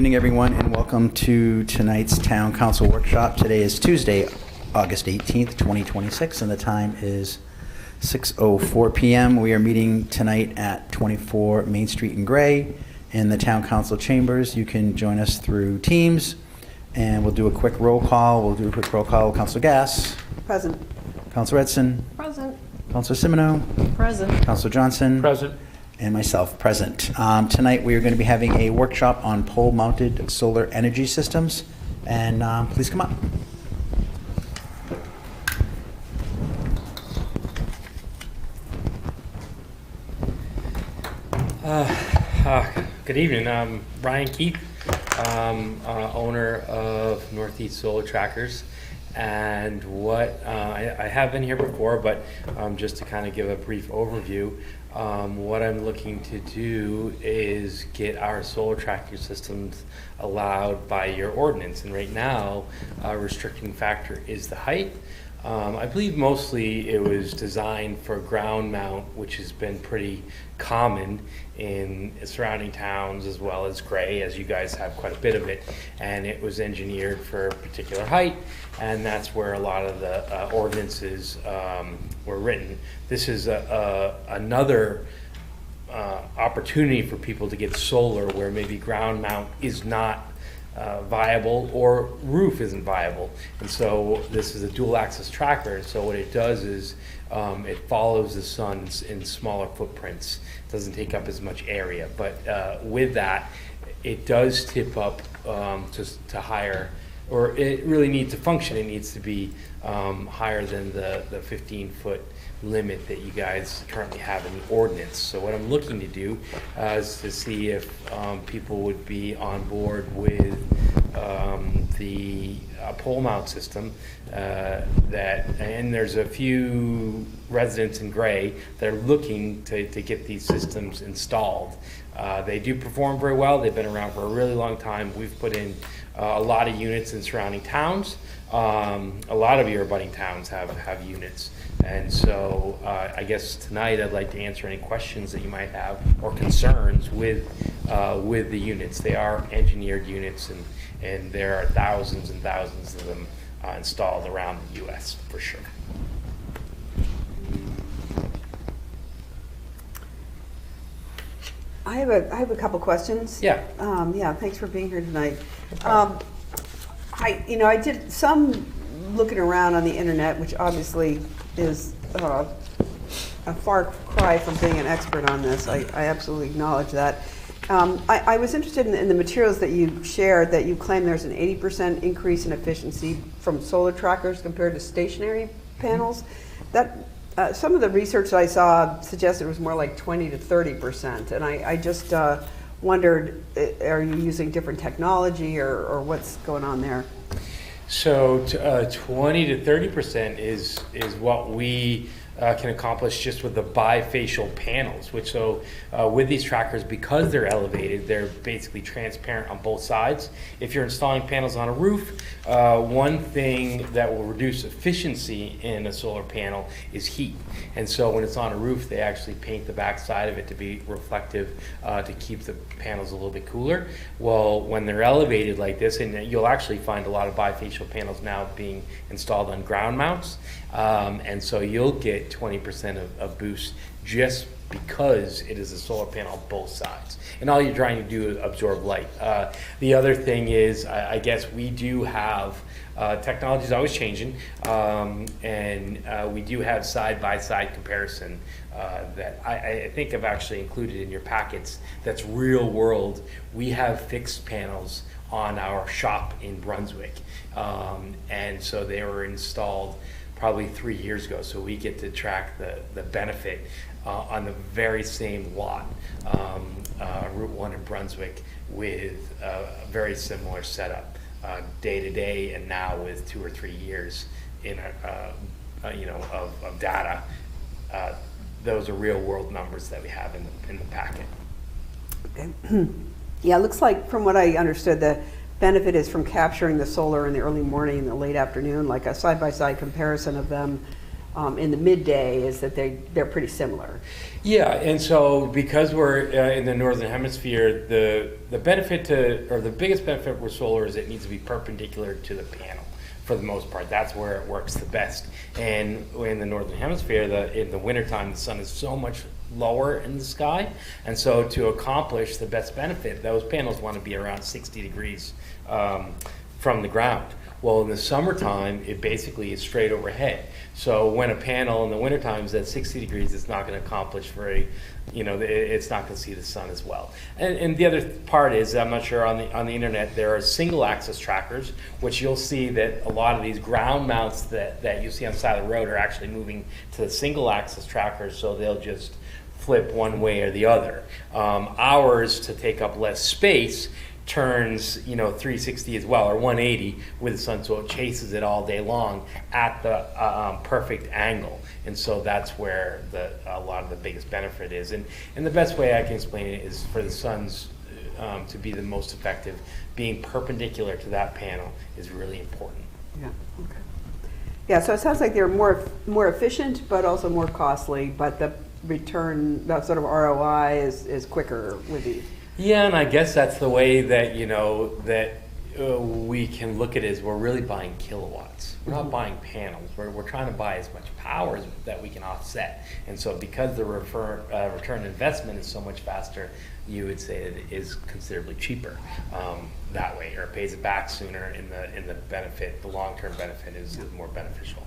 evening, everyone, and welcome to tonight's Town Council Workshop. Today is Tuesday, August 18th, 2026, and the time is 6:04 p.m. We are meeting tonight at 24 Main Street in Gray in the Town Council chambers. You can join us through Teams, and we'll do a quick roll call. Councilor Gass. Present. Councilor Edson. Present. Councilor Simino. Present. Councilor Johnson. Present. And myself, present. Tonight we are going to be having a workshop on pole-mounted solar energy systems. And please come up. Good evening. I'm Ryan Keith, owner of Northeast Solar Trackers. And what I have been here before, but just to kind of give a brief overview, what I'm looking to do is get our solar tracker systems allowed by your ordinance. And right now, our restricting factor is the height. I believe mostly it was designed for ground mount, which has been pretty common in surrounding towns as well as Gray, as you guys have quite a bit of it. And it was engineered for a particular height, and that's where a lot of the ordinances were written. This is another opportunity for people to get solar where maybe ground mount is not viable or roof isn't viable. And so this is a dual axis tracker. So what it does is it follows the sun in smaller footprints. It doesn't take up as much area, but with that, it does tip up to higher, or it really needs to function. It needs to be higher than the 15-foot limit that you guys currently have in the ordinance. So what I'm looking to do is to see if people would be on board with the pole mount system and there's a few residents in Gray that are looking to get these systems installed. They do perform very well. They've been around for a really long time. We've put in a lot of units in surrounding towns. A lot of your abutting towns have units. And so I guess tonight I'd like to answer any questions that you might have or concerns with the units. They are engineered units, and there are thousands and thousands of them installed around the U.S. for sure. I have a couple questions. Yeah. Yeah. Thanks for being here tonight. I did some looking around on the internet, which obviously is a far cry from being an expert on this. I absolutely acknowledge that. I was interested in the materials that you shared, that you claim there's an 80% increase in efficiency from solar trackers compared to stationary panels. That some of the research that I saw suggested it was more like 20 to 30%, and I just wondered, are you using different technology or what's going on there? So 20 to 30% is what we can accomplish just with the bifacial panels, which with these trackers, because they're elevated, they're basically transparent on both sides. If you're installing panels on a roof, one thing that will reduce efficiency in a solar panel is heat. And so when it's on a roof, they actually paint the back side of it to be reflective to keep the panels a little bit cooler. Well, when they're elevated like this, and you'll actually find a lot of bifacial panels now being installed on ground mounts, and so you'll get 20% of boost just because it is a solar panel on both sides. And all you're trying to do is absorb light. The other thing is, I guess we do have, technology is always changing, and we do have side-by-side comparison that I think I've actually included in your packets. That's real world. We have fixed panels on our shop in Brunswick, and so they were installed probably 3 years ago, so we get to track the benefit on the very same lot, Route 1 in Brunswick, with a very similar setup, day to day, and now with 2 or 3 years in of data. Those are real world numbers that we have in the packet. Okay. Yeah, it looks like, from what I understood, the benefit is from capturing the solar in the early morning and the late afternoon, like a side-by-side comparison of them in the midday is that they're pretty similar. Yeah, and so because we're in the northern hemisphere, the benefit or the biggest benefit with solar is it needs to be perpendicular to the panel for the most part. That's where it works the best. And in the northern hemisphere, in the wintertime, the sun is so much lower in the sky, and so to accomplish the best benefit, those panels want to be around 60 degrees from the ground. Well, in the summertime, it basically is straight overhead. So when a panel in the wintertime is at 60 degrees, it's not going to accomplish it's not going to see the sun as well. And the other part is, I'm not sure, on the internet, there are single axis trackers, which you'll see that a lot of these ground mounts that you see on the side of the road are actually moving to the single axis trackers, so they'll just flip one way or the other. Ours, to take up less space, turns 360 as well, or 180 with the sun, so it chases it all day long at the perfect angle. And so that's where a lot of the biggest benefit is. And the best way I can explain it is for the suns to be the most effective, being perpendicular to that panel is really important. Yeah. Okay. Yeah. So it sounds like they're more efficient, but also more costly. But the return, that sort of ROI, is quicker with these. Yeah, and I guess that's the way that we can look at it, is we're really buying kilowatts. We're not buying panels. We're trying to buy as much power that we can offset. And so because the return investment is so much faster, you would say that it is considerably cheaper that way, or it pays it back sooner, in the benefit, the long-term benefit is more beneficial.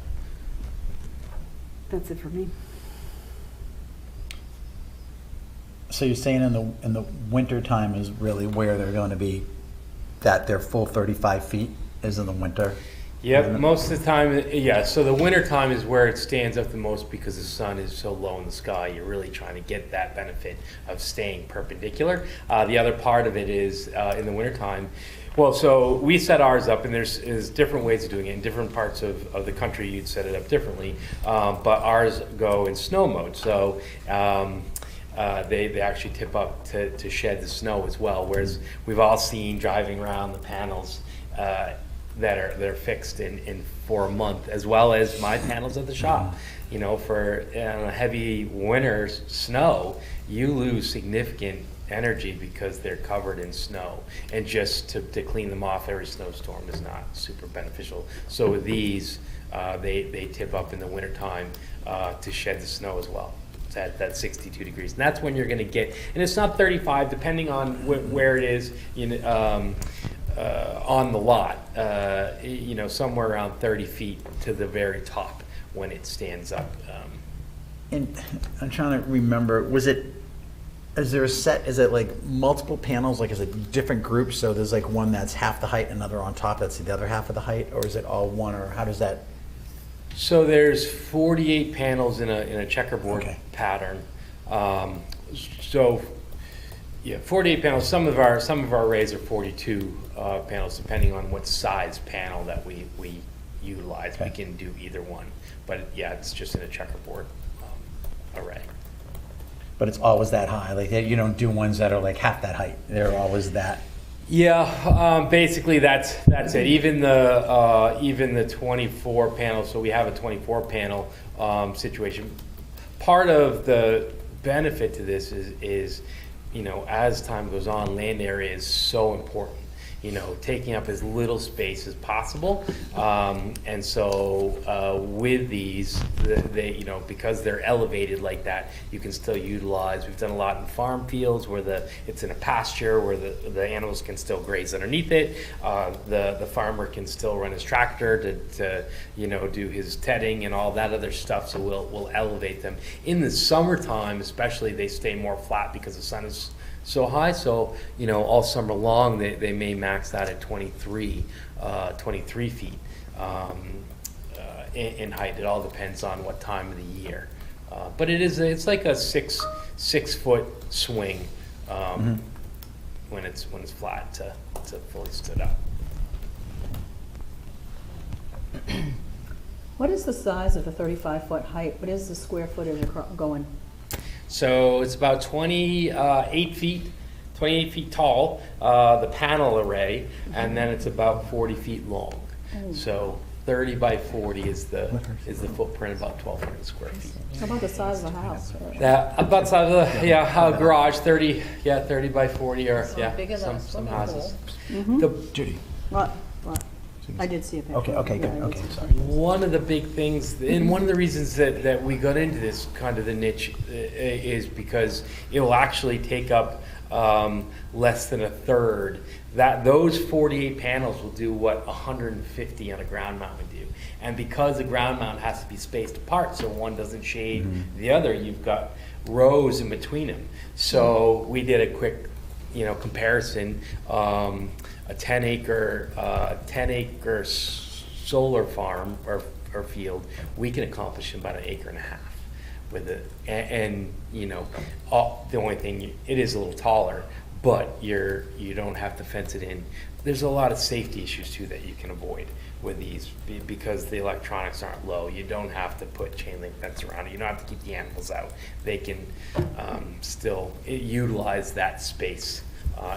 That's it for me. So you're saying in the winter time is really where they're going to be, that their full 35 feet is in the winter? Yep, most of the time, yeah. So the winter time is where it stands up the most because the sun is so low in the sky. You're really trying to get that benefit of staying perpendicular. The other part of it is in the winter time. Well, so we set ours up, and there's different ways of doing it. In different parts of the country, you'd set it up differently. But ours go in snow mode. So they actually tip up to shed the snow as well. Whereas we've all seen driving around the panels that are fixed for a month, as well as my panels at the shop. For a heavy winter snow, you lose significant energy because they're covered in snow, and just to clean them off every snowstorm is not super beneficial. So with these, they tip up in the wintertime to shed the snow as well. At that 62 degrees, and that's when you're going to get, and it's not 35, depending on where it is on the lot, somewhere around 30 feet to the very top when it stands up. And I'm trying to remember, is there is it like multiple panels, like is it different groups, so there's like one that's half the height, another on top that's the other half of the height, or is it all one, or how does that? So there's 48 panels in a checkerboard pattern. 48 panels. Some of our arrays are 42 panels, depending on what size panel that we utilize. Okay. We can do either one, but yeah, it's just in a checkerboard array. But it's always that high. Like you don't do ones that are like half that height. They're always that. Yeah, basically that's it. Even the 24 panels. So we have a 24 panel situation. Part of the benefit to this is as time goes on, land area is so important. Taking up as little space as possible, and so with these, they because they're elevated like that, you can still utilize. We've done a lot in farm fields where it's in a pasture where the animals can still graze underneath it. The farmer can still run his tractor to do his tedding and all that other stuff. So we'll elevate them. In the summertime, especially, they stay more flat because the sun is so high, so all summer long they may max out at 23 feet in height. It all depends on what time of the year, but it's like a six foot swing when it's flat to fully stood up. What is the size of the 35-foot height? What is the square footage going? So it's about 28 feet tall, the panel array, and then it's about 40 feet long. So 30 by 40 is the footprint, about 1,200 square feet. How about the size of the house? About size of the, garage, 30 by 40, or, So yeah, big as a some swimming houses. pool. The- Judy. What? I did see a picture. Okay, good, Yeah, I did okay, see a sorry. picture. One of the big things, and one of the reasons that we got into this kind of the niche is because it'll actually take up less than a third. Those 48 panels will do what 150 on a ground mount would do. And because the ground mount has to be spaced apart so one doesn't shade the other, you've got rows in between them. So we did a quick, comparison. A 10-acre solar farm or field, we can accomplish in about 1.5 acres with it. And the only thing, it is a little taller, but you don't have to fence it in. There's a lot of safety issues too that you can avoid with these because the electronics aren't low. You don't have to put chain link fence around it. You don't have to keep the animals out. They can still utilize that space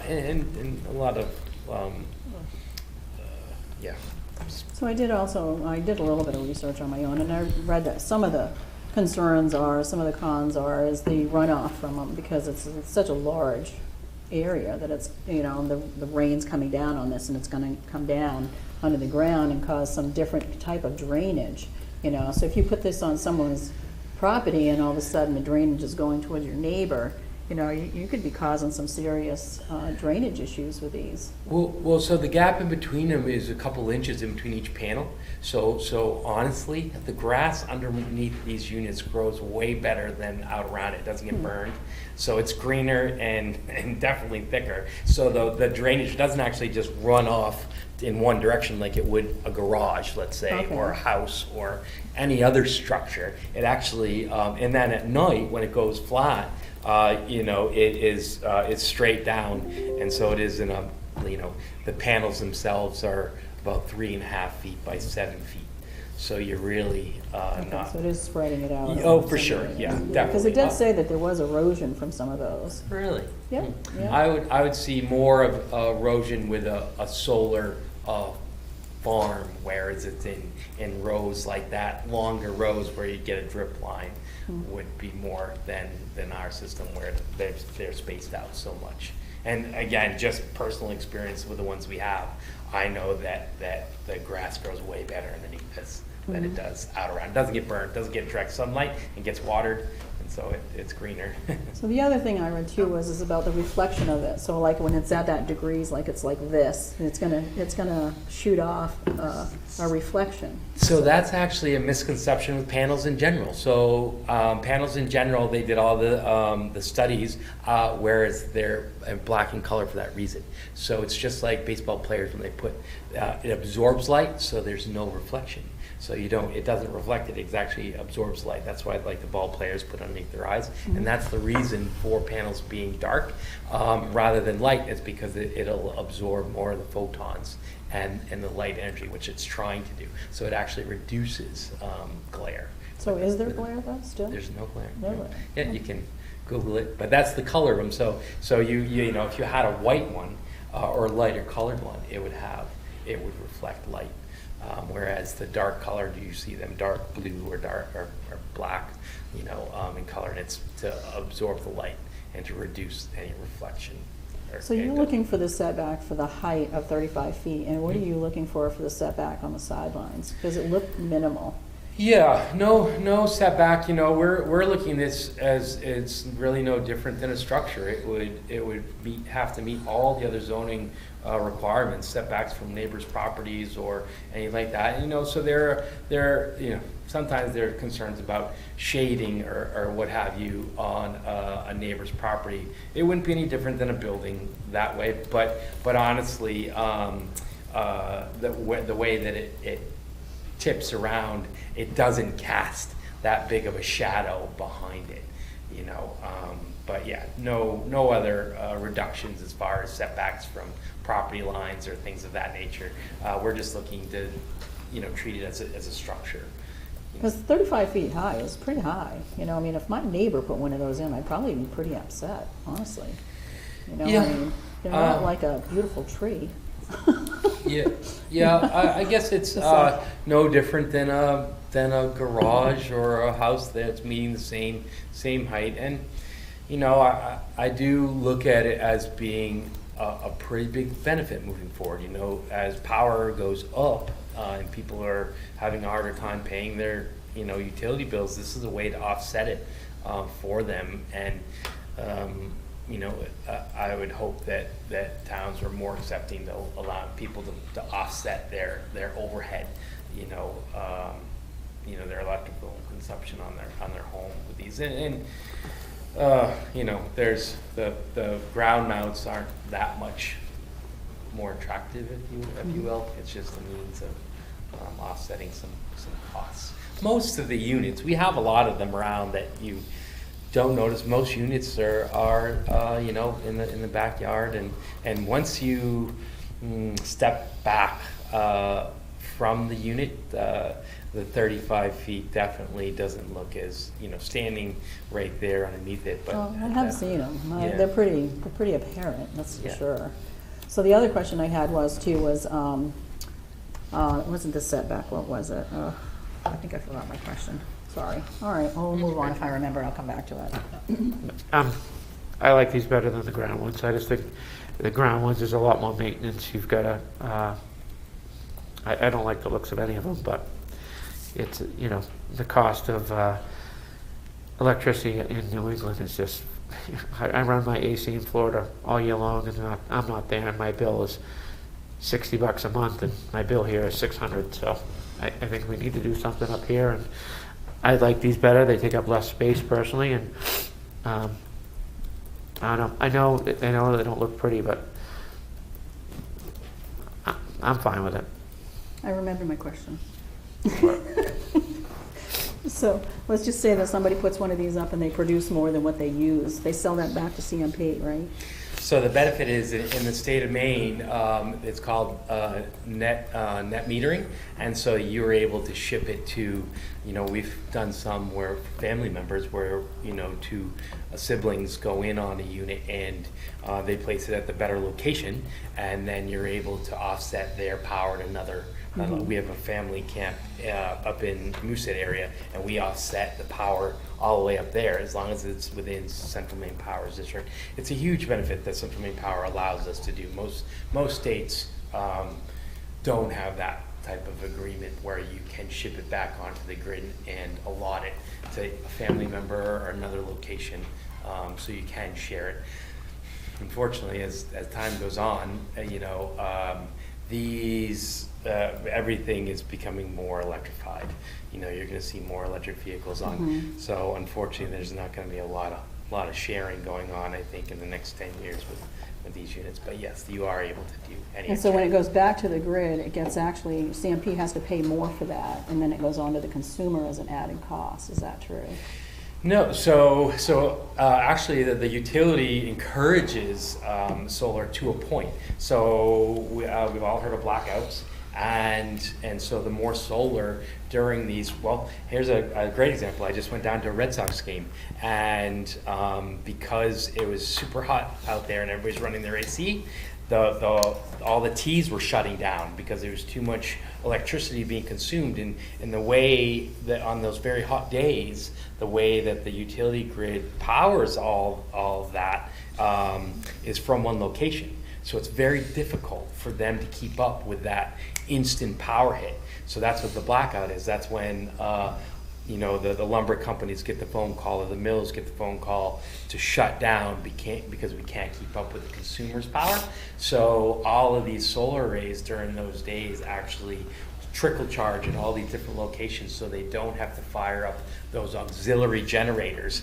and a lot of yeah. So I did a little bit of research on my own, and I read that some of the concerns are, some of the cons are, is the runoff from them, because it's such a large area that it's, the rain's coming down on this, and it's gonna come down under the ground and cause some different type of drainage, So if you put this on someone's property and all of a sudden the drainage is going towards your neighbor, you could be causing some serious drainage issues with these. Well, so the gap in between them is a couple inches in between each panel. So honestly, the grass underneath these units grows way better than out around it. It doesn't get burned. So it's greener and definitely thicker. So the drainage doesn't actually just run off in one direction like it would a garage, let's say, Okay. or a house or any other structure. It actually, and then at night when it goes flat, it's straight down, and so it is in a, the panels themselves are about 3.5 feet by 7 feet. So you're really Okay, not. so it is spreading it out. Oh, in for some sure, areas. yeah, Because definitely. it did say that there was erosion from some of those. Really? Yeah, Hmm. yeah. I would see more of erosion with a solar farm, whereas it's in rows like that, longer rows where you get a drip line would be more than our system where they're spaced out so much. And again, just personal experience with the ones we have, I know that the grass grows way better underneath this than it does out around. It doesn't get burned, doesn't get direct sunlight, and gets watered, and so it's greener. So the other thing I read too is about the reflection of it. So like when it's at that degrees, like it's like this, and it's gonna shoot off a reflection. So that's actually a misconception with panels in general. So panels in general, they did all the studies, whereas they're black in color for that reason. So it's just like baseball players when they put, it absorbs light, so there's no reflection. So it doesn't reflect it, it actually absorbs light. That's why like the ball players put underneath their eyes. And that's the reason for panels being dark rather than light, is because it'll absorb more of the photons and the light energy, which it's trying to do. So it actually reduces glare. So is there glare though still? There's no glare. No glare. Yeah, you can Google it, but that's the color of them. So you know, if you had a white one or a lighter colored one, it would reflect light. Whereas the dark colored, you see them dark blue or dark or black, in color, and it's to absorb the light and to reduce any reflection. So you're looking for the setback for the height of 35 feet, and what are you looking for the setback on the sidelines? Does it look minimal? Yeah, no setback. We're looking at this as it's really no different than a structure. It would have to meet all the other zoning requirements, setbacks from neighbors' properties or anything like that. So there sometimes there are concerns about shading or what have you on a neighbor's property. It wouldn't be any different than a building that way, but honestly, the way that it tips around, it doesn't cast that big of a shadow behind it, but yeah, no other reductions as far as setbacks from property lines or things of that nature. We're just looking to, treat it as a structure. Because 35 feet high is pretty high. If my neighbor put one of those in, I'd probably be pretty upset, honestly. Yeah. They're not like a beautiful tree. I guess it's no different than a garage or a house that's meeting the same height. And I do look at it as being a pretty big benefit moving forward. As power goes up and people are having a harder time paying their utility bills, this is a way to offset it for them. And I would hope that towns are more accepting to allow people to offset their overhead, their electrical consumption on their home with these. And there's the ground mounts aren't that much more attractive, if you will. It's just a means of offsetting some costs. Most of the units, we have a lot of them around that you don't notice. Most units are in the backyard, and once you step back from the unit, the 35 feet definitely doesn't look as standing right there underneath it. But I have seen them. Yeah. They're pretty apparent. That's for Yeah. sure. So the other question I had was it wasn't the setback. What was it? I think I forgot my question. Sorry. All right. We'll move on. If I remember, I'll come back to it. I like these better than the ground ones. I just think the ground ones, there's a lot more maintenance. You've got to, I don't like the looks of any of them, but it's, the cost of electricity in New England is just, I run my AC in Florida all year long, and I'm not there, and my bill is $60 a month, and my bill here is $600. So I think we need to do something up here, and I like these better. They take up less space personally, and I don't know. I know they don't look pretty, but I'm fine with it. I remember my question. So let's just say that somebody puts one of these up and they produce more than what they use. They sell that back to CMP, right? So the benefit is in the state of Maine, it's called net metering, and so you're able to ship it to, we've done some where family members where two siblings go in on a unit and they place it at the better location, and then you're able to offset their power to another. We have a family camp up in Moosehead area, and we offset the power all the way up there as long as it's within Central Maine Power's district. It's a huge benefit that Central Maine Power allows us to do. Most states don't have that type of agreement where you can ship it back onto the grid and allot it to a family member or another location, so you can share it. Unfortunately, as time goes on, everything is becoming more electrified. You're going to see more electric vehicles on. So unfortunately, there's not going to be a lot of sharing going on, I think, in the next 10 years with these units. But yes, you are able to do any. And so when it goes back to the grid, it gets CMP has to pay more for that, and then it goes on to the consumer as an added cost. Is that true? No, so actually the utility encourages solar to a point. So we've all heard of blackouts, and so the more solar during these, well, here's a great example. I just went down to a Red Sox game, and because it was super hot out there and everybody's running their AC, all the T's were shutting down because there was too much electricity being consumed, and the way that on those very hot days, the way that the utility grid powers all of that is from one location. So it's very difficult for them to keep up with that instant power hit. So that's what the blackout is. That's when the lumber companies get the phone call, or the mills get the phone call to shut down because we can't keep up with the consumer's power. So all of these solar arrays during those days actually trickle charge in all these different locations, so they don't have to fire up those auxiliary generators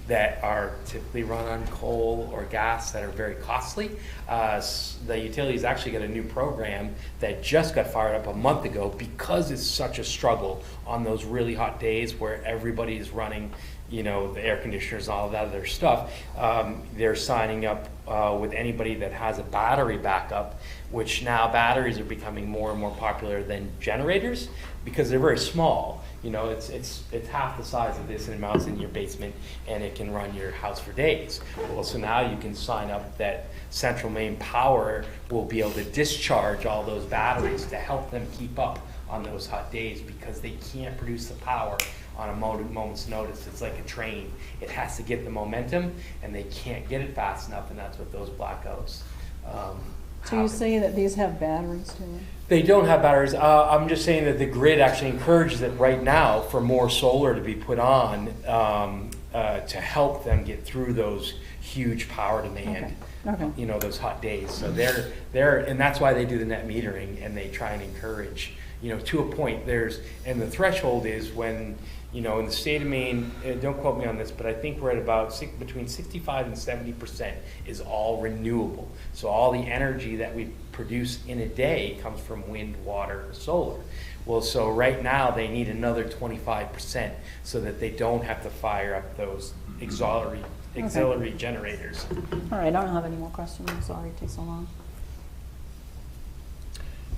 that are typically run on coal or gas that are very costly. The utilities actually got a new program that just got fired up a month ago because it's such a struggle on those really hot days where everybody is running, the air conditioners, all of that other stuff. They're signing up with anybody that has a battery backup, which now batteries are becoming more and more popular than generators because they're very small. You know, it's half the size of this, and it mounts in your basement, and it can run your house for days. Well, so now you can sign up that Central Maine Power will be able to discharge all those batteries to help them keep up on those hot days, because they can't produce the power on a moment's notice. It's like a train. It has to get the momentum, and they can't get it fast enough, and that's what those blackouts So you happen. say that these have batteries to them? They don't have batteries. I'm just saying that the grid actually encourages it right now for more solar to be put on to help them get through those huge power demand, Okay. you know, those hot days. So and that's why they do the net metering, and they try and encourage, you know, to a point. And the threshold is when, you know, in the state of Maine, don't quote me on this, but I think we're at about between 65 and 70% is all renewable. So all the energy that we produce in a day comes from wind, water, solar. Well, so right now they need another 25% so that they don't have to fire up those auxiliary generators. All right, I don't have any more questions. I'm sorry it takes so long.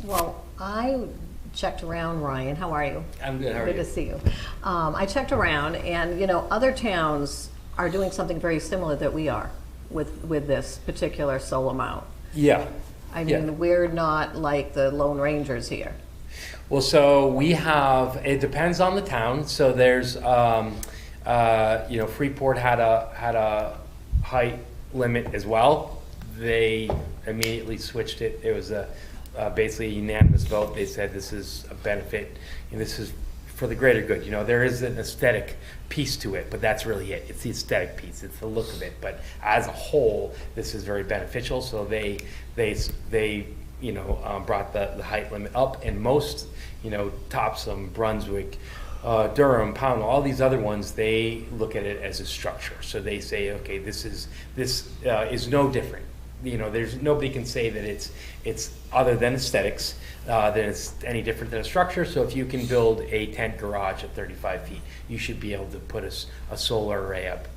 Well, I checked around, Ryan. How are you? I'm good. How are Good you? to see you. I checked around, and you know, other towns are doing something very similar that we are with this particular solar mount. Yeah. I Yeah. mean, we're not like the Lone Rangers here. Well, so we have, it depends on the town. So there's, you know, Freeport had a height limit as well. They immediately switched it. It was basically a unanimous vote. They said this is a benefit, and this is for the greater good. You know, there is an aesthetic piece to it, but that's really it. It's the aesthetic piece. It's the look of it. But as a whole, this is very beneficial. So they you know, brought the height limit up, and most, you know, Topsom, Brunswick, Durham, Pownell, all these other ones, they look at it as a structure. So they say, okay, this is no different. You know, nobody can say that it's other than aesthetics, that it's any different than a structure. So if you can build a tent garage at 35 feet, you should be able to put a solar array up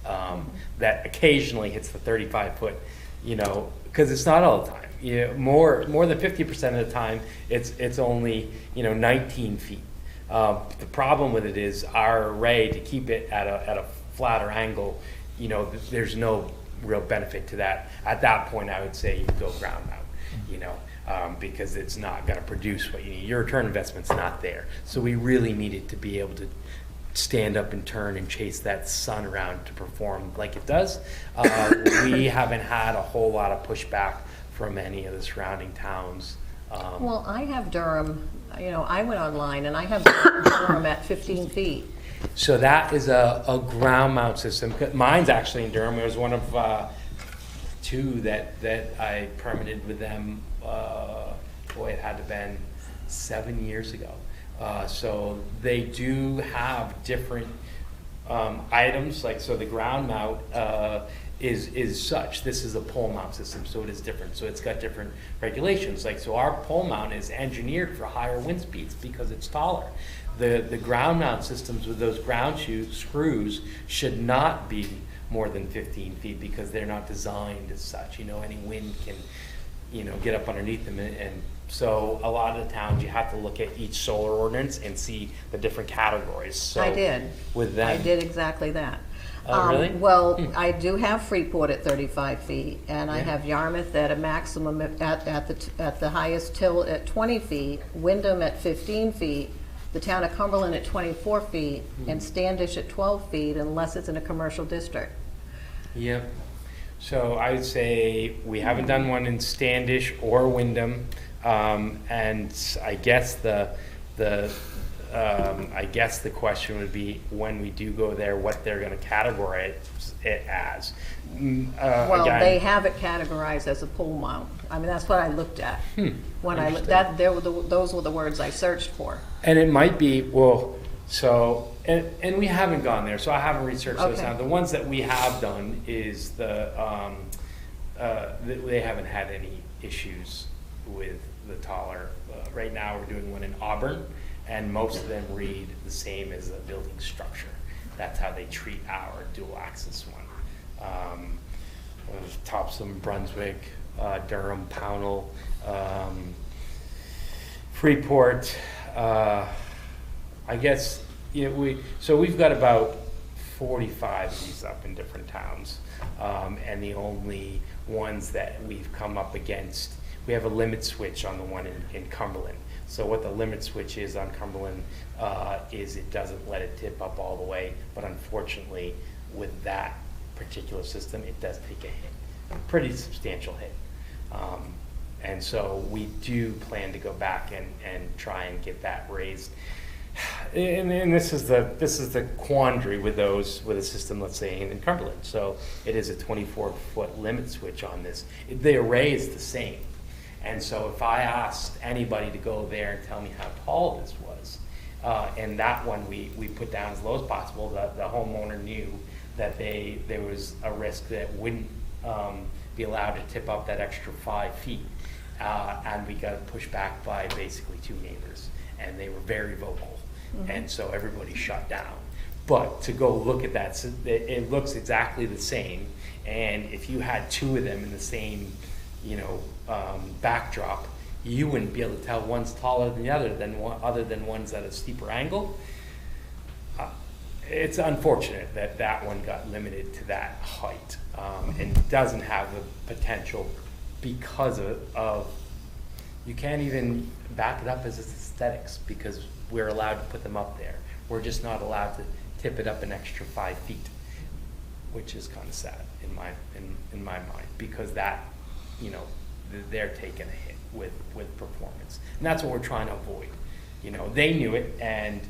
that occasionally hits the 35-foot, you know, because it's not all the time. You know, more than 50% of the time, it's only, you know, 19 feet. The problem with it is our array, to keep it at a flatter angle, you know, there's no real benefit to that. At that point, I would say you go ground mount, you know, because it's not going to produce what you need. Your return investment's not there. So we really need it to be able to stand up and turn and chase that sun around to perform like it does. We haven't had a whole lot of pushback from any of the surrounding towns. Well, I have Durham. You know, I went online, and I have Durham at 15 feet. So that is a ground mount system. Mine's actually in Durham. It was one of two that I permitted with them. Boy, it had to have been 7 years ago. So they do have different items. Like, so the ground mount is such. This is a pole mount system, so it is different. So it's got different regulations. Like, so our pole mount is engineered for higher wind speeds because it's taller. The ground mount systems with those ground screws should not be more than 15 feet because they're not designed as such. You know, any wind can, you know, get up underneath them. And so a lot of the towns, you have to look at each solar ordinance and see the different categories. So I did. With them. I did exactly that. Really? Well, I do have Freeport at 35 feet, and I Yeah. have Yarmouth at a maximum at the highest till at 20 feet, Wyndham at 15 feet, the town of Cumberland at 24 feet, and Standish at 12 feet, unless it's in a commercial district. Yep. So I would say we haven't done one in Standish or Wyndham, and I guess I guess the question would be when we do go there, what they're going to categorize it as. Well, Again, they have it categorized as a pole mount. I mean, that's what I looked at. When I looked, those were the words I searched for. and it might be, well, so, and we haven't gone there, so I haven't researched those Okay. now. The ones that we have done is they haven't had any issues with the taller. Right now, we're doing one in Auburn, and most of them read the same as a building structure. That's how they treat our dual axis one. Topsom, Brunswick, Durham, Pownell, Freeport. I guess Yeah, so we've got about 45 of these up in different towns. And the only ones that we've come up against, we have a limit switch on the one in Cumberland. So what the limit switch is on Cumberland is it doesn't let it tip up all the way, but unfortunately with that particular system, it does take a hit, a pretty substantial hit. And so we do plan to go back and try and get that raised. And this is the quandary with a system, let's say in Cumberland. So it is a 24-foot limit switch on this. The array is the same. And so if I asked anybody to go there and tell me how tall this was, and that one we put down as low as possible, the homeowner knew that there was a risk that wouldn't be allowed to tip up that extra 5 feet. And we got pushed back by basically 2 neighbors, and they were very vocal. Mm-hmm. And so everybody shut down. But to go look at that, it looks exactly the same. And if you had 2 of them in the same, backdrop, you wouldn't be able to tell one's taller than the other other than one's at a steeper angle. It's unfortunate that one got limited to that height, and doesn't have the potential because of you can't even back it up as aesthetics, because we're allowed to put them up there. We're just not allowed to tip it up an extra 5 feet, which is kind of sad in my mind, because that, they're taking a hit with performance, and that's what we're trying to avoid. They knew it, and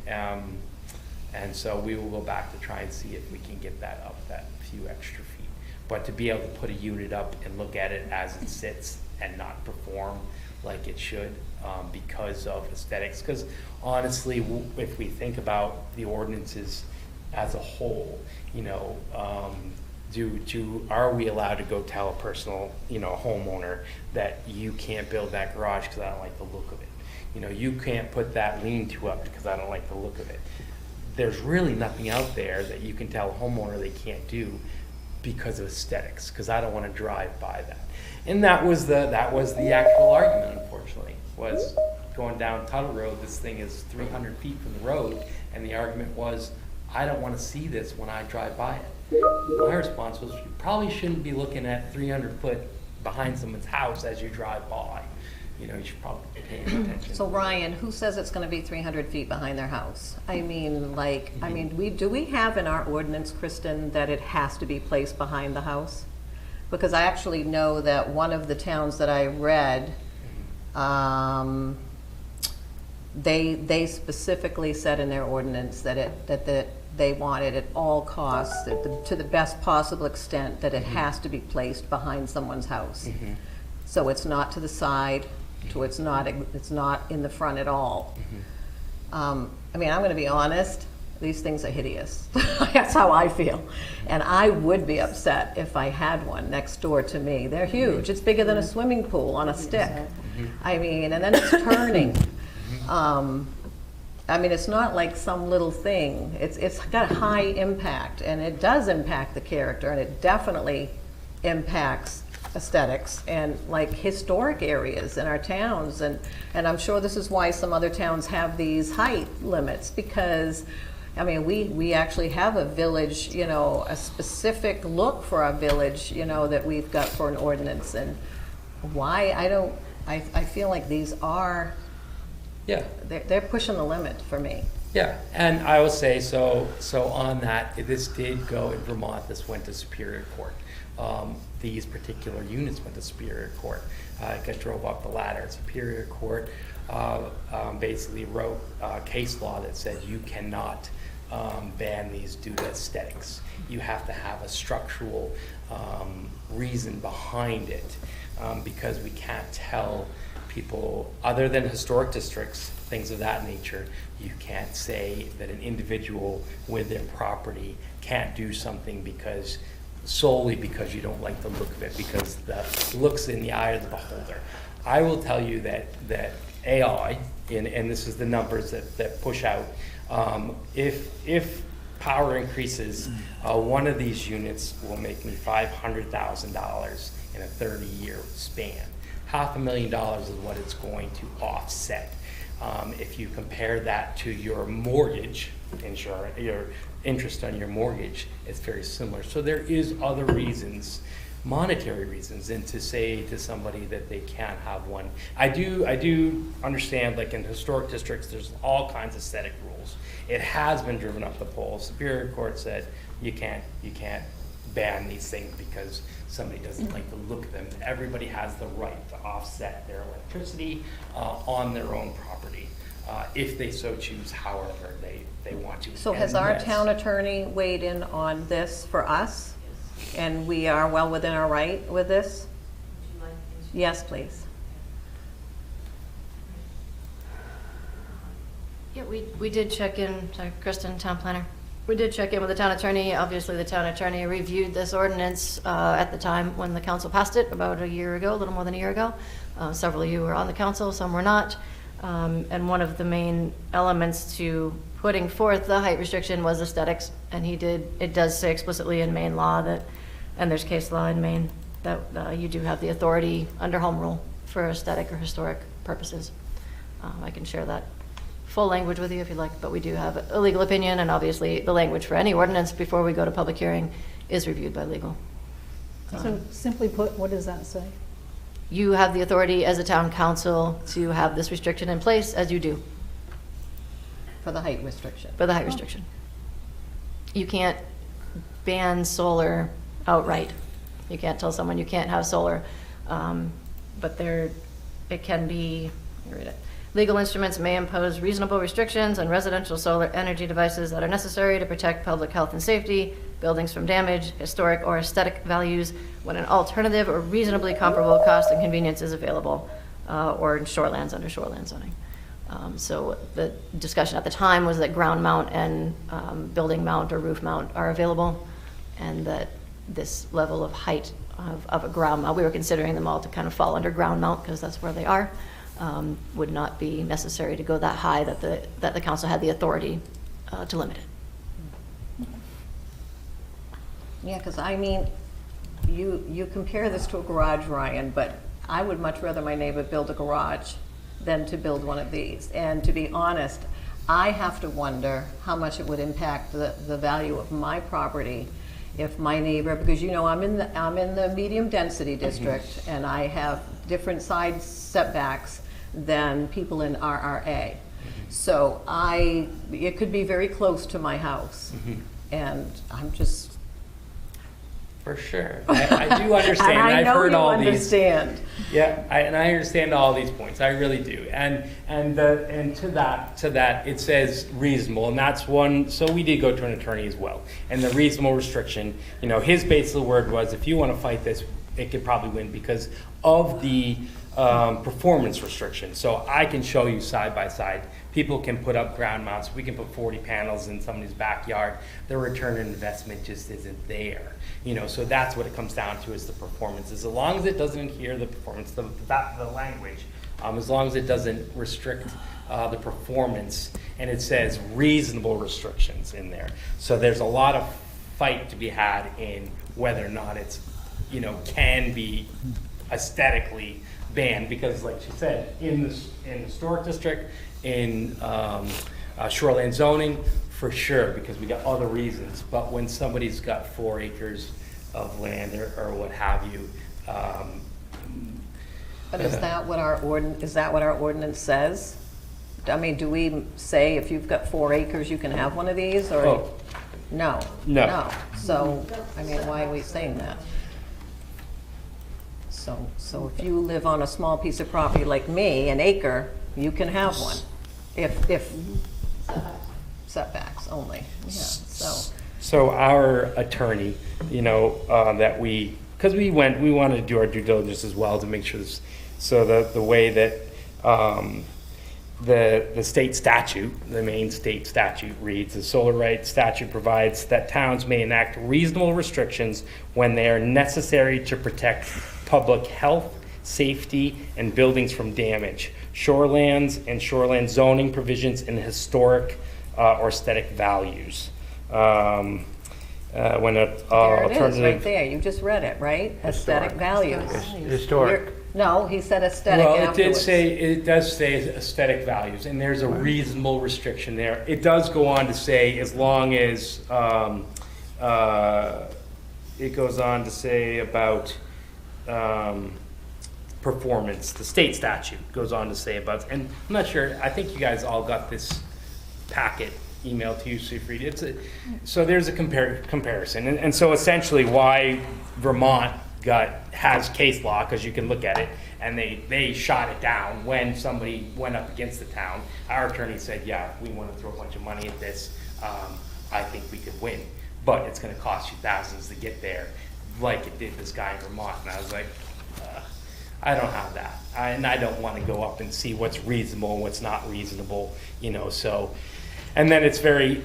so we will go back to try and see if we can get that up that few extra feet. But to be able to put a unit up and look at it as it sits and not perform like it should, because of aesthetics. Because honestly, if we think about the ordinances as a whole, are we allowed to go tell a personal, homeowner that you can't build that garage because I don't like the look of it? You can't put that lean-to up because I don't like the look of it. There's really nothing out there that you can tell a homeowner they can't do because of aesthetics, because I don't want to drive by that. And that was the actual argument, unfortunately, was going down Tuttle Road. This thing is 300 feet from the road, and the argument was, I don't want to see this when I drive by it. My response was, you probably shouldn't be looking at 300 foot behind someone's house as you drive by. You should probably be paying attention. So Ryan, who says it's going to be 300 feet behind their house? I mean, do we have in our ordinance, Kristen, that it has to be placed behind the house? Because I actually know that one of the towns that I read, they specifically said in their ordinance that they wanted at all costs, to the best possible extent, that it has to be placed behind someone's house. Mm-hmm. So it's not to the side, it's not in the front at all. Mm-hmm. I'm going to be honest, these things are hideous. That's how I feel. And I would be upset if I had one next door to me. They're huge. It's bigger than a swimming pool on a stick. And then it's turning. It's not like some little thing. It's got a high impact, and it does impact the character, and it definitely impacts aesthetics and like historic areas in our towns. And I'm sure this is why some other towns have these height limits, because we actually have a village, a specific look for our village, that we've got for an ordinance. And why I feel like these are, they're pushing the limit for me. Yeah, and I will say, so on that, this did go in Vermont. This went to Superior Court. These particular units went to Superior Court. It drove up the ladder. Superior Court basically wrote case law that said you cannot ban these due to aesthetics. You have to have a structural reason behind it, because we can't tell people, other than historic districts, things of that nature, you can't say that an individual with their property can't do something solely because you don't like the look of it, because the looks in the eye of the beholder. I will tell you that AI, and this is the numbers that push out, if power increases, one of these units will make me $500,000 in a 30-year span. $500,000 is what it's going to offset. If you compare that to your mortgage insurance, your interest on your mortgage, it's very similar. So there is other reasons, monetary reasons, and to say to somebody that they can't have one. I do understand, like in historic districts, there's all kinds of aesthetic rules. It has been driven up the pole. Superior Court said you can't ban these things because somebody doesn't like the look of them. Everybody has the right to offset their electricity on their own property, if they so choose, however they want to. So has our town attorney weighed in on this for us? And we are well within our right with this? Yes, please. Yeah, we did check in, sorry, Kristen, town planner. We did check in with the town attorney. Obviously, the town attorney reviewed this ordinance at the time when the council passed it, about a year ago, a little more than a year ago. Several of you were on the council, some were not. And one of the main elements to putting forth the height restriction was aesthetics. And it does say explicitly in Maine law that, and there's case law in Maine, that you do have the authority under home rule for aesthetic or historic purposes. I can share that full language with you if you'd like, but we do have a legal opinion, and obviously the language for any ordinance before we go to public hearing is reviewed by legal. So simply put, what does that say? You have the authority as a town council to have this restriction in place, as you do, For the height restriction. for the height restriction. You can't ban solar outright. You can't tell someone you can't have solar, but it can be, let me read it. Legal instruments may impose reasonable restrictions on residential solar energy devices that are necessary to protect public health and safety, buildings from damage, historic or aesthetic values, when an alternative or reasonably comparable cost and convenience is available, or in shorelands under shoreland zoning. So the discussion at the time was that ground mount and building mount or roof mount are available, and that this level of height of a ground mount, we were considering them all to kind of fall under ground mount because that's where they are. Would not be necessary to go that high, that the council had the authority to limit it. Yeah, because I mean, you compare this to a garage, Ryan, but I would much rather my neighbor build a garage than to build one of these. And to be honest, I have to wonder how much it would impact the value of my property if my neighbor, because you know I'm in the medium density district, and I have different side setbacks than people in RRA. So it could be very close to my house, and I'm just. For sure, I do understand. And I I've know heard you all understand. these. Yeah, and I understand all these points. I really do. And to that, it says reasonable, and that's one. So we did go to an attorney as well. And the reasonable restriction, his basic word was, if you want to fight this, it could probably win because of the performance restriction. So I can show you side by side. People can put up ground mounts. We can put 40 panels in somebody's backyard. The return on investment just isn't there. So that's what it comes down to, is the performance. As long as it doesn't adhere the performance, the language, as long as it doesn't restrict the performance, and it says reasonable restrictions in there. So there's a lot of fight to be had in whether or not it's, can be aesthetically banned, because like she said, in the historic district, in shoreline zoning, for sure, because we got other reasons. But when somebody's got 4 acres of land or what have you. But is that what our ordinance says? I mean, do we say if you've got 4 acres, you can have one of these, or? Oh. No. No. So, I mean, why are we saying that? So if you live on a small piece of property like me, an acre, you can have one. If setbacks only, yeah, so. So our attorney, that because we wanted to do our due diligence as well to make sure this, so the way that the state statute, the main state statute reads, the solar rights statute provides that towns may enact reasonable restrictions when they are necessary to protect public health, safety, and buildings from damage, shorelands and shoreland zoning provisions, and historic or aesthetic values. when an There it is, right alternative. there, you just read it, right? Aesthetic values. Historic. No, he said aesthetic Well, afterwards. it does say aesthetic values, and there's a reasonable restriction there. It does go on to say, as long as, it goes on to say about, performance, the state statute goes on to say about, and I'm not sure, I think you guys all got this packet emailed to you, so you read it. So there's a comparison, and so essentially why Vermont has case law, because you can look at it, and they shot it down when somebody went up against the town. Our attorney said, yeah, we want to throw a bunch of money at this, I think we could win, but it's going to cost you thousands to get there, like it did this guy in Vermont. And I was like, I don't have that, and I don't want to go up and see what's reasonable and what's not reasonable, so. And then it's very,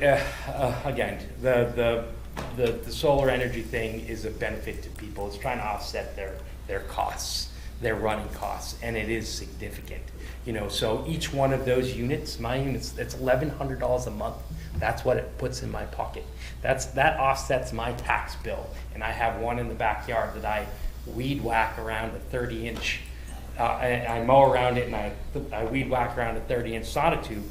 again, the solar energy thing is a benefit to people. It's trying to offset their costs, their running costs, and it is significant. So each one of those units, my units, that's $1,100 a month. That's what it puts in my pocket. That offsets my tax bill. And I have one in the backyard that I weed whack around a 30-inch. I mow around it and I weed whack around a 30-inch sonotube.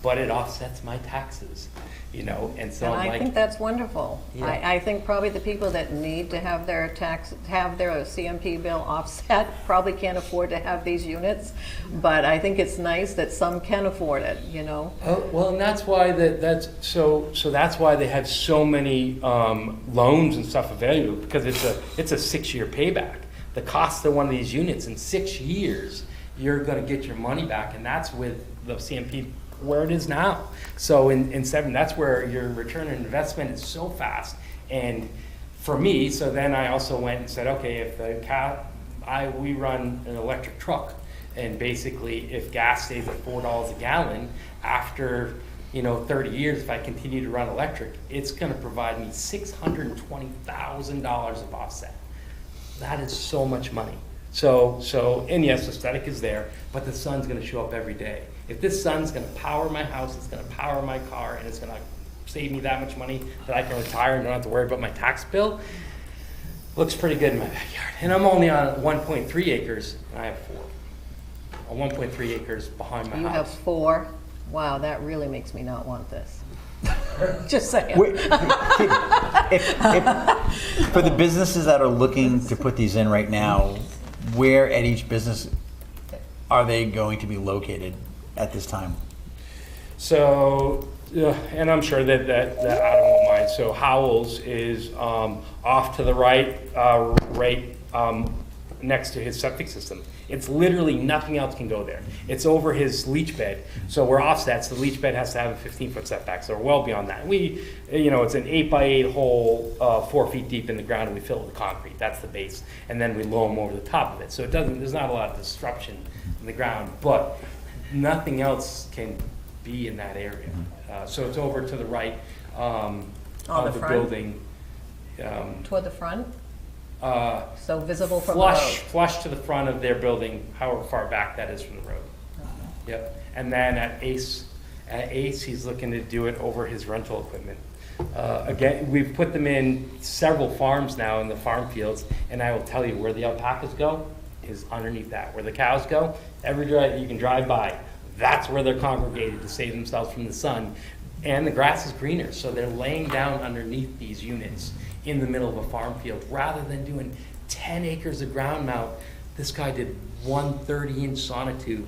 But it offsets my taxes, and so And I'm I like, think that's wonderful. Yeah. I think probably the people that need to have their CMP bill offset probably can't afford to have these units, but I think it's nice that some can afford it, oh, well, and that's why that's why they have so many loans and stuff available, because it's a 6-year payback. The cost of one of these units in 6 years, you're going to get your money back, and that's with the CMP where it is now. So in 7, that's where your return on investment is so fast. And for me, so then I also went and said, okay, if we run an electric truck, and basically if gas stays at $4 a gallon, after 30 years, if I continue to run electric, it's going to provide me $620,000 of offset. That is so much money. So, and yes, aesthetic is there, but the sun's going to show up every day. If this sun's going to power my house, it's going to power my car, and it's going to save me that much money that I can retire and don't have to worry about my tax bill, looks pretty good in my backyard. And I'm only on 1.3 acres, and I have 4. 1.3 acres behind my You have house. 4. Wow, that really makes me not want this. Just saying. For the businesses that are looking to put these in right now, where at each business are they going to be located at this time? So, and I'm sure that Adam won't mind. So Howells is off to the right, next to his septic system. It's literally nothing else can go there. It's over his leach bed. So we're offset, so the leach bed has to have a 15-foot setback. So we're well beyond that. We, it's an 8x8 hole, 4 feet deep in the ground, and we fill it with concrete. That's the base. And then we loam over the top of it. So there's not a lot of disruption in the ground, but nothing else can be in that area. So it's over to the right of the the front? building. Toward the front? So visible from the Flush, road? flush to the front of their building, however far back that is from the road. Yep. And then at Ace, he's looking to do it over his rental equipment. Again, we've put them in several farms now in the farm fields, and I will tell you where the alpacas go is underneath that. Where the cows go, every drive you can drive by, that's where they're congregated to save themselves from the sun. And the grass is greener, so they're laying down underneath these units in the middle of a farm field, rather than doing 10 acres of ground mount. This guy did 1 30-inch sonotube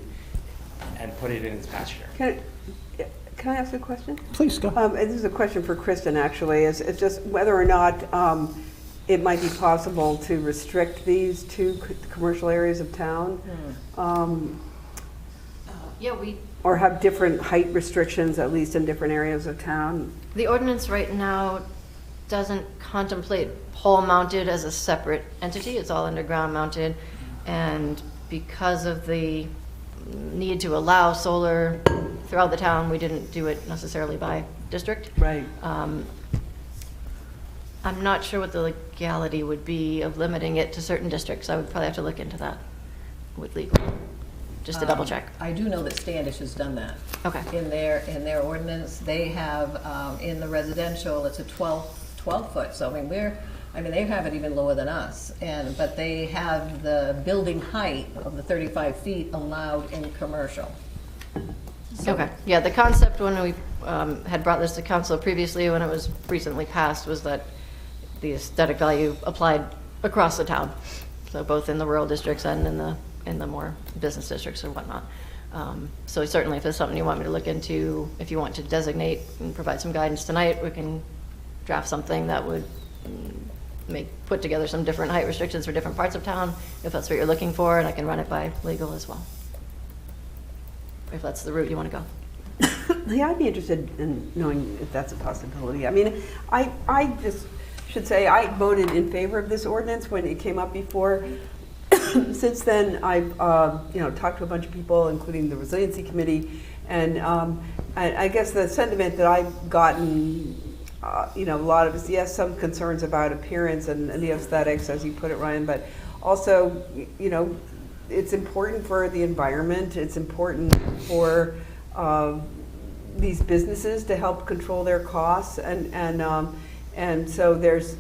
and put it in his pasture. Can I ask a question? Please go. This is a question for Kristen, actually. It's just whether or not it might be possible to restrict these to commercial areas of town, Yeah, or have different height restrictions, at least in different areas of town. the ordinance right now doesn't contemplate pole mounted as a separate entity. It's all underground mounted. And because of the need to allow solar throughout the town, we didn't do it necessarily by district. Right. I'm not sure what the legality would be of limiting it to certain districts. I would probably have to look into that with legal, just to double check. I do know that Standish has done that. Okay. In their ordinance, they have, in the residential, it's a 12 12 foot, so I mean, they have it even lower than us, but they have the building height of the 35 feet allowed in commercial. Okay, yeah, the concept when we had brought this to council previously, when it was recently passed, was that the aesthetic value applied across the town. So both in the rural districts and in the more business districts or whatnot. So certainly if it's something you want me to look into, if you want to designate and provide some guidance tonight, we can draft something that would put together some different height restrictions for different parts of town, if that's what you're looking for, and I can run it by legal as well. If that's the route you want to go. Yeah, I'd be interested in knowing if that's a possibility. I mean, I just should say I voted in favor of this ordinance when it came up before. Since then, I've talked to a bunch of people, including the Resiliency Committee, and I guess the sentiment that I've gotten, a lot of is, yes, some concerns about appearance and the aesthetics, as you put it, Ryan, but also, it's important for the environment. It's important for these businesses to help control their costs, and so there's,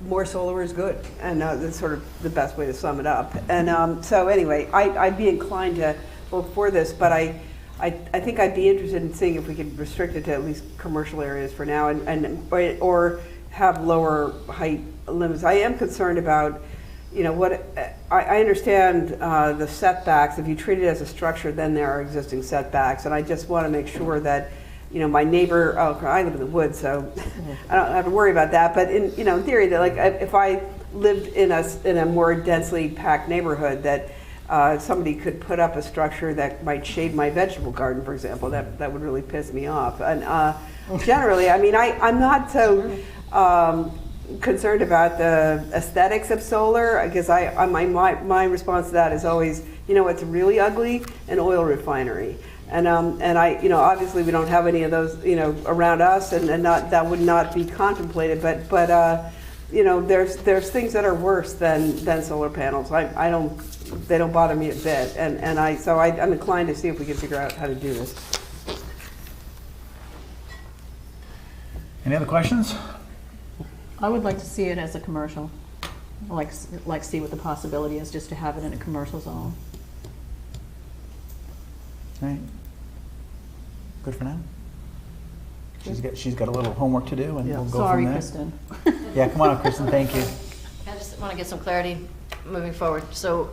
more solar is good, and that's sort of the best way to sum it up. And so anyway, I'd be inclined to vote for this, but I think I'd be interested in seeing if we could restrict it to at least commercial areas for now, or have lower height limits. I am concerned about, what I understand the setbacks. If you treat it as a structure, then there are existing setbacks, and I just want to make sure that, my neighbor. I live in the woods, so I don't have to worry about that. But in theory, that if I lived in a more densely packed neighborhood, that somebody could put up a structure that might shade my vegetable garden, for example, that would really piss me off. And generally, I mean, I'm not so concerned about the aesthetics of solar, because my response to that is always, what's really ugly? An oil refinery. And obviously we don't have any of those, around us, and that would not be contemplated. But there's things that are worse than solar panels. They don't bother me a bit, and I'm inclined to see if we can figure out how to do this. Any other questions? I would like to see it as a commercial, like see what the possibility is just to have it in a commercial zone. All right. Good for now. She's got a little homework to do, and we'll go Sorry, from there. Kristen. Yeah, come on up, Kristen. Thank you. I just want to get some clarity moving forward. So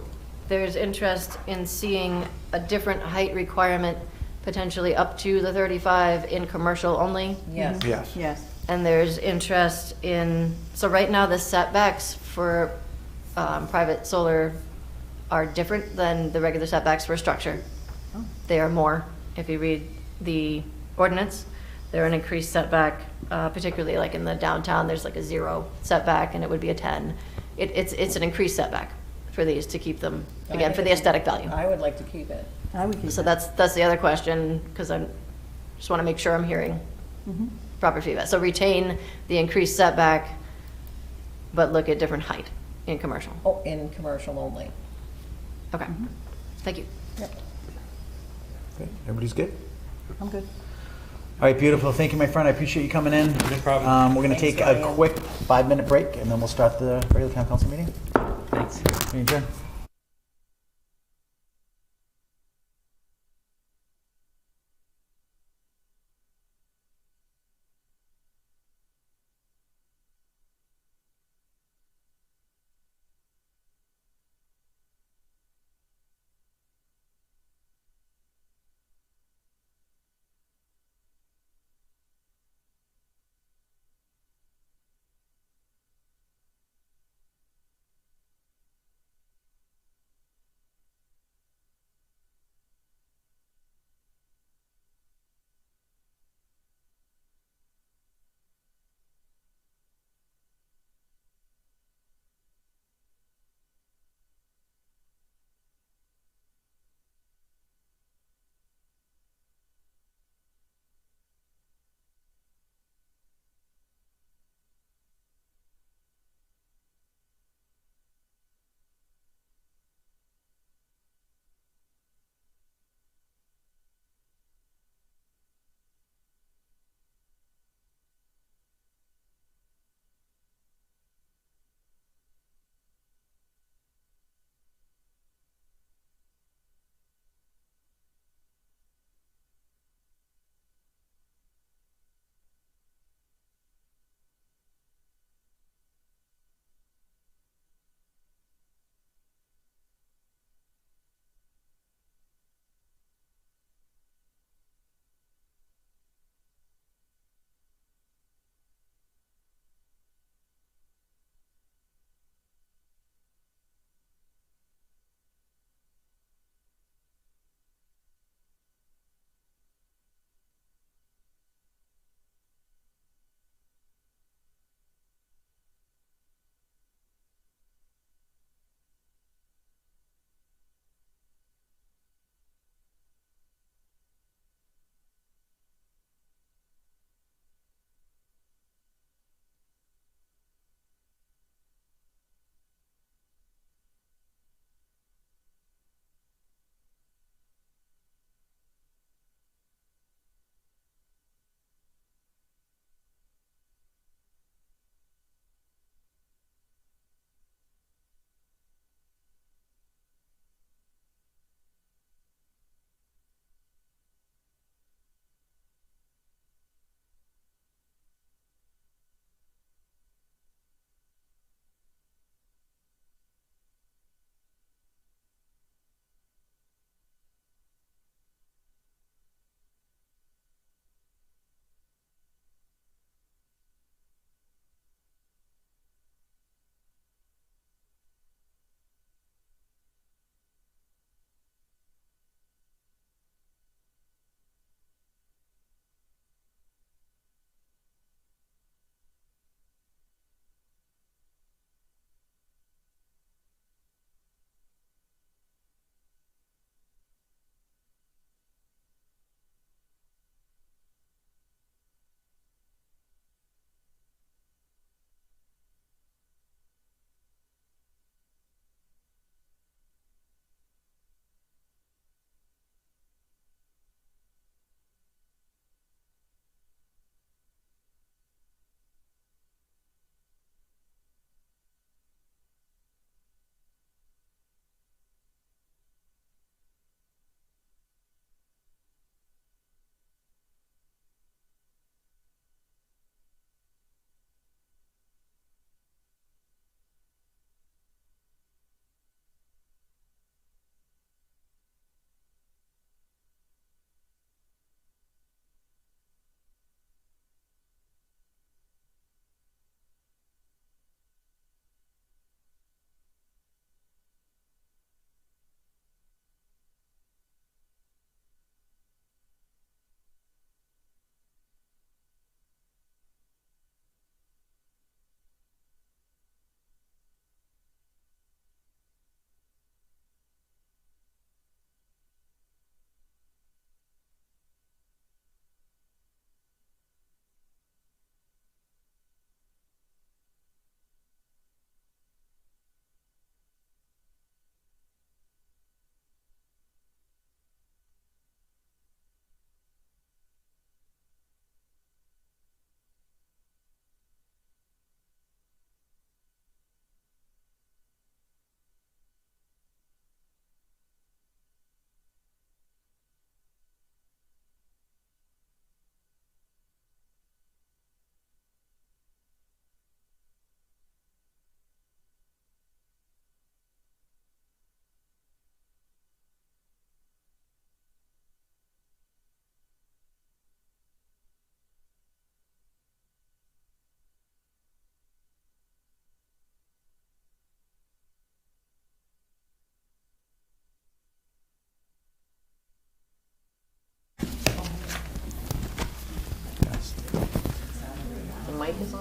there's interest in seeing a different height requirement, potentially up to the 35 in commercial only? Yes. Yes. Yes. And there's interest in, so right now the setbacks for private solar are different than the regular setbacks for structure. They are more. If you read the ordinance, they're an increased setback, particularly like in the downtown, there's like a 0 setback and it would be a 10. It's an increased setback for these to keep them, again, for the aesthetic value. I would like to keep it. I would keep So that. that's the other question, because I just want to make sure I'm hearing proper feedback. So retain the increased setback, but look at different height in commercial. Oh, in commercial only. Okay, thank you. Yep. Okay, everybody's good? I'm good. All right, beautiful. Thank you, my friend. I appreciate you coming in. No problem. We're going to Thanks, take a Ryan. quick 5-minute break, and then we'll start the regular town council meeting. Thanks. Meeting adjourned.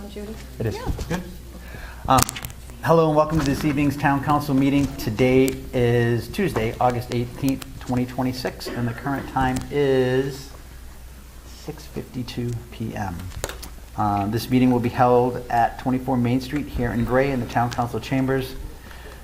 one, Judy? It is. Good. Hello and welcome to this evening's Town Council meeting. Today is Tuesday, August 18th, 2026, and the current time is 6:52 p.m. This meeting will be held at 24 Main Street here in Gray in the Town Council chambers.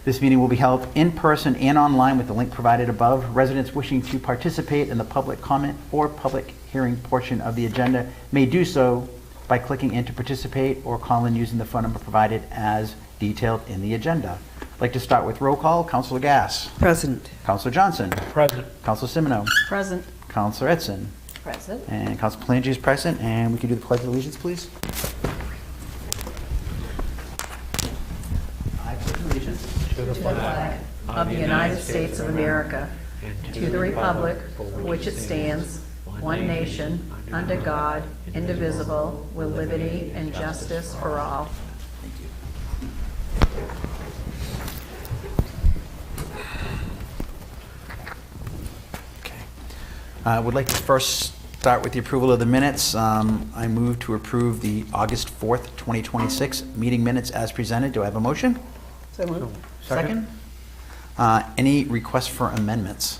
This meeting will be held in person and online with the link provided above. Residents wishing to participate in the public comment or public hearing portion of the agenda may do so by clicking in to participate or call in using the phone number provided as detailed in the agenda. I'd like to start with roll call. Councilor Gass. Present. Councilor Johnson. Present. Councilor Simino. Present. Councilor Edson. Present. And Councilor Palangi is present. And we can do the Pledge of Allegiance, please. I pledge allegiance To the flag Of the United States of America, to the republic for which it stands, one nation, under God, indivisible, with liberty and justice for all. Okay. I would like to first start with the approval of the minutes. I move to approve the August 4th, 2026 meeting minutes as presented. Do I have a motion? So moved. Second. Any requests for amendments?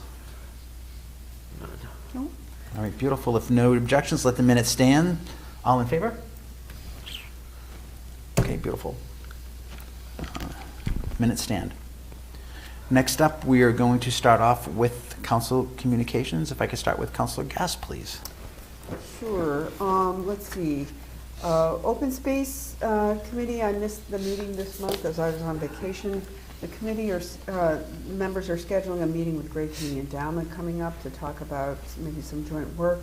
No. All right, beautiful. If no objections, let the minutes stand. All in favor? Okay, beautiful. Minutes stand. Next up, we are going to start off with council communications. If I could start with Councilor Gass, please. Sure. Let's see. Open Space Committee, I missed the meeting this month as I was on vacation. The committee members are scheduling a meeting with Great Community Endowment coming up to talk about maybe some joint work.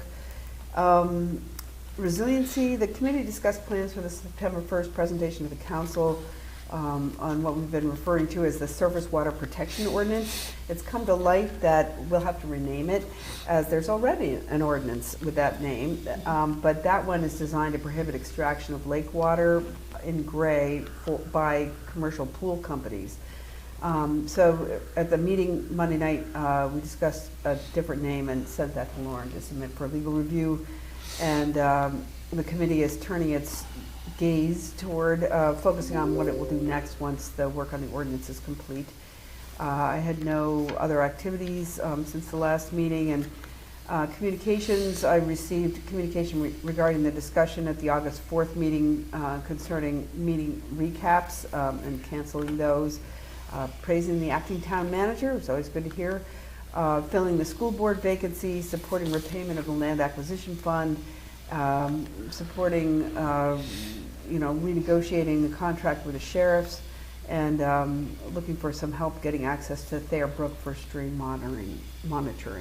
Resiliency, the committee discussed plans for the September 1st presentation to the council on what we've been referring to as the Surface Water Protection Ordinance. It's come to light that we'll have to rename it, as there's already an ordinance with that name, but that one is designed to prohibit extraction of lake water in Gray by commercial pool companies. So at the meeting Monday night, we discussed a different name and sent that to Lauren to submit for legal review. And the committee is turning its gaze toward focusing on what it will do next once the work on the ordinance is complete. I had no other activities since the last meeting, and communications, I received communication regarding the discussion at the August 4th meeting concerning meeting recaps and canceling those. Praising the acting town manager, it's always good to hear. Filling the school board vacancy, supporting repayment of the land acquisition fund, supporting renegotiating the contract with the sheriffs, and looking for some help getting access to Thayer Brook for stream monitoring.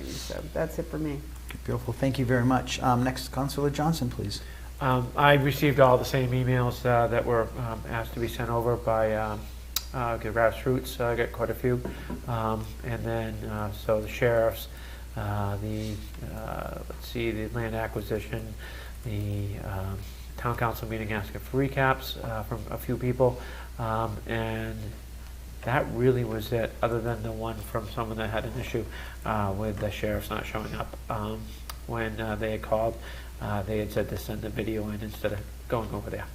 So that's it for me. Okay, beautiful. Thank you very much. Next, Councilor Johnson, please. I received all the same emails that were asked to be sent over by Grassroots. I got quite a few. And then, so the sheriffs, the land acquisition, the town council meeting asking for recaps from a few people. And that really was it, other than the one from someone that had an issue with the sheriffs not showing up. When they had called, they had said to send the video in instead of going over there.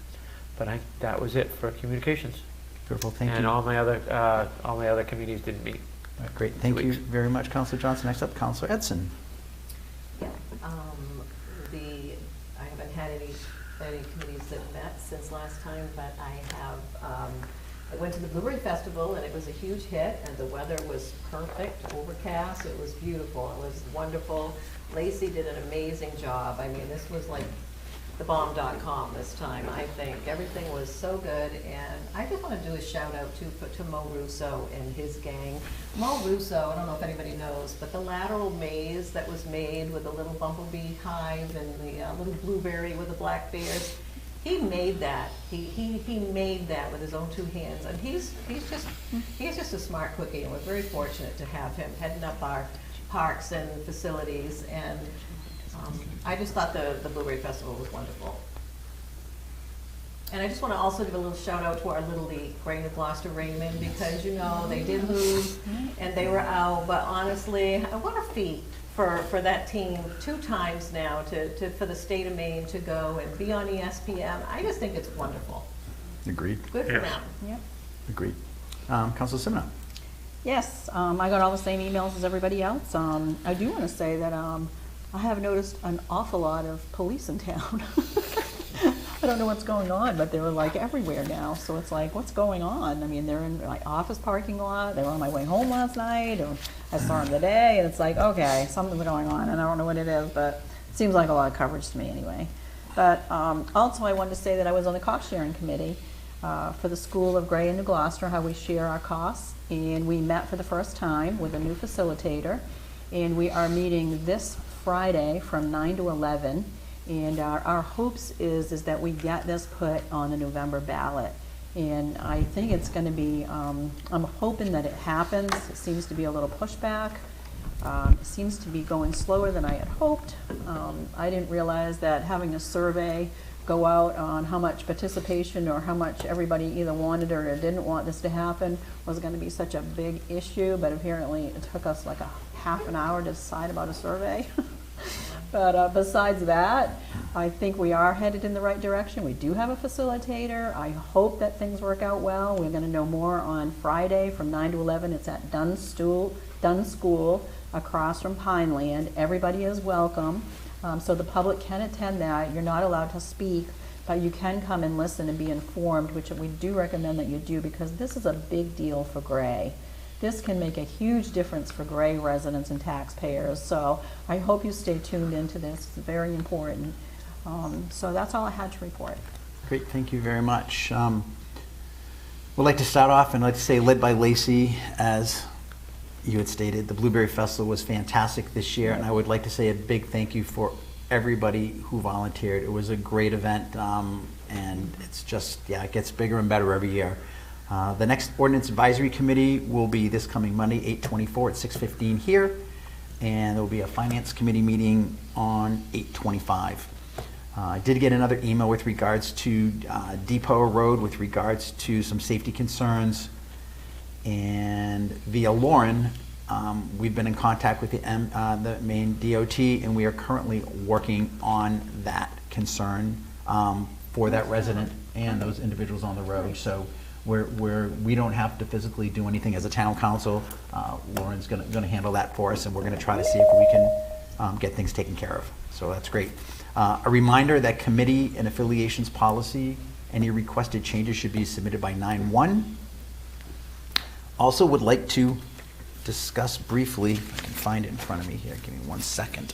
But that was it for communications. Beautiful. Thank And you. all my other committees didn't meet. All right, great. Thank you very much, Councilor Johnson. Next up, Councilor Edson. Yeah, I haven't had any committees that met since last time, but I went to the Blueberry Festival and it was a huge hit, and the weather was perfect, overcast, it was beautiful, it was wonderful. Lacey did an amazing job. I mean, this was like thebomb.com this time, I think. Everything was so good, and I just want to do a shout out to Mo Russo and his gang. Mo Russo, I don't know if anybody knows, but the lateral maze that was made with the little bumblebee hive and the little blueberry with the black bears, he made that. He made that with his own two hands, and he's just a smart cookie, and we're very fortunate to have him heading up our parks and facilities. And I just thought the Blueberry Festival was wonderful. And I just want to also give a little shout out to our Little League, Gray and Gloucester Raymond, because, you know, they did lose and they were out, but honestly, what a feat. for that team 2 times now for the state of Maine to go and be on ESPN. I just think it's wonderful. Agreed. Good for Yes. them. Yep. Agreed. Council Simino. Yes, I got all the same emails as everybody else. I do want to say that I have noticed an awful lot of police in town. I don't know what's going on, but they're like everywhere now. So it's like, what's going on? I mean, they're in my office parking lot. They were on my way home last night, or I saw them today, and it's like, okay, something's going on, and I don't know what it is, but it seems like a lot of coverage to me anyway. But also, I wanted to say that I was on the cost sharing committee for the School of Gray and New Gloucester, how we share our costs, and we met for the first time with a new facilitator, and we are meeting this Friday from 9 to 11. And our hopes is that we get this put on the November ballot. And I think it's going to be, I'm hoping that it happens. It seems to be a little pushback. It seems to be going slower than I had hoped. I didn't realize that having a survey go out on how much participation or how much everybody either wanted or didn't want this to happen was going to be such a big issue, but apparently it took us like a half an hour to decide about a survey. But besides that, I think we are headed in the right direction. We do have a facilitator. I hope that things work out well. We're going to know more on Friday from 9 to 11. It's at Dunn School across from Pineland. Everybody is welcome. So the public can attend that. You're not allowed to speak, but you can come and listen and be informed, which we do recommend that you do, because this is a big deal for Gray. This can make a huge difference for Gray residents and taxpayers. So I hope you stay tuned into this. It's very important. So that's all I had to report. Great, thank you very much. We'd like to start off and like to say, led by Lacey, as you had stated, the Blueberry Festival was fantastic this year, and I would like to say a big thank you for everybody who volunteered. It was a great event, and it's just, yeah, it gets bigger and better every year. The next Ordinance Advisory Committee will be this coming Monday, 8/24 at 6:15 here, and there will be a Finance Committee meeting on 8/25. I did get another email with regards to Depot Road with regards to some safety concerns, and via Lauren, we've been in contact with the Maine DOT, and we are currently working on that concern for that resident and those individuals on the road. So we don't have to physically do anything as a town council. Lauren's gonna handle that for us, and we're gonna try to see if we can get things taken care of. So that's great. A reminder that committee and affiliations policy, any requested changes should be submitted by 9/1. Also would like to discuss briefly, if I can find it in front of me here, give me 1 second.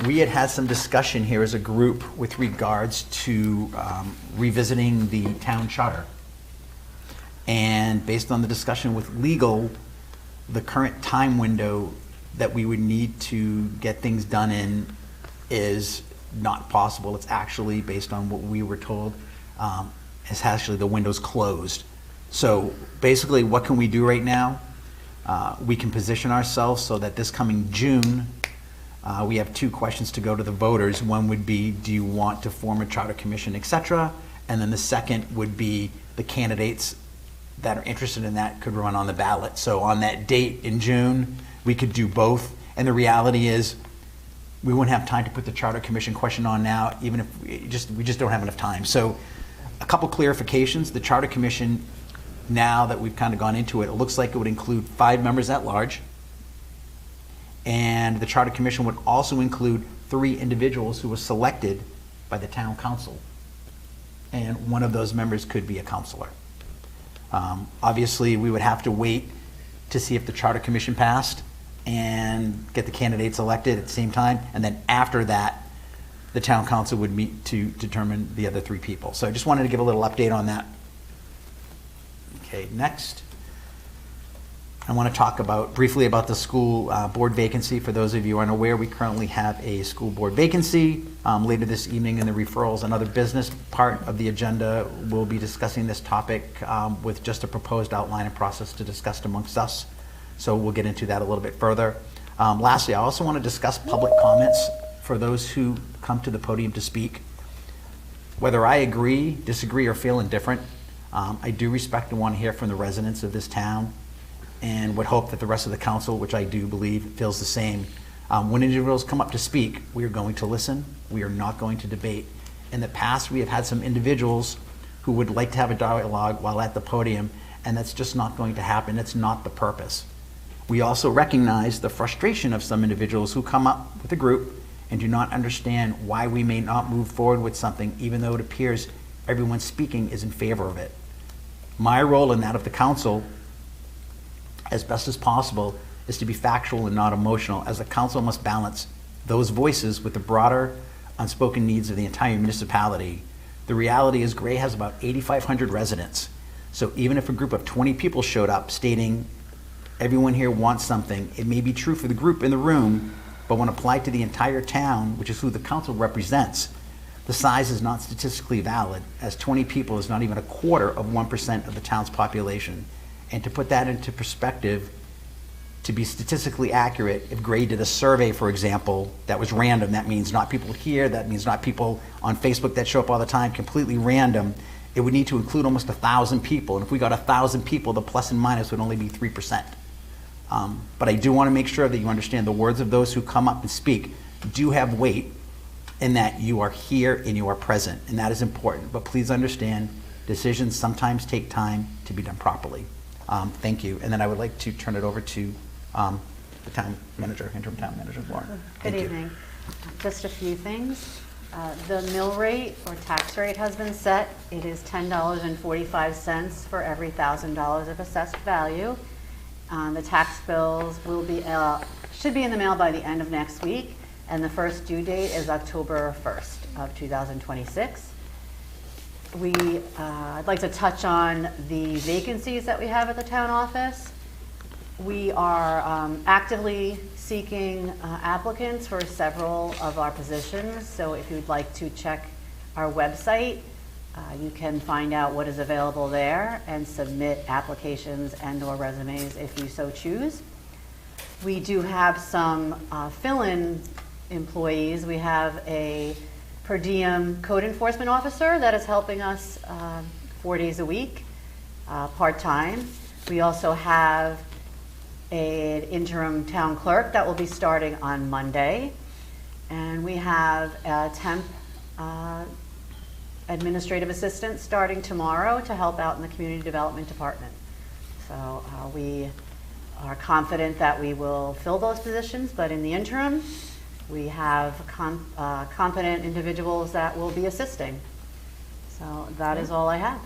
We had some discussion here as a group with regards to revisiting the town charter. And based on the discussion with legal, the current time window that we would need to get things done in is not possible. It's actually, based on what we were told, is actually the window's closed. So basically, what can we do right now? We can position ourselves so that this coming June, we have 2 questions to go to the voters. One would be, do you want to form a charter commission, et cetera? And then the second would be the candidates that are interested in that could run on the ballot. So on that date in June, we could do both. And the reality is, we wouldn't have time to put the charter commission question on now, even if we just don't have enough time. So a couple clarifications. The charter commission, now that we've kind of gone into it, it looks like it would include 5 members at large. And the charter commission would also include 3 individuals who were selected by the town council. And one of those members could be a counselor. Obviously, we would have to wait to see if the charter commission passed and get the candidates elected at the same time. And then after that, the town council would meet to determine the other 3 people. So I just wanted to give a little update on that. Okay, next. I want to talk briefly about the school board vacancy. For those of you unaware, we currently have a school board vacancy. Later this evening in the referrals and other business part of the agenda, we'll be discussing this topic with just a proposed outline and process to discuss amongst us. So we'll get into that a little bit further. Lastly, I also want to discuss public comments for those who come to the podium to speak. Whether I agree, disagree, or feel indifferent, I do respect and want to hear from the residents of this town, and would hope that the rest of the council, which I do believe feels the same. When individuals come up to speak, we are going to listen. We are not going to debate. In the past, we have had some individuals who would like to have a dialogue while at the podium, and that's just not going to happen. It's not the purpose. We also recognize the frustration of some individuals who come up with a group and do not understand why we may not move forward with something, even though it appears everyone speaking is in favor of it. My role and that of the council, as best as possible, is to be factual and not emotional, as the council must balance those voices with the broader unspoken needs of the entire municipality. The reality is Gray has about 8,500 residents. So even if a group of 20 people showed up stating everyone here wants something, it may be true for the group in the room, but when applied to the entire town, which is who the council represents, the size is not statistically valid, as 20 people is not even a quarter of 1% of the town's population. And to put that into perspective, to be statistically accurate, if Gray did a survey, for example, that was random, that means not people here, that means not people on Facebook that show up all the time, completely random, it would need to include almost 1,000 people. And if we got 1,000 people, the plus and minus would only be 3%. But I do want to make sure that you understand the words of those who come up and speak do have weight, in that you are here and you are present, and that is important. But please understand, decisions sometimes take time to be done properly. Thank you. And then I would like to turn it over to the town manager, interim town manager, Laura. Thank Good you. evening. Just a few things. The mill rate or tax rate has been set. It is $10.45 for every $1,000 of assessed value. The tax bills will be should be in the mail by the end of next week, and the first due date is October 1st of 2026. I'd like to touch on the vacancies that we have at the town office. We are actively seeking applicants for several of our positions, so if you'd like to check our website, you can find out what is available there and submit applications and/or resumes if you so choose. We do have some fill-in employees. We have a per diem code enforcement officer that is helping us 4 days a week, part-time. We also have an interim town clerk that will be starting on Monday. And we have a temp administrative assistant starting tomorrow to help out in the community development department. So we are confident that we will fill those positions, but in the interim, we have competent individuals that will be assisting. So that is all I have.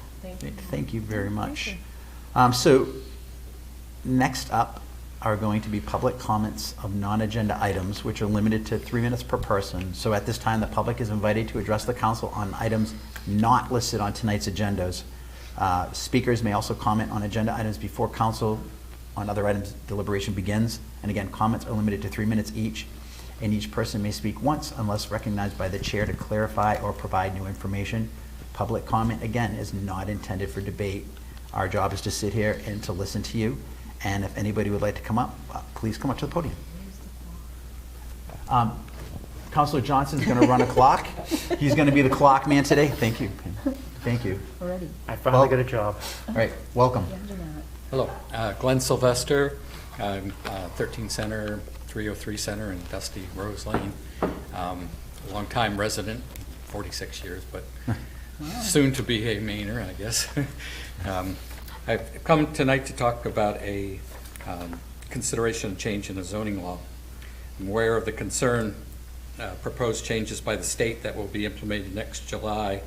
Thank you very much. So next up are going to be public comments of non-agenda items, which are limited to 3 minutes per person. So at this time, the public is invited to address the council on items not listed on tonight's agendas. Speakers may also comment on agenda items before council on other items deliberation begins. And again, comments are limited to 3 minutes each, and each person may speak once unless recognized by the chair to clarify or provide new information. Public comment, again, is not intended for debate. Our job is to sit here and to listen to you. And if anybody would like to come up, please come up to the podium. Councilor Johnson's going to run a clock. He's going to be the clock man today. Thank you. Thank you. Already. I finally got a job. All right, welcome. Hello, Glenn Sylvester, 13 Center, 303 Center in Dusty Rose Lane. Longtime resident, 46 years, but soon to be a Mainer, I guess. I've come tonight to talk about a consideration of change in the zoning law. I'm aware of the concern proposed changes by the state that will be implemented next July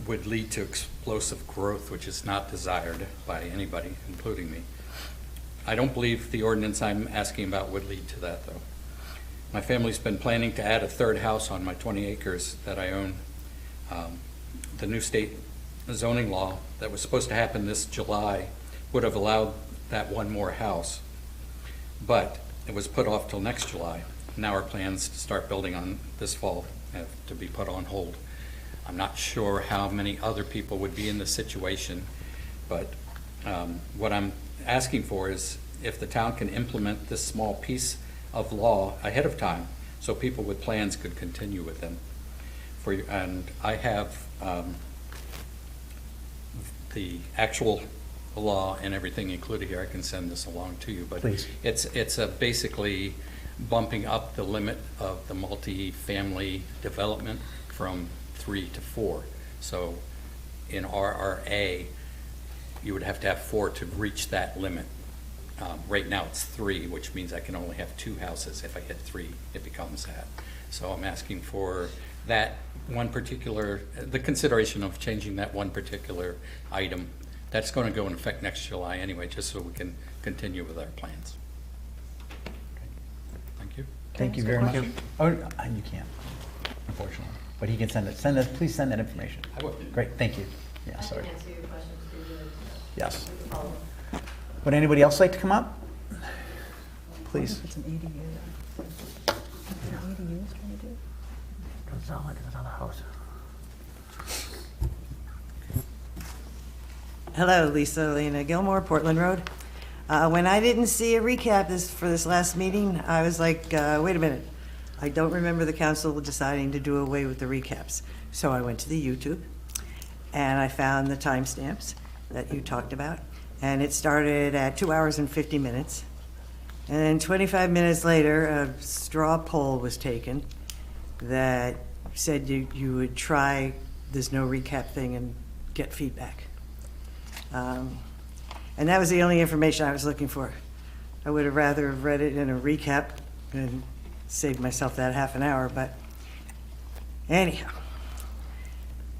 would lead to explosive growth, which is not desired by anybody, including me. I don't believe the ordinance I'm asking about would lead to that, though. My family's been planning to add a third house on my 20 acres that I own. The new state zoning law that was supposed to happen this July would have allowed that one more house, but it was put off till next July. Now our plans to start building on this fall have to be put on hold. I'm not sure how many other people would be in this situation, but what I'm asking for is if the town can implement this small piece of law ahead of time so people with plans could continue with them. And I have the actual law and everything included here, I can send this along to you, but Please. it's basically bumping up the limit of the multi-family development from 3 to 4. So in RRA, you would have to have 4 to reach that limit. Right now it's 3, which means I can only have 2 houses. If I hit 3, it becomes that. So I'm asking for that one particular, the consideration of changing that one particular item. That's going to go in effect next July anyway, just so we can continue with our plans. Thank you. Thank you very much. Oh, you can't, unfortunately, but he can send it. Please send that information. I will. Great, thank you. Yeah, I can sorry. answer your questions through the. Yes. we can follow. Would anybody else like to come up? Please. It's an ADU. An ADU is trying to do? Consolidate another house. Hello, Lisa Elena Gilmore, Portland Road. When I didn't see a recap for this last meeting, I was like, wait a minute. I don't remember the council deciding to do away with the recaps. So I went to the YouTube and I found the timestamps that you talked about. And it started at 2 hours and 50 minutes. And then 25 minutes later, a straw poll was taken that said you would try this no recap thing and get feedback. And that was the only information I was looking for. I would have rather have read it in a recap and saved myself that half an hour, but anyhow,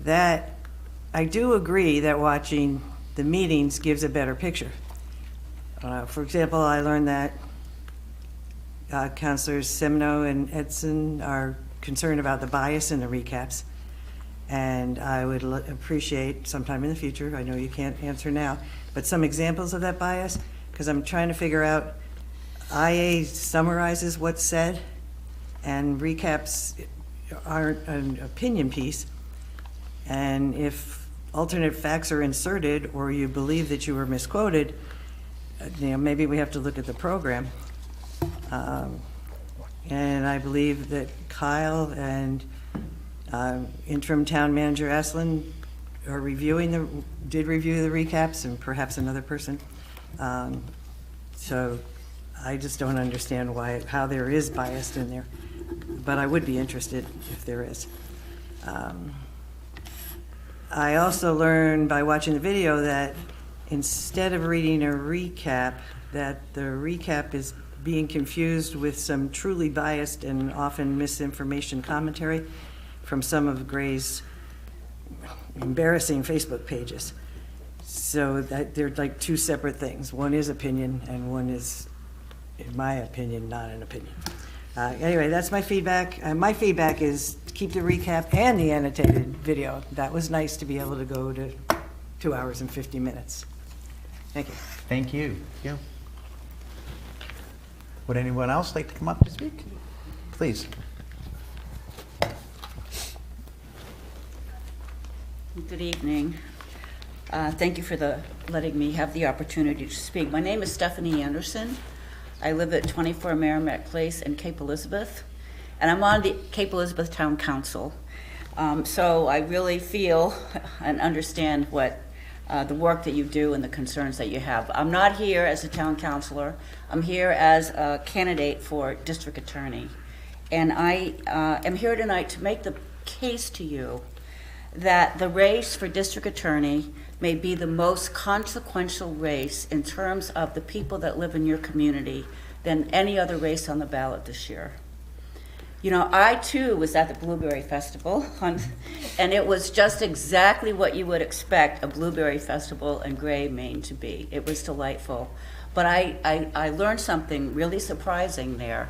that I do agree that watching the meetings gives a better picture. For example, I learned that Councilors Semino and Edson are concerned about the bias in the recaps. And I would appreciate sometime in the future, I know you can't answer now, but some examples of that bias, because I'm trying to figure out, IA summarizes what's said, and recaps aren't an opinion piece. And if alternate facts are inserted, or you believe that you were misquoted, maybe we have to look at the program. And I believe that Kyle and Interim Town Manager Aslan are did review the recaps, and perhaps another person. So I just don't understand how there is bias in there, but I would be interested if there is. I also learned by watching the video that instead of reading a recap, that the recap is being confused with some truly biased and often misinformation commentary from some of Gray's embarrassing Facebook pages. So that they're like two separate things. One is opinion and one is, in my opinion, not an opinion. Anyway, that's my feedback. My feedback is keep the recap and the annotated video. That was nice to be able to go to 2 hours and 50 minutes. Thank you. Thank you. Would anyone else like to come up to speak? Please. Good evening. Thank you for letting me have the opportunity to speak. My name is Stephanie Anderson. I live at 24 Merrimack Place in Cape Elizabeth, and I'm on the Cape Elizabeth Town Council. So I really feel and understand what the work that you do and the concerns that you have. I'm not here as a town councilor. I'm here as a candidate for district attorney. And I am here tonight to make the case to you that the race for district attorney may be the most consequential race in terms of the people that live in your community than any other race on the ballot this year. You know, I too was at the Blueberry Festival, and it was just exactly what you would expect a Blueberry Festival in Gray, Maine to be. It was delightful. But I learned something really surprising there.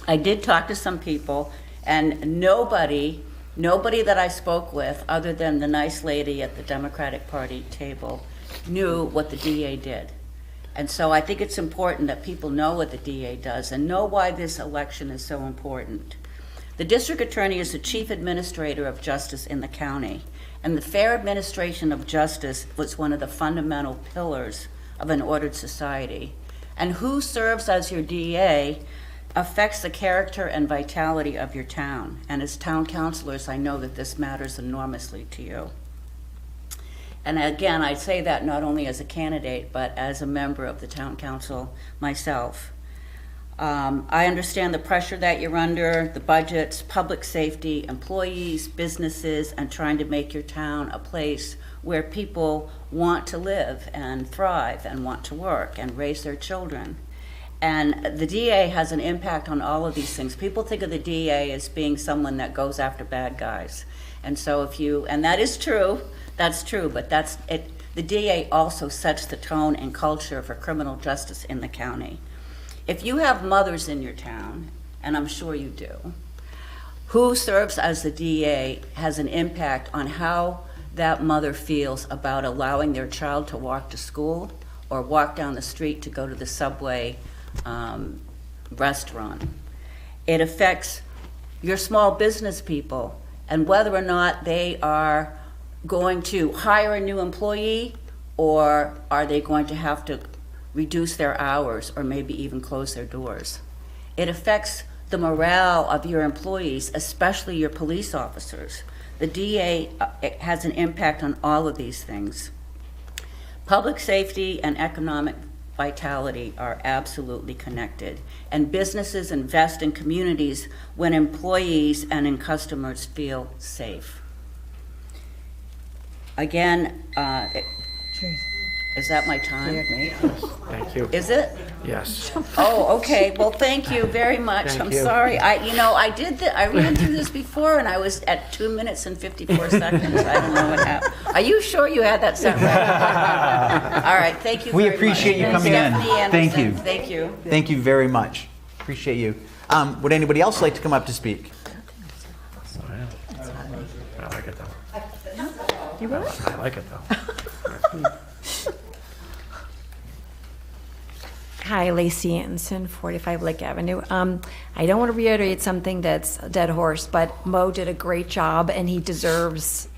I did talk to some people, and nobody that I spoke with, other than the nice lady at the Democratic Party table, knew what the DA did. And so I think it's important that people know what the DA does and know why this election is so important. The district attorney is the chief administrator of justice in the county, and the fair administration of justice was one of the fundamental pillars of an ordered society. And who serves as your DA affects the character and vitality of your town. And as town councilors, I know that this matters enormously to you. And again, I say that not only as a candidate, but as a member of the town council myself. I understand the pressure that you're under, the budgets, public safety, employees, businesses, and trying to make your town a place where people want to live and thrive and want to work and raise their children. And the DA has an impact on all of these things. People think of the DA as being someone that goes after bad guys. And so and that is true, that's true, but that's it. The DA also sets the tone and culture for criminal justice in the county. If you have mothers in your town, and I'm sure you do, who serves as the DA has an impact on how that mother feels about allowing their child to walk to school or walk down the street to go to the Subway restaurant. It affects your small business people and whether or not they are going to hire a new employee or are they going to have to reduce their hours or maybe even close their doors. It affects the morale of your employees, especially your police officers. The DA has an impact on all of these things. Public safety and economic vitality are absolutely connected, and businesses invest in communities when employees and in customers feel safe. Again, is that my time? Thank you. Is it? Yes. Oh, okay. Well, thank you very much. Thank I'm you. sorry. I ran through this before, and I was at 2 minutes and 54 seconds. I don't know what happened. Are you sure you had that set right? All right. Thank you. We very appreciate much. you coming in. Stephanie Anderson, Thank you. Thank you. Thank you very much. Appreciate you. Would anybody else like to come up to speak? I like it though. You will? I like it though. Hi, Lacey Anderson, 45 Lake Avenue. I don't want to reiterate something that's a dead horse, but Mo did a great job, and he deserves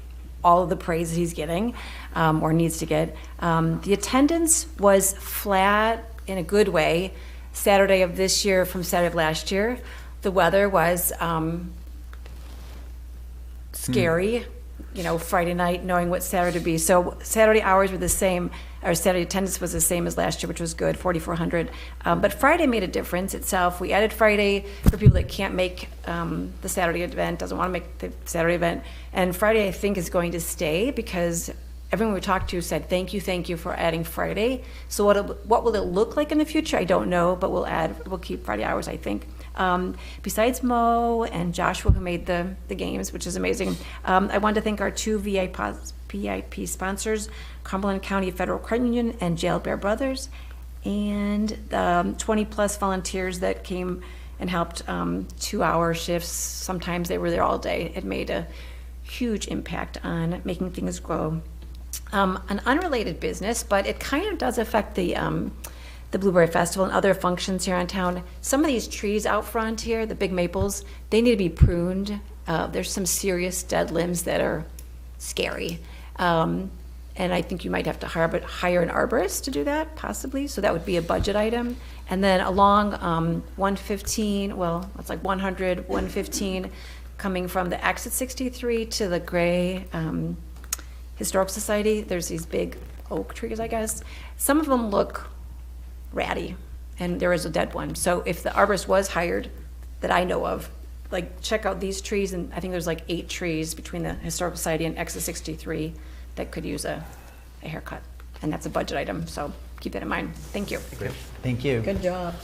all of the praise that he's getting, or needs to get. The attendance was flat in a good way, Saturday of this year from Saturday of last year. The weather was scary, Friday night, knowing what Saturday would be. So Saturday hours were the same, or Saturday attendance was the same as last year, which was good, 4,400. But Friday made a difference itself. We added Friday for people that can't make the Saturday event, doesn't want to make the Saturday event. And Friday, I think, is going to stay because everyone we talked to said, thank you for adding Friday. So what will it look like in the future? I don't know, but we'll keep Friday hours, I think. Besides Mo and Joshua, who made the games, which is amazing, I wanted to thank our two VIP sponsors, Cumberland County Federal Credit Union and Jail Bear Brothers, and 20-plus volunteers that came and helped 2-hour shifts. Sometimes they were there all day. It made a huge impact on making things grow. An unrelated business, but it kind of does affect the Blueberry Festival and other functions here in town. Some of these trees out front here, the big maples, they need to be pruned. There's some serious dead limbs that are scary. And I think you might have to hire an arborist to do that, possibly. So that would be a budget item. And then along 115, well, it's like 100, 115, coming from the exit 63 to the Gray Historical Society, there's these big oak trees, I guess. Some of them look ratty, and there is a dead one. So if the arborist was hired, that I know of, like, check out these trees, and I think there's like 8 trees between the Historical Society and exit 63 that could use a haircut, and that's a budget item, so keep that in mind. Thank you. Thank you. Good job.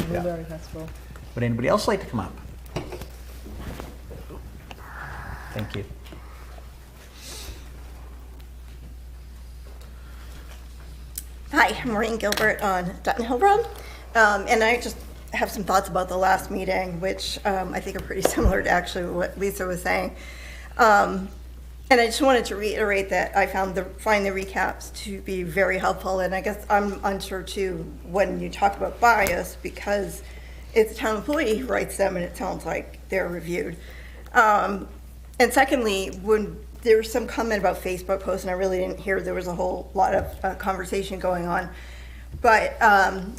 Blueberry Festival. Would anybody else like to come up? Thank you. Hi, I'm Maureen Gilbert on Dutton Hill Road, and I just have some thoughts about the last meeting, which I think are pretty similar to actually what Lisa was saying. And I just wanted to reiterate that I find the recaps to be very helpful, and I guess I'm unsure too when you talk about bias, because it's a town employee who writes them, and it sounds like they're reviewed. And secondly, when there was some comment about Facebook posts, and I really didn't hear, there was a whole lot of conversation going on. But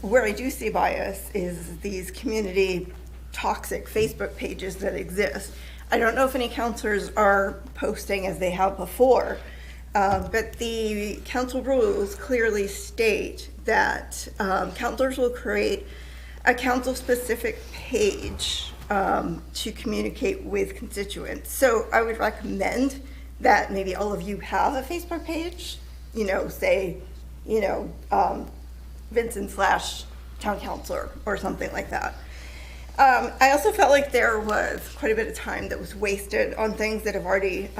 where I do see bias is these community toxic Facebook pages that exist. I don't know if any counselors are posting as they have before, But the council rules clearly state that councilors will create a council-specific page to communicate with constituents. So I would recommend that maybe all of you have a Facebook page, say, Vincent / town councilor or something like that. I also felt like there was quite a bit of time that was wasted on things that have already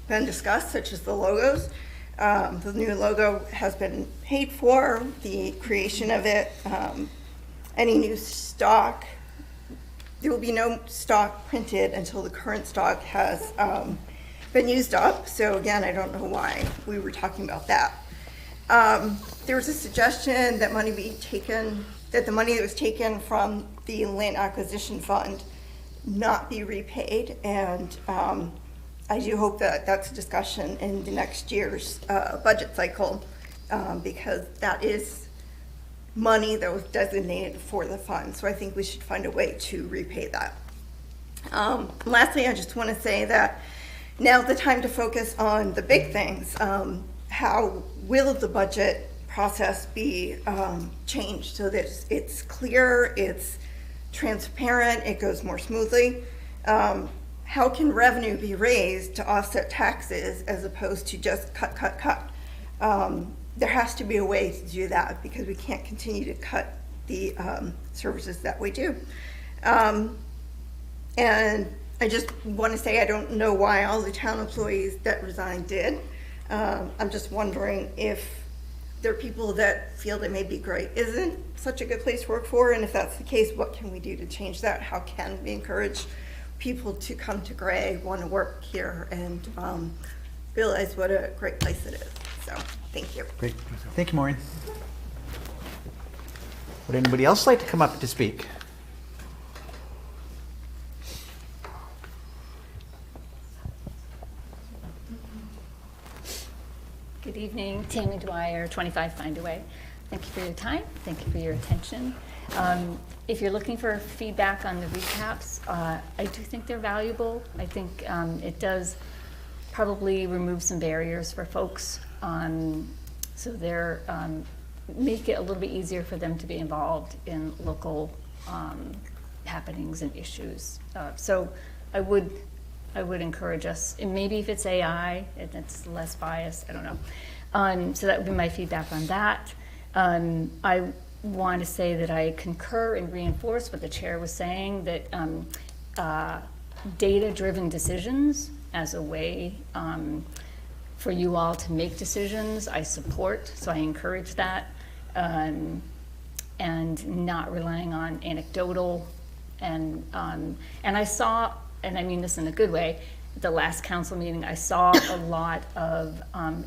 been discussed, such as the logos. The new logo has been paid for, the creation of it, any new stock. There will be no stock printed until the current stock has been used up. So again, I don't know why we were talking about that. There was a suggestion that the money that was taken from the land acquisition fund not be repaid, and I do hope that that's a discussion in the next year's budget cycle, because that is money that was designated for the fund. So I think we should find a way to repay that. Lastly, I just want to say that now's the time to focus on the big things. How will the budget process be changed so that it's clear, it's transparent, it goes more smoothly? How can revenue be raised to offset taxes as opposed to just cut? There has to be a way to do that, because we can't continue to cut the services that we do. And I just want to say I don't know why all the town employees that resigned did. I'm just wondering if there are people that feel that maybe Gray isn't such a good place to work for, and if that's the case, what can we do to change that? How can we encourage people to come to Gray, want to work here, and realize what a great place it is? So, thank you. Great. Thank you, Maureen. Would anybody else like to come up to speak? Good evening, Tammy Dwyer, 25 Findaway. Thank you for your time. Thank you for your attention. If you're looking for feedback on the recaps, I do think they're valuable. I think it does probably remove some barriers for folks, so they're make it a little bit easier for them to be involved in local happenings and issues. So I would encourage us, and maybe if it's AI, it's less biased, I don't know. So that would be my feedback on that. I want to say that I concur and reinforce what the chair was saying, that data-driven decisions as a way for you all to make decisions, I support, so I encourage that, and not relying on anecdotal, and I saw, and I mean this in a good way, at the last council meeting, I saw a lot of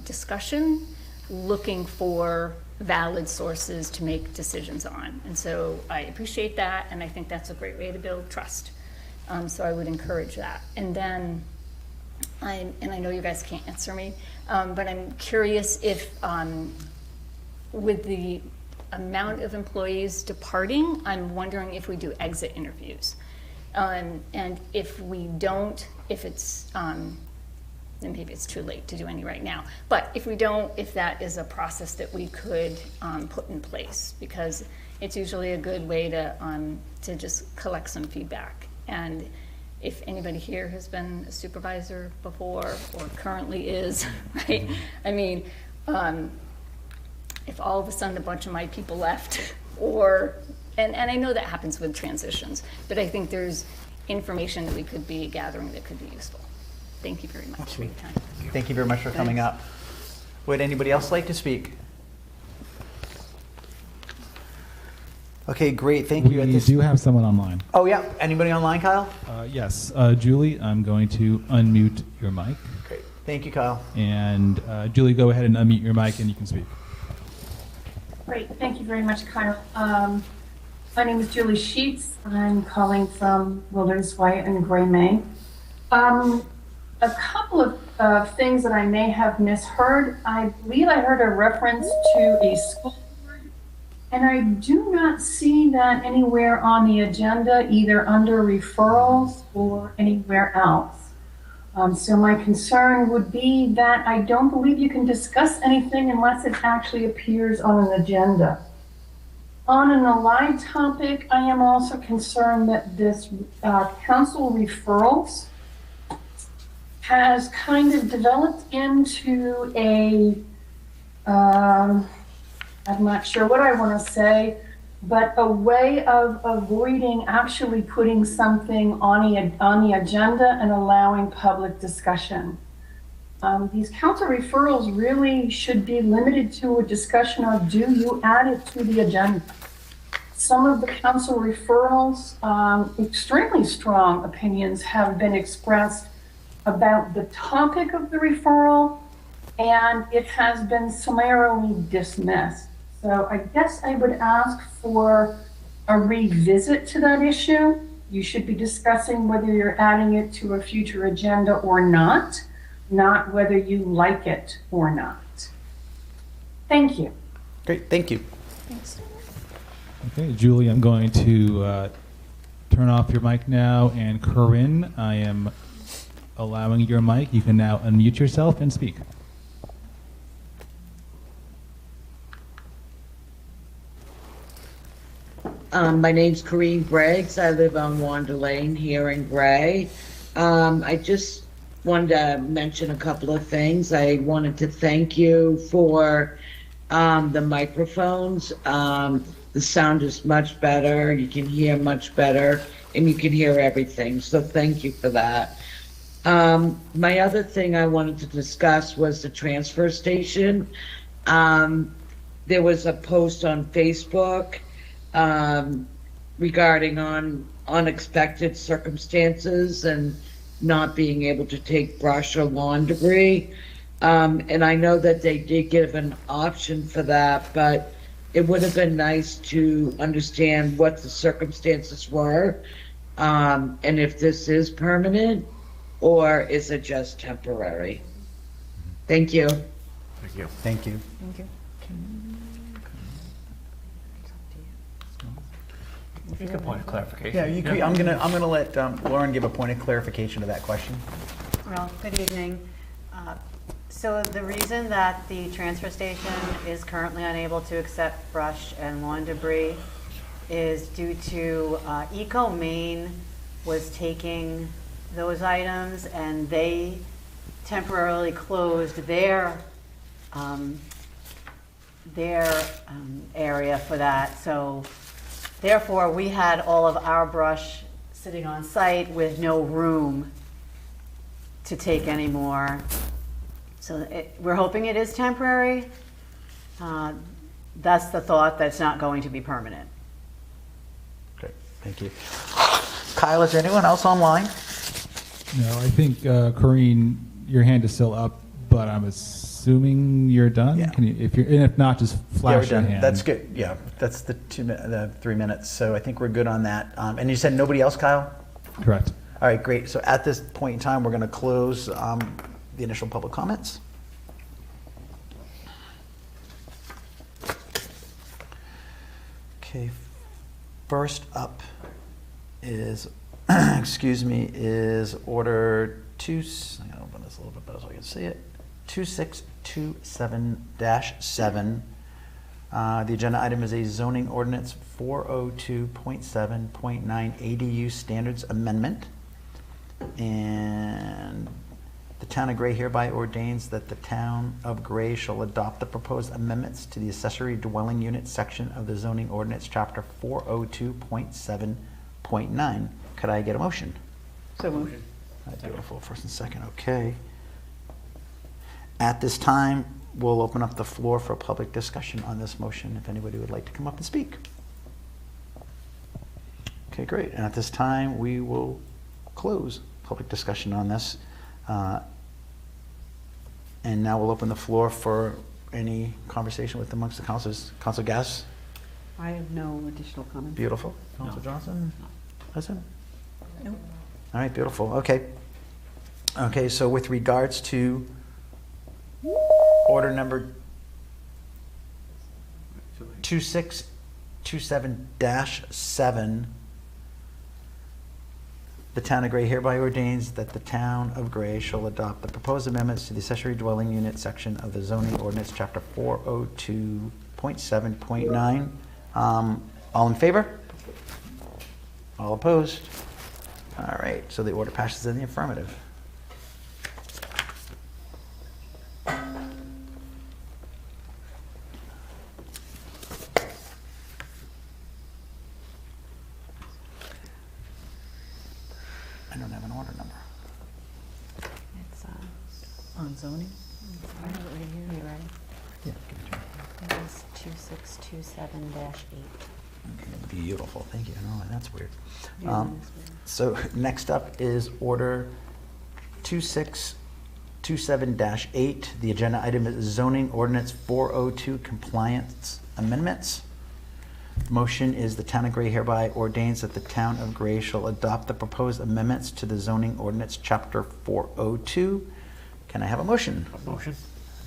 discussion looking for valid sources to make decisions on. And so I appreciate that, and I think that's a great way to build trust. So I would encourage that. And then, and I know you guys can't answer me, but I'm curious if, with the amount of employees departing, I'm wondering if we do exit interviews. And if we don't, if it's, and maybe it's too late to do any right now, but if we don't, if that is a process that we could put in place, because it's usually a good way to just collect some feedback. And if anybody here has been a supervisor before or currently is, right? I mean, if all of a sudden a bunch of my people left, or, and I know that happens with transitions, but I think there's information that we could be gathering that could be useful. Thank you very much for your time. Thank you very much for coming up. Would anybody else like to speak? Okay, great, thank you. We do have someone online. Oh, yeah, anybody online, Kyle? Yes, Julie, I'm going to unmute your mic. Great, thank you, Kyle. And Julie, go ahead and unmute your mic and you can speak. Great, thank you very much, Kyle. My name is Julie Sheets. I'm calling from Wilderness White and Gray, Maine. A couple of things that I may have misheard. I believe I heard a reference to a school board, and I do not see that anywhere on the agenda, either under referrals or anywhere else. So my concern would be that I don't believe you can discuss anything unless it actually appears on an agenda. On an allied topic, I am also concerned that this council referrals has kind of developed into a, I'm not sure what I want to say, but a way of avoiding actually putting something on the agenda and allowing public discussion. These council referrals really should be limited to a discussion of, do you add it to the agenda? Some of the council referrals, extremely strong opinions have been expressed about the topic of the referral, and it has been summarily dismissed. So I guess I would ask for a revisit to that issue. You should be discussing whether you're adding it to a future agenda or not whether you like it or not. Thank you. Great, thank you. Thanks. Okay, Julie, I'm going to turn off your mic now, and Corinne, I am allowing your mic. You can now unmute yourself and speak. My name's Corinne Briggs. I live on Wander Lane here in Gray. I just wanted to mention a couple of things. I wanted to thank you for the microphones. The sound is much better. You can hear much better, and you can hear everything. So thank you for that. My other thing I wanted to discuss was the transfer station. There was a post on Facebook regarding on unexpected circumstances and not being able to take brush or lawn debris. And I know that they did give an option for that, but it would have been nice to understand what the circumstances were, and if this is permanent or is it just temporary. Thank you. Thank you. Thank you. Thank you. You can point of clarification. Yeah, you could, I'm gonna let Lauren give a point of clarification to that question. Well, good evening. So the reason that the transfer station is currently unable to accept brush and lawn debris is due to Eco Maine was taking those items, and they temporarily closed their area for that. So therefore, we had all of our brush sitting on site with no room to take any more. So we're hoping it is temporary. That's the thought, that's not going to be permanent. Great, thank you. Kyle, is there anyone else online? No, I think, Corinne, your hand is still up, but I'm assuming you're done? Yeah. Can you, and if not, just flash your hand. That's good, yeah, that's the 3 minutes, so I think we're good on that. And you said nobody else, Kyle? Correct. All right, great, so at this point in time, we're gonna close the initial public comments. Okay, first up is, excuse me, is order I'm gonna open this a little bit better so I can see it. 2627-7. The agenda item is a zoning ordinance 402.7.9 ADU standards amendment. And the town of Gray hereby ordains that the town of Gray shall adopt the proposed amendments to the accessory dwelling unit section of the zoning ordinance chapter 402.7.9. Could I get a motion? So moved. All right, beautiful, first and second, okay. At this time, we'll open up the floor for public discussion on this motion, if anybody would like to come up and speak. Okay, great, and at this time, we will close public discussion on this. And now we'll open the floor for any conversation with amongst the councilors. Council Gass? I have no additional comments. Beautiful. Council Johnson? Listen? No. All right, beautiful, okay. Okay, so with regards to order number 2627-7, The Town of Gray hereby ordains that the Town of Gray shall adopt the proposed amendments to the Accessory Dwelling Unit section of the Zoning Ordinance Chapter 402.7.9. All in favor? All opposed? All right, so the order passes in the affirmative. I don't have an order number. It's, On zoning? I have it right here, you ready? Yeah, give it to me. It is 2627-8. Okay, beautiful, thank you. No, that's weird. Yeah, So next up is order 2627-8. The agenda item is zoning ordinance 402 compliance amendments. Motion is the Town of Gray hereby ordains that the Town of Gray shall adopt the proposed amendments to the zoning ordinance chapter 402. Can I have a motion? Motion.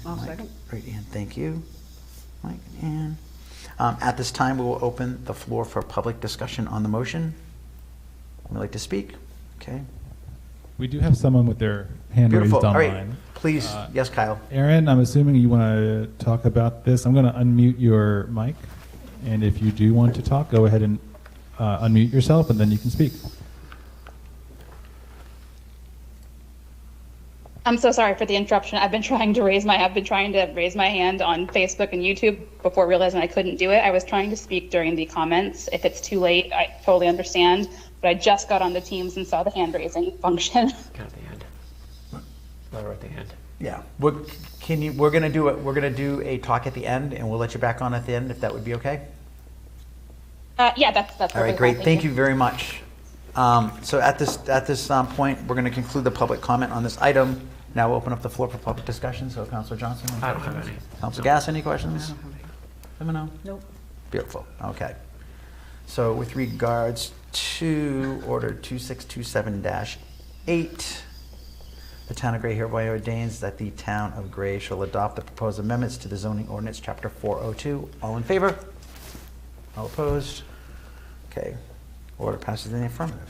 I'll Mike, second. Great, Ann, thank you. Mike and Ann. At this time, we will open the floor for public discussion on the motion. Would like to speak? Okay. We do have someone with their hand Beautiful. raised All right. online. Please, yes, Kyle. Aaron, I'm assuming you want to talk about this. I'm going to unmute your mic. And if you do want to talk, go ahead and unmute yourself, and then you can speak. I'm so sorry for the interruption. I've been trying to raise my hand on Facebook and YouTube before realizing I couldn't do it. I was trying to speak during the comments. If it's too late, I totally understand. But I just got on the Teams and saw the hand raising function. Count the hand. Lower at the end. Yeah, we're gonna do a talk at the end, and we'll let you back on at the end if that would be okay. Yeah, that's All perfectly right, great. fine. Thank you very much. So at this point, we're going to conclude the public comment on this item. Now we'll open up the floor for public discussion. So, Councilor Johnson, any I don't questions? have any. Councilor Gass, any questions? No. Nope. Beautiful. Okay. So with regards to Order 2627-8, the Town of Gray hereby ordains that the Town of Gray shall adopt the proposed amendments to the Zoning Ordinance Chapter 402. All in favor? All opposed? Okay. Order passes in the affirmative.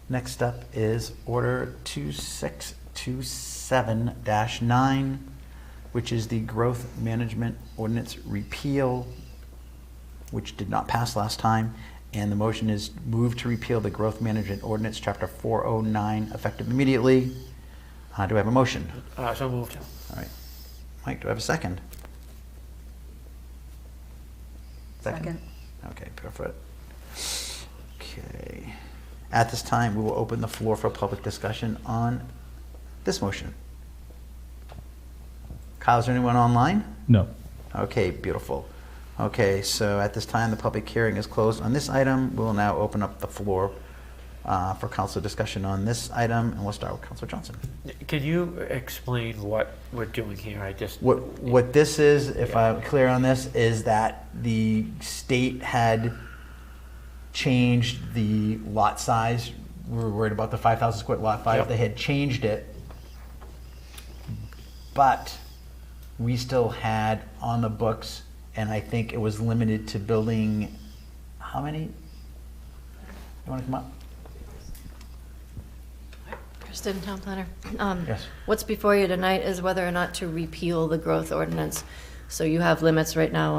Next up is Order 2627-9, which is the Growth Management Ordinance repeal, which did not pass last time. And the motion is move to repeal the Growth Management Ordinance, Chapter 409, effective immediately. Do I have a motion? So moved. All right. Mike, do I have a second? Second. Okay, perfect. Okay. At this time, we will open the floor for public discussion on this motion. Kyle, is there anyone online? No. Okay, beautiful. Okay, so at this time, the public hearing is closed on this item. We'll now open up the floor for council discussion on this item, and we'll start with Councilor Johnson. Can you explain what we're doing here? What this is, if I'm clear on this, is that the state had changed the lot size. We were worried about the 5,000 square lot 5. Yep. They had changed it, but we still had on the books, and I think it was limited to building, how many? You want to come up? Kristen, Town Planner. Yes. What's before you tonight is whether or not to repeal the growth ordinance. So you have limits right now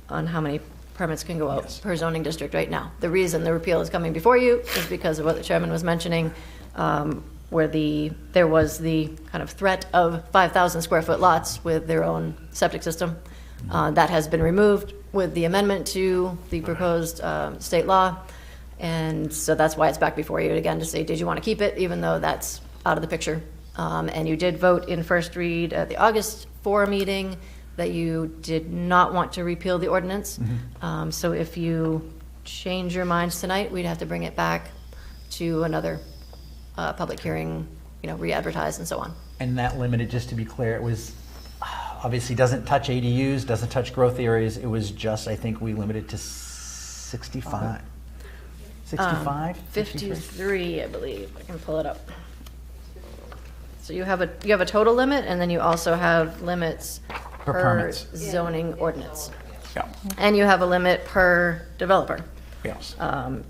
on how many permits can go out Yes. per zoning district right now. The reason the repeal is coming before you is because of what the chairman was mentioning, where there was the kind of threat of 5,000 square foot lots with their own septic system. That has been removed with the amendment to the proposed state law. And so that's why it's back before you again to say, did you want to keep it, even though that's out of the picture? And you did vote in first read at the August 4 meeting that you did not want to repeal the ordinance. So if you change your minds tonight, we'd have to bring it back to another public hearing, re-advertise and so on. And that limited, just to be clear, it was, obviously doesn't touch ADUs, doesn't touch growth areas. It was just, I think we limited to 65. 65? 53, I believe. I can pull it up. So you have a total limit, and then you also have limits Per per permits. zoning ordinance. Yeah. And you have a limit per developer. Yes.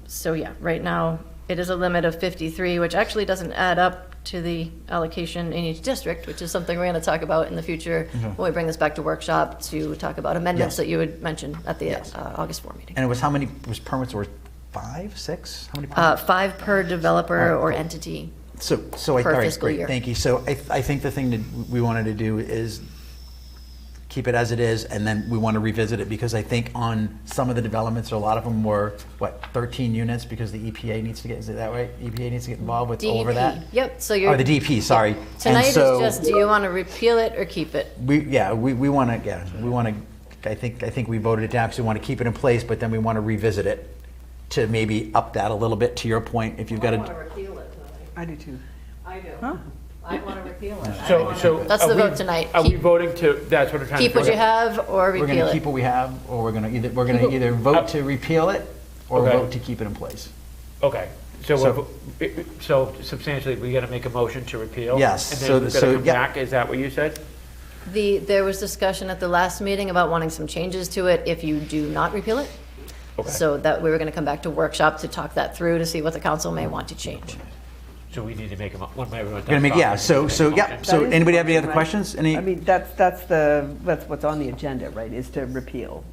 So yeah, right now, it is a limit of 53, which actually doesn't add up to the allocation in each district, which is something we're going to talk about in the future when we bring this back to workshop to talk about amendments Yes. that you would mention at the Yes. August 4 meeting. And it was how many, was permits were 5, 6? How many permits? 5 per developer All right, or cool. entity. So per all right, fiscal great, year. thank you. So I think the thing that we wanted to do is keep it as it is, and then we want to revisit it, because I think on some of the developments, a lot of them were, 13 units, because the EPA needs to get, is it that right? EPA needs to get involved with over that? Yep, so you're. Or the DP, sorry. And Tonight is so just, do you want to repeal it or keep it? we want to, I think we voted it down because we want to keep it in place, but then we want to revisit it to maybe up that a little bit, to your point, if you've got I want to to. repeal it tonight. I do too. I do. Huh? I want to repeal it. So. That's are the we- vote tonight. Are we Keep- voting to, that's what I'm trying to. Keep what you figure- have or We're going repeal to keep it? what we have, or we're going to either vote to repeal it or Okay. vote to keep it in place. Okay, so, So- so substantially, we gotta make a motion to repeal? Yes, And so then the- we're so, gonna come yeah. back, is that what you said? There was discussion at the last meeting about wanting some changes to it if you do not repeal it. Okay. So that we were going to come back to workshop to talk that through to see what the council may want to change. So we need to make one by everyone. We're going to make, yeah, so, yeah, so That is anybody have any other right. questions? Any? I mean, that's what's on the agenda, right, is to repeal.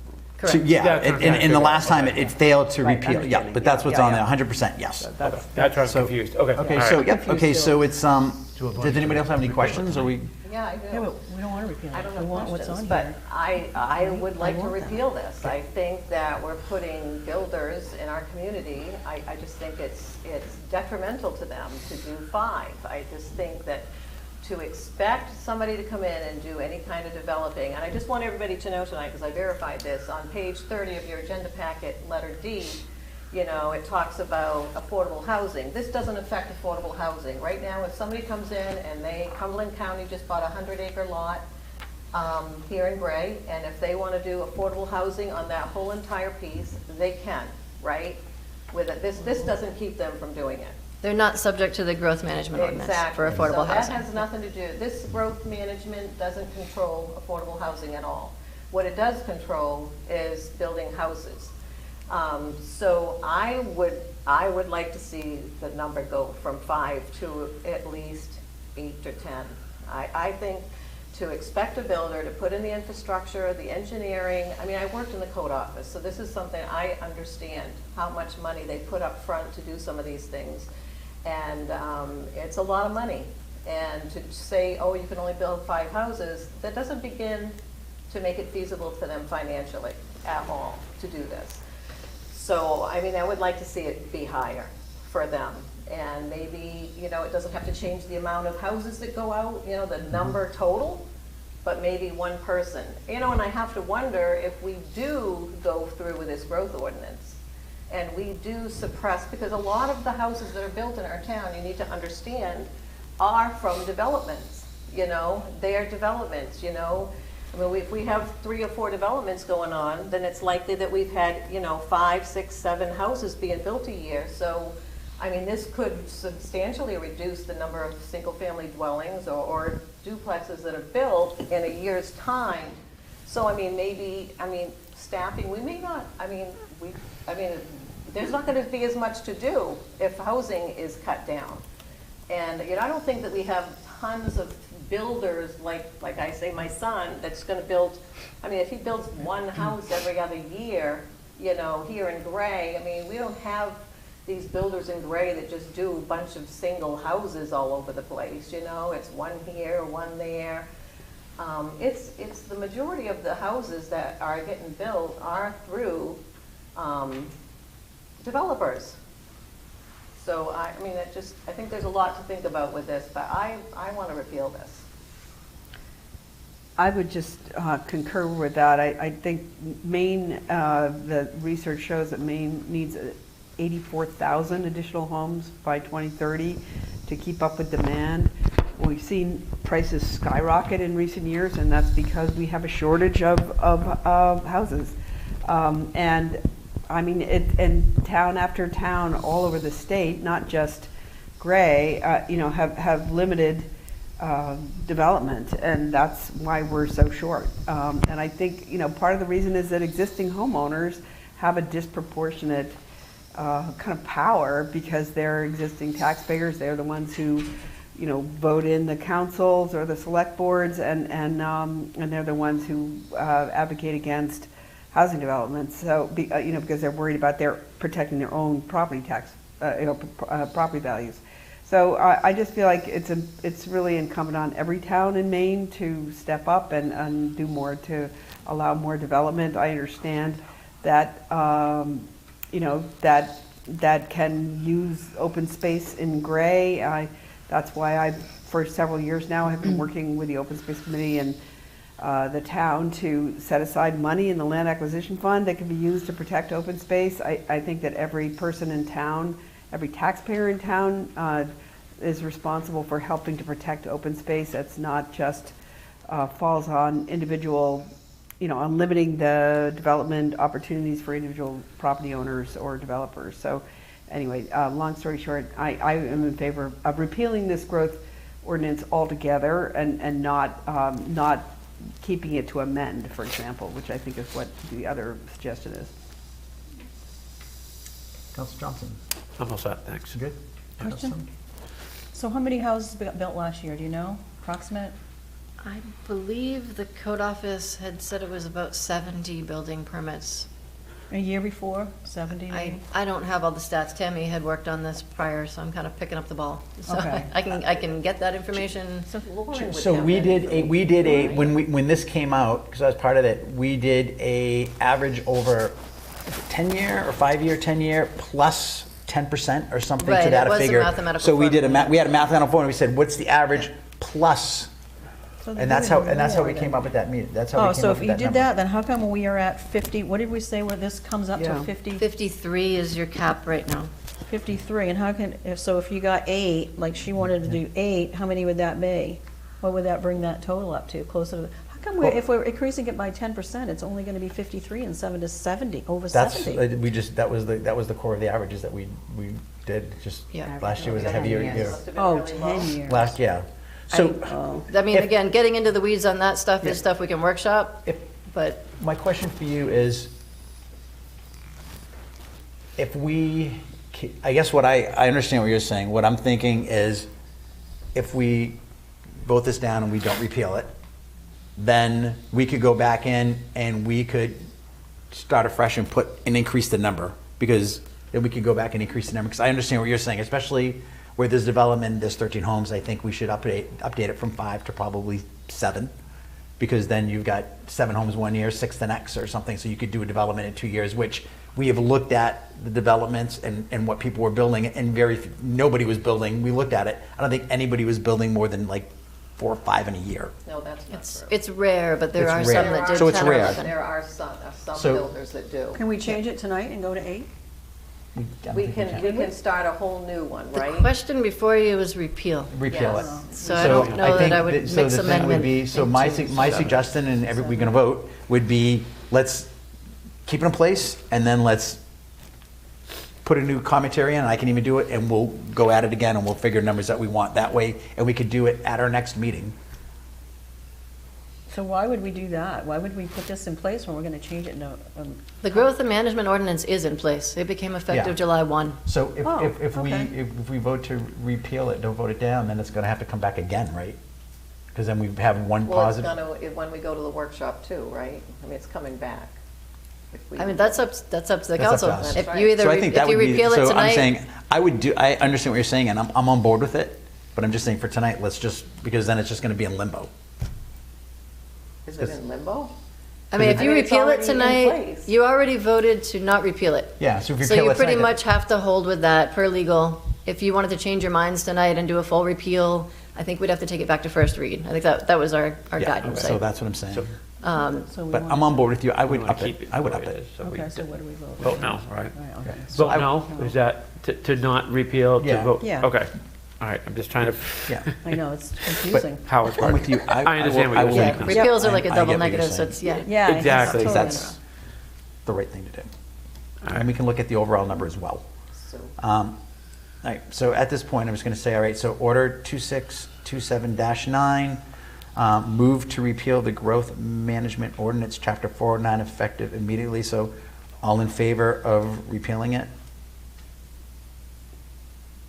So, yeah, That's what I'm in trying the to last time, it failed to Right, repeal, yeah, understanding, but that's yeah, what's yeah, on there, yeah. 100%, yes. That's That's why I'm So- confused, okay. Okay, all so, right. yep, okay, so it's, does anybody else have any questions, or we? Yeah, I do. Yeah, but we don't want to repeal it. I don't We have want what's questions, on but here. I would like to want that. repeal this. I think that we're putting builders in our community, I just think it's detrimental to them to do 5. I just think that to expect somebody to come in and do any kind of developing, and I just want everybody to know tonight, because I verified this, on page 30 of your agenda packet, letter D, you know, it talks about affordable housing. This doesn't affect affordable housing. Right now, if somebody comes in and Cumberland County just bought a 100-acre lot here in Gray, and if they want to do affordable housing on that whole entire piece, they can, right? With it, this doesn't keep them from doing it. They're not subject to the growth management ordinance for Exactly. affordable So housing. that has nothing to do, this growth management doesn't control affordable housing at all. What it does control is building houses. So I would like to see the number go from 5 to at least 8 or 10. I think to expect a builder to put in the infrastructure, the engineering, I mean, I worked in the code office, so this is something I understand, how much money they put up front to do some of these things. And it's a lot of money. And to say, oh, you can only build 5 houses, that doesn't begin to make it feasible to them financially at all to do this. So, I mean, I would like to see it be higher for them. And maybe, you know, it doesn't have to change the amount of houses that go out, you know, the number total, but maybe one person. You know, and I have to wonder if we do go through with this growth ordinance and we do suppress, because a lot of the houses that are built in our town, you need to understand, are from developments, you know, they are developments, you know. I mean, if we have 3 or 4 developments going on, then it's likely that we've had, you know, 5, 6, 7 houses being built a year. So, I mean, this could substantially reduce the number of single-family dwellings or duplexes that are built in a year's time. So, I mean, maybe, I mean, staffing, we may not, I mean, there's not going to be as much to do if housing is cut down. And, you know, I don't think that we have tons of builders, like I say, my son, that's going to build, I mean, if he builds one house every other year, you know, here in Gray, I mean, we don't have these builders in Gray that just do a bunch of single houses all over the place, you know, it's one here, one there. It's the majority of the houses that are getting built are through developers. So, I mean, I think there's a lot to think about with this, but I want to repeal this. I would just concur with that. I think Maine, the research shows that Maine needs 84,000 additional homes by 2030 to keep up with demand. We've seen prices skyrocket in recent years, and that's because we have a shortage of houses. And I mean, in town after town all over the state, not just Gray, you know, have limited development, and that's why we're so short. And I think, part of the reason is that existing homeowners have a disproportionate kind of power because they're existing taxpayers. They're the ones who, vote in the councils or the select boards, and they're the ones who advocate against housing developments. So, because they're worried about protecting their own property tax, property values. So I just feel like it's really incumbent on every town in Maine to step up and do more to allow more development. I understand that, that can use open space in Gray. That's why for several years now, have been working with the Open Space Committee and the town to set aside money in the land acquisition fund that can be used to protect open space. I think that every person in town, every taxpayer in town is responsible for helping to protect open space. That's not just falls on individual, on limiting the development opportunities for individual property owners or developers. So anyway, long story short, I am in favor of repealing this growth ordinance altogether and not keeping it to amend, for example, which I think is what the other suggestion is. Councilor Johnson? I'm all set, thanks. Good? Question? So how many houses got built last year, do you know, approximate? I believe the code office had said it was about 70 building permits. A year before, 70 maybe? I don't have all the stats. Tammy had worked on this prior, so I'm kind of picking up the ball. So Okay. I can get that information. So we did when this came out, because I was part of it, we did a average over 10-year or 5-year, 10-year plus 10% or something Right, to that it was a figure. mathematical So we did formula. we had a mathematical formula. We said, what's the average plus? So And that's how we more came than- up with that meeting. That's how we Oh, came so up if with you that did number. that, then how come we are at 50, what did we say where this comes up to Yeah. 50? 53 is your cap right now. 53, and how can, if you got 8, like she wanted to do 8, how many would that be? What would that bring that total up to, closer to, how come if we're increasing it by 10%, it's only gonna be 53 and 7 to 70, over That's 70? that was the core of the averages that we did. Just Yeah. last year was a heavier year. Oh, 10 years. Last So Oh. I mean, If- again, getting into the weeds on that stuff Yeah. is stuff we can workshop, If- but my question for you is, if we, I guess what I understand what you're saying. What I'm thinking is, if we vote this down and we don't repeal it, then we could go back in and we could start afresh and increase the number, because then we could go back and increase the number. Because I understand what you're saying, especially where there's development, there's 13 homes. I think we should update it from 5 to probably 7. Because then you've got 7 homes one year, 6 the next or something, so you could do a development in 2 years, which we have looked at the developments and what people were building, and nobody was building. We looked at it. I don't think anybody was building more than like 4 or 5 in a year. No, that's not true. it's rare, but there It's are rare. some that did So it's 10 or rare. 11. There are some So- builders that do. Can we change it tonight and go to 8? We can start a whole new one, The right? question before you was repeal. Repeal it. Yes. So I don't know that think I would so mix the thing would amendment. be, so my into- my suggestion, and we're gonna vote, would be, let's keep it in place, and then let's put a new commentary in, and I can even do it, and we'll go at it again, and we'll figure numbers that we want that way, and we could do it at our next meeting. So why would we do that? Why would we put this in place when we're gonna change it? No. The Growth Management Ordinance is in place. It became effective Yeah. July 1. So Oh, if okay. we vote to repeal it, don't vote it down, then it's gonna have to come back again, right? Because then we have one Well, it's positive. gonna, when we go to the workshop too, right? I mean, it's coming back. If we- I mean, that's up to the That's up to council. us. If Right. you either, So I think that if you would be, repeal it so I'm tonight, saying, I understand what you're saying, and I'm on board with it, but I'm just saying for tonight, let's just, because then it's just gonna be in limbo. Is it in limbo? I mean, if you it's repeal it already in tonight, place. you already voted to not repeal it. Yeah, so if you So repeal you it pretty tonight, much have to hold with that per legal. If you wanted to change your minds tonight and do a full repeal, I think we'd have to take it back to first read. I think that was our yeah, guidance. so that's what I'm saying. So we But want- I'm on board with you, I would We wanna up it, keep I would the up way it. is, so we Okay, so what do we vote? Vote no, right? Right, okay. So Vote no, is that to not repeal, to Yeah. vote? Yeah. Okay, all right, I'm just trying to, Yeah. I know, it's confusing. how it's I'm with working. you. I understand will- what you're will- saying. Yeah, repeals are I- like a I double get what you're negative, so saying. it's, yeah. Yeah. I- Exactly. totally. That's the right thing to do. And we can look at the overall number as well. So, All right, so at this point, I'm just going to say, all right, so order 2627-9, move to repeal the Growth Management Ordinance Chapter 409 effective immediately. So all in favor of repealing it?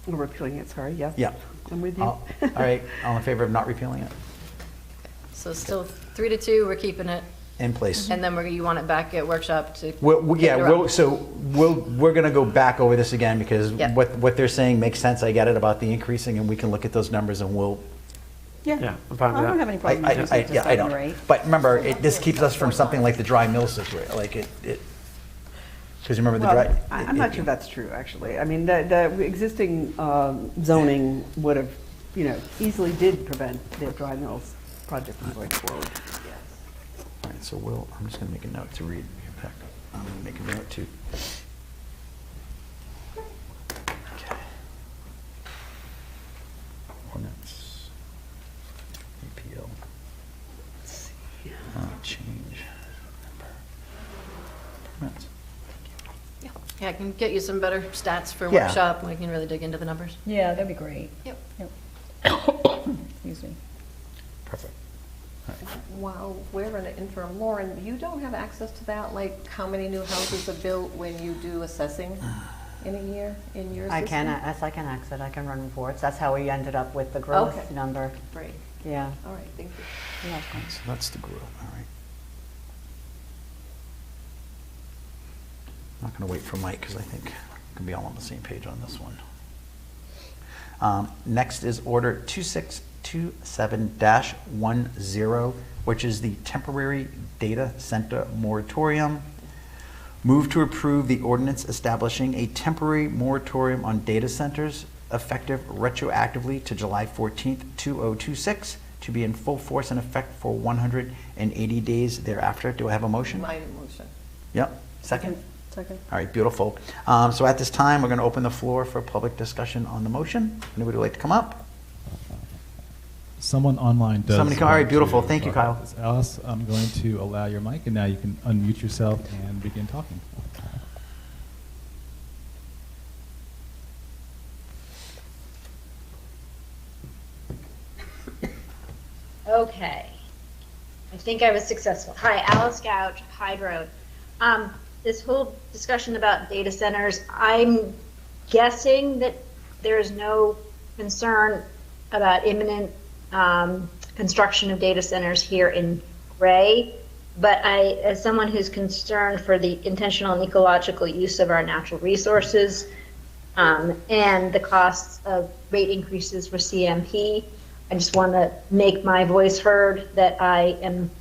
We're repealing it, sorry, yes. Yeah. I'm with you. All right, all in favor of not repealing it? So still 3-2, we're keeping it, In place. and then you want it back at workshop to. Well, yeah, pick it up. we're going to go back over this again because Yeah. what they're saying makes sense. I get it about the increasing, and we can look at those numbers and we'll. Yeah, I'm fine I with don't that. have any problem with I reducing it to I 7 don't. or 8. But remember, this keeps us from something like the dry mill situation. Like it. Because remember the Well, dry. I'm not sure that's true, actually. I mean, the existing zoning would have, easily did prevent the dry mills project from going forward. All right, so I'm just going to make a note to read. I'm going to make a note to. Okay. Ordinance. Repeal. Change. Permits. Yeah, I can get you some better stats for Yeah. workshop, and we can really dig into the numbers. Yeah, that'd be great. Yep. Excuse me. Perfect. While we're in the interim, Lauren, you don't have access to that, like how many new houses are built when you do assessing in a year in your system? I can access, I can run reports. That's how we ended up with the growth Okay. number. Great. Yeah. All right, thank you. You're welcome. So that's the growth. All right. I'm not going to wait for Mike because I think we can be all on the same page on this one. Next is order 2627-10, which is the temporary data center moratorium. Move to approve the ordinance establishing a temporary moratorium on data centers effective retroactively to July 14th, 2026, to be in full force and effect for 180 days thereafter. Do I have a motion? My motion. Yep. Second? Second. All right, beautiful. So at this time, we're going to open the floor for public discussion on the motion. Anybody would like to come up? Someone online does. Somebody come- all right, want beautiful. to Thank you, talk about Kyle. this. Alice, I'm going to allow your mic, and now you can unmute yourself and begin talking. Okay. I think I was successful. Hi, Alice Gouch, Hyde Road. This whole discussion about data centers, I'm guessing that there is no concern about imminent construction of data centers here in Gray. But as someone who's concerned for the intentional and ecological use of our natural resources and the costs of rate increases for CMP, I just want to make my voice heard that I am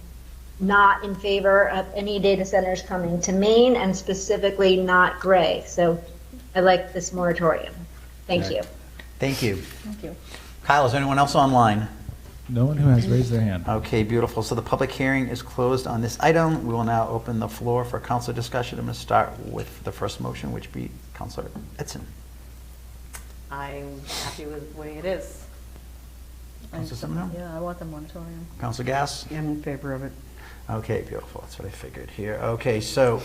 not in favor of any data centers coming to Maine, and specifically not Gray. So I like this moratorium. Thank you. Thank you. Thank you. Kyle, is there anyone else online? No one who has raised their hand. Okay, beautiful. So the public hearing is closed on this item. We will now open the floor for council discussion. I'm going to start with the first motion, which be Councilor Edson. I'm happy with the way it is. Councilor Semino? Yeah, I want the moratorium. Councilor Gass? I'm in favor of it. Okay, beautiful. That's what I figured here. Okay, so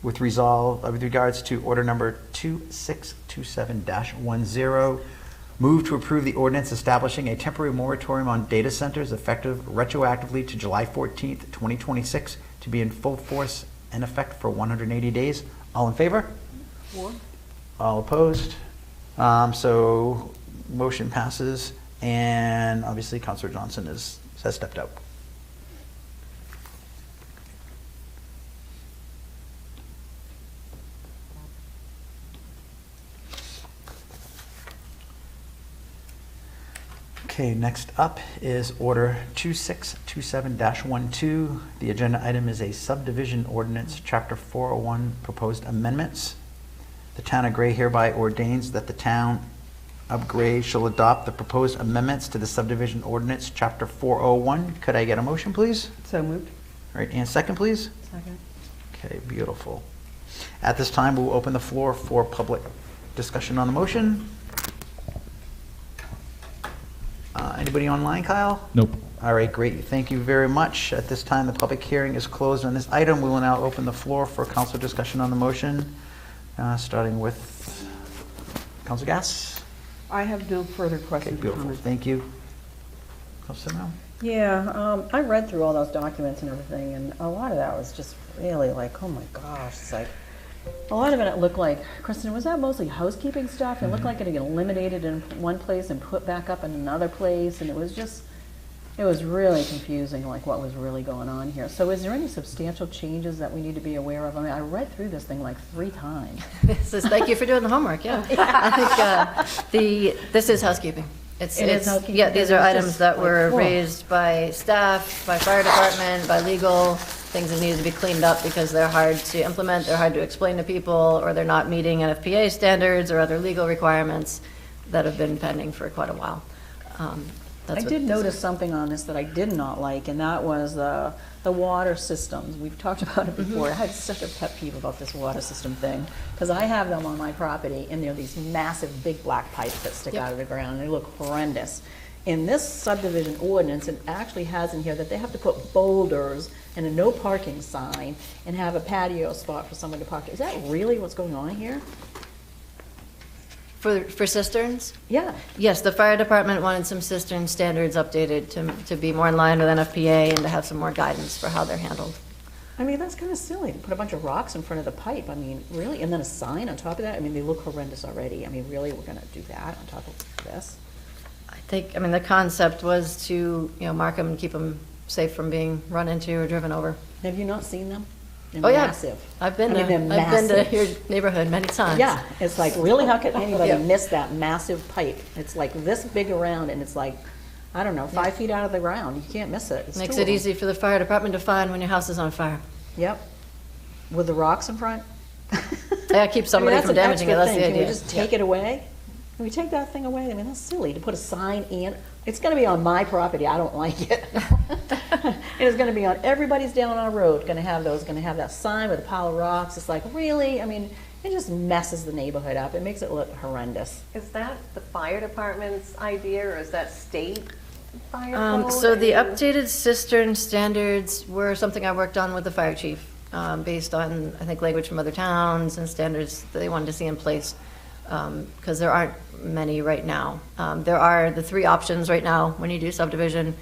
with regards to order number 2627-10, move to approve the ordinance establishing a temporary moratorium on data centers effective retroactively to July 14th, 2026, to be in full force and effect for 180 days. All in favor? War? All opposed? So motion passes, and obviously Councilor Johnson has stepped out. Okay, next up is Order 2627-12. The agenda item is a Subdivision Ordinance Chapter 401 proposed amendments. The Town of Gray hereby ordains that the Town of Gray shall adopt the proposed amendments to the Subdivision Ordinance Chapter 401. Could I get a motion, please? So moved. All right, and second, please? Second. Okay, beautiful. At this time, we'll open the floor for public discussion on the motion. Anybody online, Kyle? Nope. All right, great. Thank you very much. At this time, the public hearing is closed on this item. We will now open the floor for council discussion on the motion, starting with Council Gass? I have no further Okay, questions or beautiful. comments. Thank you. Council Brown? Yeah, I read through all those documents and everything, and a lot of that was just really like, oh my gosh, it's like, a lot of it looked like, Kristen, was that mostly housekeeping stuff? It looked like it had eliminated in one place and put back up in another place, and it was just, it was really confusing, like what was really going on here. So is there any substantial changes that we need to be aware of? I mean, I read through this thing like 3 times. Thank you for doing the homework, yeah. I think this is housekeeping. It is housekeeping, Yeah, these are it's items just that like, were whoa. raised by staff, by fire department, by legal, things that need to be cleaned up because they're hard to implement, they're hard to explain to people, or they're not meeting NFPA standards or other legal requirements that have been pending for quite a while. I did notice something on this that I did not like, and that was the water systems. We've talked about it before. I had such a pet peeve about this water system thing, because I have them on my property, and they're these massive, big black pipes that stick out of the ground, and they look horrendous. In this subdivision ordinance, it actually has in here that they have to put boulders and a no parking sign and have a patio spot for someone to park. Is that really what's going on here? For cisterns? Yeah. Yes, the fire department wanted some cistern standards updated to be more in line with NFPA and to have some more guidance for how they're handled. I mean, that's kind of silly to put a bunch of rocks in front of the pipe. I mean, really? And then a sign on top of that? I mean, they look horrendous already. I mean, really, we're going to do that on top of this? I mean, the concept was to, mark them and keep them safe from being run into or driven over. Have you not seen them? They're Oh, yeah. massive. I've been I mean, to they're massive. your neighborhood many times. Yeah, it's like, really, how could anybody Yeah. miss that massive pipe? It's like this big around, and it's like, I don't know, 5 feet out of the ground. You can't miss it. It's Makes two it of them. easy for the fire department to find when your house is on fire. Yep. With the rocks in front? Yeah, keep somebody that's from an damaging it, extra that's the thing. idea. Can we just take it away? Can we take that thing away? I mean, that's silly to put a sign in. It's gonna be on my property, I don't like it. And it's gonna be on everybody's down our road, gonna have that sign with a pile of rocks. It's like, really? I mean, it just messes the neighborhood up. It makes it look horrendous. Is that the fire department's idea, or is that state fire code? So the I mean- updated cistern standards were something I worked on with the fire chief, based on, I think, language from other towns and standards that they wanted to see in place, because there aren't many right now. There are the 3 options right now when you do subdivision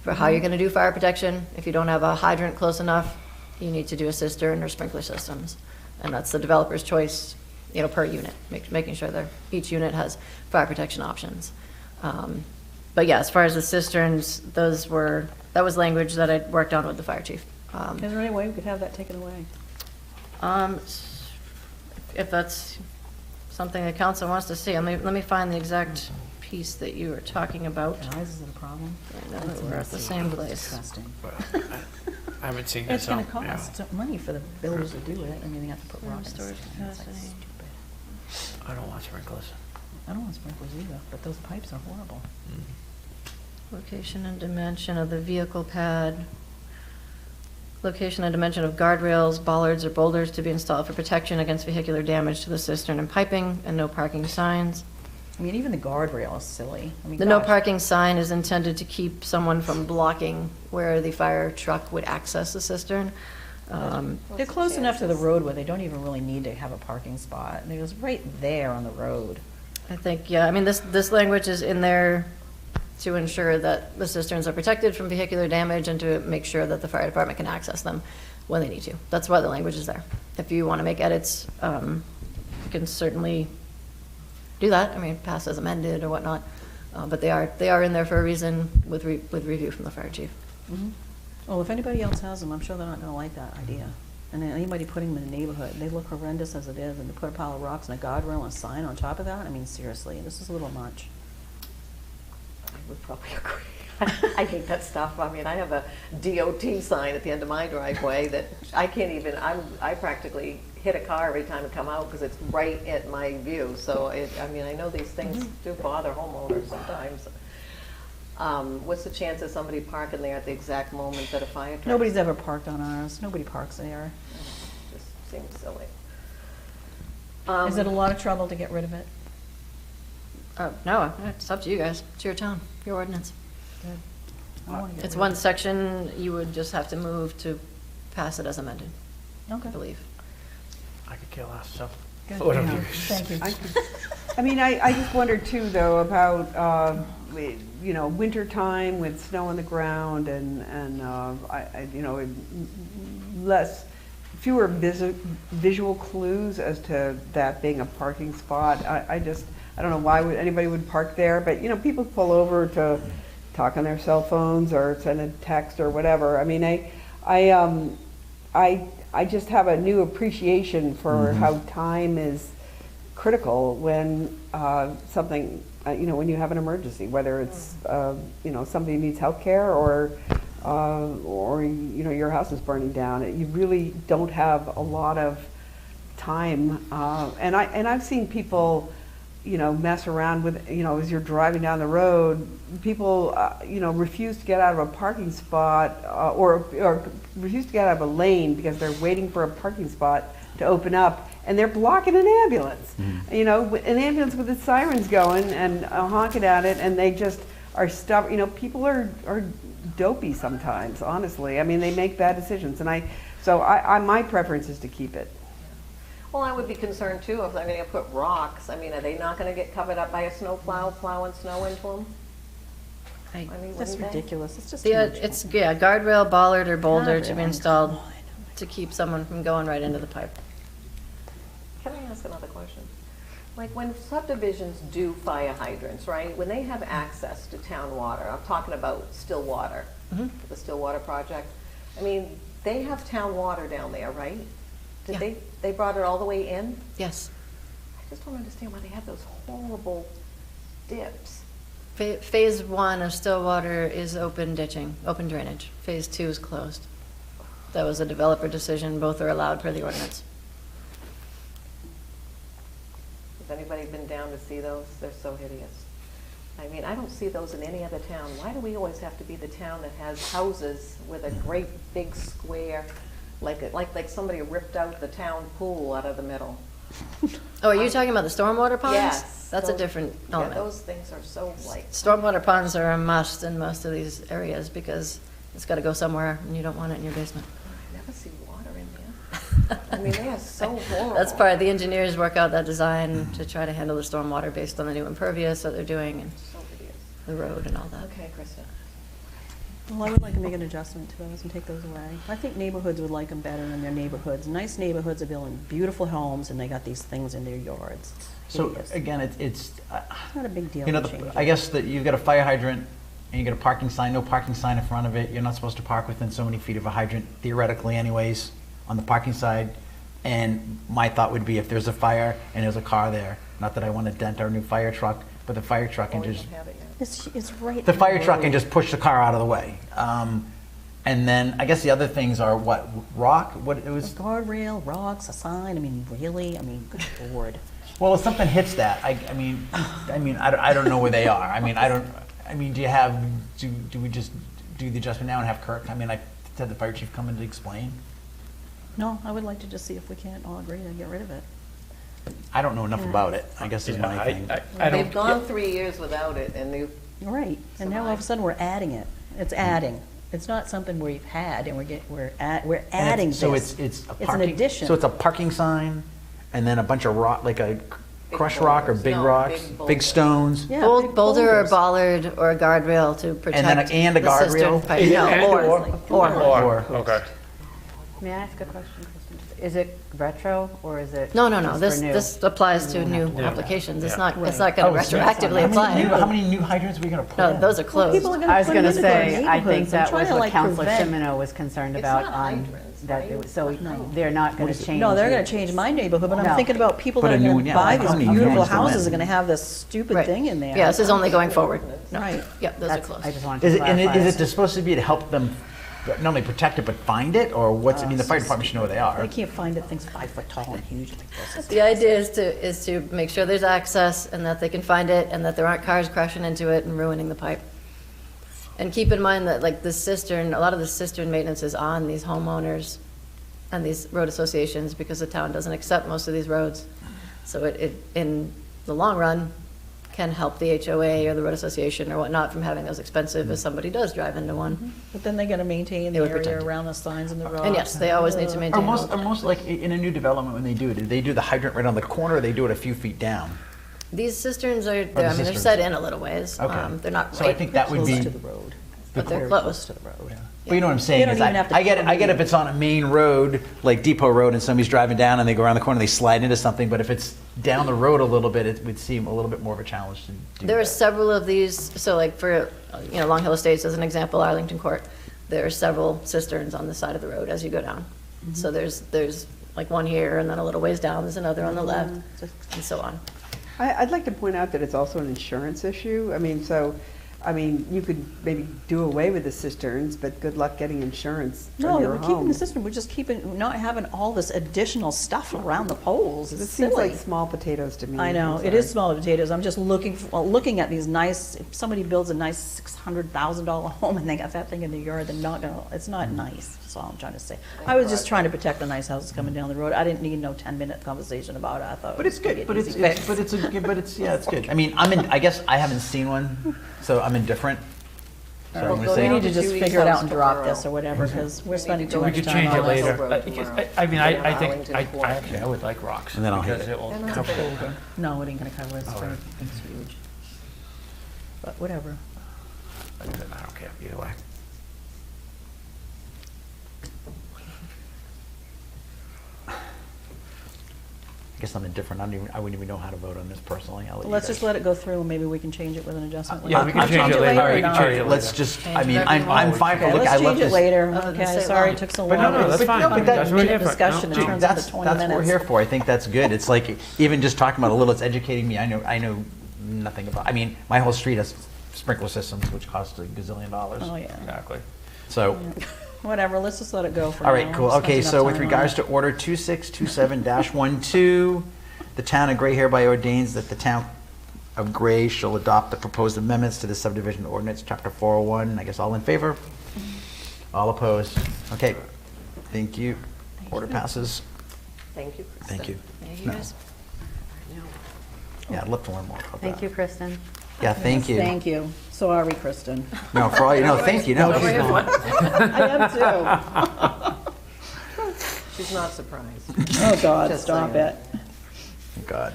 for how you're going to do fire protection. If you don't have a hydrant close enough, you need to do a cistern or sprinkler systems. And that's the developer's choice, per unit, making sure that each unit has fire protection options. But yeah, as far as the cisterns, that was language that I worked on with the fire chief. Is there any way we could have that taken away? If that's something the council wants to see, let me find the exact piece that you were talking about. Guys, is it a problem? I know that we're at the same place. Disgusting. I haven't seen It's this. gonna cost money for the builders to do it. I mean, they have to put rocks in Storage it. It's like capacity. stupid. I don't want sprinklers. I don't want sprinklers either, but those pipes are horrible. Location and dimension of the vehicle pad. Location and dimension of guardrails, bollards, or boulders to be installed for protection against vehicular damage to the cistern and piping, and no parking signs. I mean, even the guardrail is silly. I mean, The no gosh. parking sign is intended to keep someone from blocking where the fire truck would access the cistern. They're close enough to the road where they don't even really need to have a parking spot. And it was right there on the road. I think, yeah, I mean, this language is in there to ensure that the cisterns are protected from vehicular damage and to make sure that the fire department can access them when they need to. That's why the language is there. If you want to make edits, you can certainly do that. I mean, pass as amended or whatnot. But they are in there for a reason with review from the fire chief. Mhm. Well, if anybody else has them, I'm sure they're not gonna like that idea. And then anybody putting them in the neighborhood, they look horrendous as it is, and to put a pile of rocks and a guardrail and a sign on top of that, I mean, seriously, this is a little much. I would probably agree. I hate that stuff. I mean, I have a DOT sign at the end of my driveway that I can't even, I practically hit a car every time I come out because it's right at my view. So, I mean, I know these things do bother homeowners sometimes. What's the chance of somebody parking there at the exact moment that a fire truck? Nobody's ever parked on ours. Nobody parks there. Just seems silly. Is it a lot of trouble to get rid of it? No, it's up to you guys. It's your town, your ordinance. Good. I wanna get It's rid one of it. section you would just have to move to pass it as amended, I Okay. believe. I could care less, so. What Yeah. have you- Thank you. I mean, I just wondered too, though, about, winter time with snow on the ground and fewer visual clues as to that being a parking spot. I don't know why anybody would park there, but, people pull over to talk on their cell phones or send a text or whatever. I mean, I just have a new appreciation for how time is critical when something, when you have an emergency, whether it's, somebody needs health care or your house is burning down. You really don't have a lot of time. And I've seen people, mess around with, as you're driving down the road, people, refuse to get out of a parking spot or refuse to get out of a lane because they're waiting for a parking spot to open up, and they're blocking an ambulance. An ambulance with its sirens going and honking at it, and they just are stuck. People are dopey sometimes, honestly. I mean, they make bad decisions, and my preference is to keep it. Well, I would be concerned too if they're going to put rocks. I mean, are they not going to get covered up by a snow plow plowing snow into them? I mean, That's wouldn't they? ridiculous. It's just Yeah, too much. it's, guardrail, bollard, or boulder to be Guardrail. installed to keep someone from going right into the pipe. Can I ask another question? Like when subdivisions do fire hydrants, right? When they have access to town water, I'm talking about still water, the still water project. I mean, they have town water down there, right? Yeah. They brought it all the way in? Yes. I just don't understand why they have those horrible dips. Phase 1 of Stillwater is open ditching, open drainage. Phase 2 is closed. That was a developer decision. Both are allowed per the ordinance. Has anybody been down to see those? They're so hideous. I mean, I don't see those in any other town. Why do we always have to be the town that has houses with a great big square, like somebody ripped out the town pool out of the middle? Oh, are you talking about the stormwater ponds? Yes. That's a those- different Yeah, element. those things are so like, Stormwater ponds are a must in most of these areas because it's got to go somewhere and you don't want it in your basement. I never see water in there. I mean, they are so horrible. That's part of the engineers work out that design to try to handle the stormwater based on the new impervious that they're doing and So hideous. the road and all that. Okay, Krista. Well, I would like to make an adjustment to those and take those away. I think neighborhoods would like them better in their neighborhoods. Nice neighborhoods are building beautiful homes, and they got these things in their yards. So Hideous. again, it's It's not a big deal you know, to change it. I guess that you've got a fire hydrant and you got a parking sign, no parking sign in front of it. You're not supposed to park within so many feet of a hydrant theoretically anyways on the parking side. And my thought would be if there's a fire and there's a car there, not that I want to dent our new fire truck, but the fire truck can just, It's right. the in fire truck can road. just push the car out of the way. And then I guess the other things are what, rock? What it A was? guardrail, rocks, a sign, I mean, really? I mean, good lord. Well, if something hits that, I don't know where they are. Do we just do the adjustment now and have Kirk? I had the fire chief come in to explain. No, I would like to just see if we can't all agree to get rid of it. I don't know enough about it, I guess is my thing. They've gone 3 years without it, and they've. Right, and now all of a sudden we're adding it. It's adding. It's not something we've had, and we're adding this. So it's a It's an parking, addition. so it's a parking sign and then a bunch of rock, like a crushed rock or boulders. big No, rocks, big big boulders. stones. Yeah, big Boulder or boulders. bollard or a guardrail to protect and a the cistern guardrail? pipe. And- Or. Okay. May I ask a question, Kristen? Is it retro or is it? No. just for This new? this applies to new Yeah. applications. It's Yeah. not. It's not going to retroactively apply. How many new hydrants are we gonna put No, in? those are closed. People are gonna I was put going to them into their say, I think neighborhoods. I'm that trying was to, what like, Councilor prevent- Shimino was concerned It's about not on, hydrants, that, right? it- so No. they're not going to change. No, they're it. gonna change my neighborhood, but I'm No. thinking about people Put that a are new gonna one, yeah, buy how these many new beautiful ones go in? houses are gonna have this stupid Right. thing in there. Yeah, this is only going forward. No. Right. Yep, those are That's- closed. I just wanted Is to it, and clarify. is it supposed to be to help them not only protect it, but find it, or what's, the fire department should know where they are? They can't find it, things 5 foot tall and huge like this. The idea is to make sure there's access and that they can find it and that there aren't cars crashing into it and ruining the pipe. And keep in mind that like the cistern, a lot of the cistern maintenance is on these homeowners and these road associations because the town doesn't accept most of these roads. So it in the long run can help the HOA or the road association or whatnot from having those expensive if somebody does drive into one. But then they gotta maintain They the would area protect it. around the signs and the rocks. And yes, they always need to maintain. Or all. most like in a new development when they do the hydrant right on the corner, or they do it a few feet down? These cisterns are, the I mean, they're cisterns. set in a little ways. Okay. They're not So I right think that would close be- to the road, the but they're cor- close to the road. But you know what I'm saying? They don't Is even have to I get come if it's on a main road, like Depot Road, and somebody's driving down and they go around the corner, they slide into something. But if it's down the road a little bit, it would seem a little bit more of a challenge to do. There are that. several of these, so like for, Long Hill Estates as an example, Arlington Court, there are several cisterns on the side of the road as you go down. So there's like one here, and then a little ways down, there's another on the left, and so on. I'd like to point out that it's also an insurance issue. You could maybe do away with the cisterns, but good luck getting insurance No, for your we're keeping home. the system, we're just keeping, not having all this additional stuff around the poles. It's This seems silly. like small potatoes to me. I know, I'm it is sorry. small potatoes. I'm just looking at these nice, if somebody builds a nice $600,000 home and they got that thing in the yard, it's not nice. That's all I'm trying to say. I was just trying to protect the nice houses coming down the road. I didn't need no 10-minute conversation about it. I thought it But was it's gonna good. be an easy fix. It's good. I mean, I guess I haven't seen one, so I'm indifferent. So I'm gonna We say need to just 2 weeks figure it out house and drop tomorrow. this or whatever, because we're spending too We much could time change it on this. later. Road tomorrow. I mean, I think, Arlington I Court. actually, I would like rocks. And then I'll hit because it. will They're not cover big. it. No, it ain't gonna cover it, it's All great, right. it's huge. But whatever. I don't care either way. I guess I'm indifferent. I wouldn't even know how to vote on this personally. I'll let you Let's guys- just let it go through, and maybe we can change it with an adjustment later. Yeah, we can change it later. All We right, can all change right, it let's later. just, Change I mean, whatever you I'm want. fine for, Okay, look, I let's love change it this. later. Other than Okay, say sorry, long. it took so But long. no, that's fine. No, but that- That's really Legit different. discussion, No, it turns into 20 That's what we're minutes. here for. I think that's good. It's like, even just talking about a little, it's educating me. I know nothing about, I mean, my whole street has sprinkler systems, which cost a gazillion dollars. Oh, yeah. Exactly. So, Whatever, let's just let it go for now. all right, cool. Spent Okay, enough so with time on regards it. to Order 2627-12, the town of Gray hereby ordains that the town of Gray shall adopt the proposed amendments to the Subdivision Ordinance Chapter 401. I guess all in favor? All opposed? Okay, thank you. Order passes. Thank you, Kristen. Thank you. Thank you, No. guys. Yeah, I'd love to learn more about that. Thank you, Kristen. Yeah, thank you. Thank you. Sorry, Kristen. No, for all you know, thank you. No, I am too. She's not surprised. Oh, God, Just stop saying. it. God.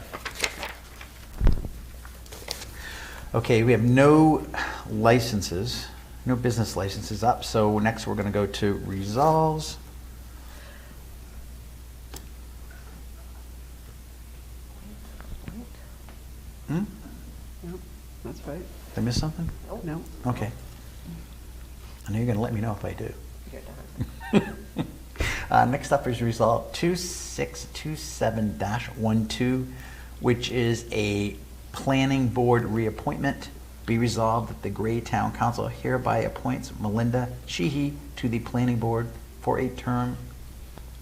Okay, we have no licenses, no business licenses up, so next we're gonna go to resolves. Hmm? No, that's right. Did I miss something? No. Okay. I know you're gonna let me know if I do. You're done. Next up is Resolve 2627-12, which is a planning board reappointment. Be resolved that the Gray Town Council hereby appoints Melinda Sheehy to the planning board for a term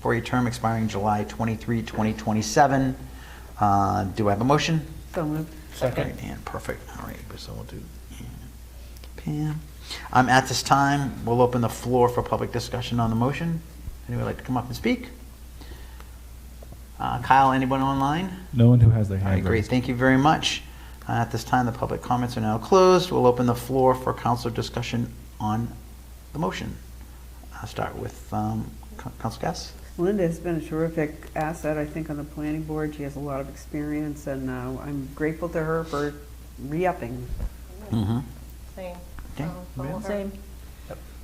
expiring July 23, 2027. Do I have a motion? So moved. Second. All right, Ann, perfect. All right, so we'll do Ann, Pam. At this time, we'll open the floor for public discussion on the motion. Anyone like to come up and speak? Kyle, anyone online? No one who has their All hand right, great, raised. thank you very much. At this time, the public comments are now closed. We'll open the floor for council discussion on the motion. I'll start with Council Cass. Linda has been a terrific asset, I think, on the planning board. She has a lot of experience, and I'm grateful to her for re-upping. Mm-hmm. Same. Okay. Follow her. Same.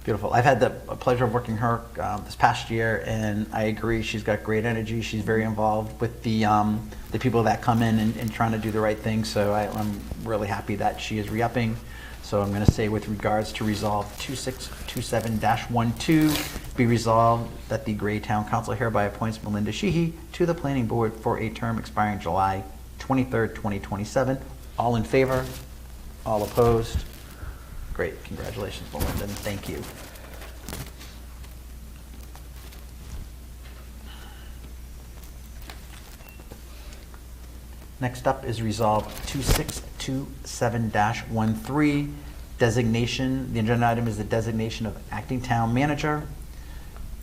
Beautiful. I've had the pleasure of working her this past year, and I agree. She's got great energy. She's very involved with the people that come in and trying to do the right thing. So I'm really happy that she is re-upping. So I'm going to say, with regards to Resolve 2627-12, be resolved that the Gray Town Council hereby appoints Melinda Sheehy to the Planning Board for a term expiring July 23rd, 2027. All in favor? All opposed? Great, congratulations, Melinda, and thank you. Next up is Resolve 2627-13, designation. The agenda item is the designation of acting town manager.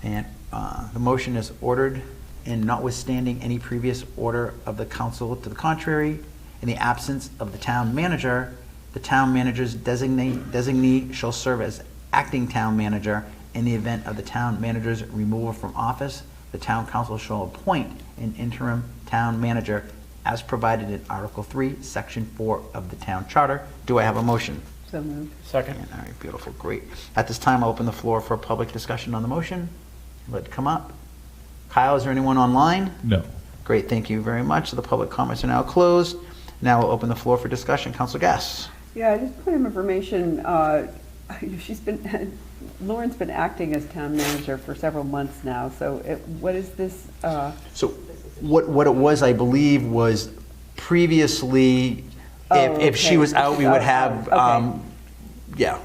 And the motion is ordered, and notwithstanding any previous order of the council to the contrary, In the absence of the town manager, the town manager's designee shall serve as acting town manager. In the event of the town manager's removal from office, the town council shall appoint an interim town manager as provided in Article 3, Section 4 of the town charter. Do I have a motion? So moved. Second. All right, beautiful, great. At this time, I'll open the floor for public discussion on the motion. Let it come up. Kyle, is there anyone online? No. Great, thank you very much. The public comments are now closed. Now we'll open the floor for discussion. Council Gass. Yeah, just point of information, Lauren's been acting as town manager for several months now, so what is this? So what it was, I believe, was previously, if she was out, we would have,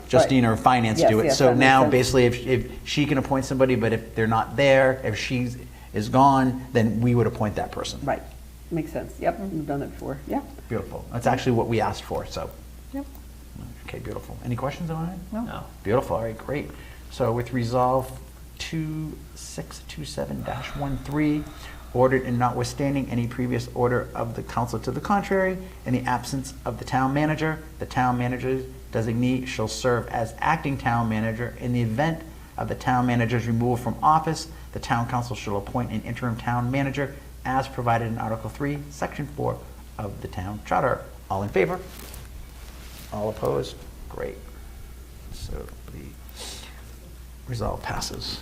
Justine or finance do it. Yes, So that makes now, sense. basically, if she can appoint somebody, but if they're not there, if she is gone, then we would appoint that person. Right, makes sense. Yep, we've done that before, yeah. Beautiful. That's actually what we asked for, so. Yep. Okay, beautiful. Any questions on it? No. Beautiful, all right, great. So with resolve 2627-13, ordered and notwithstanding any previous order of the council to the contrary, in the absence of the town manager's designee shall serve as acting town manager. In the event of the town manager's removal from office, the town council shall appoint an interim town manager as provided in Article 3, Section 4 of the town charter. All in favor? All opposed? Great. So the resolve passes.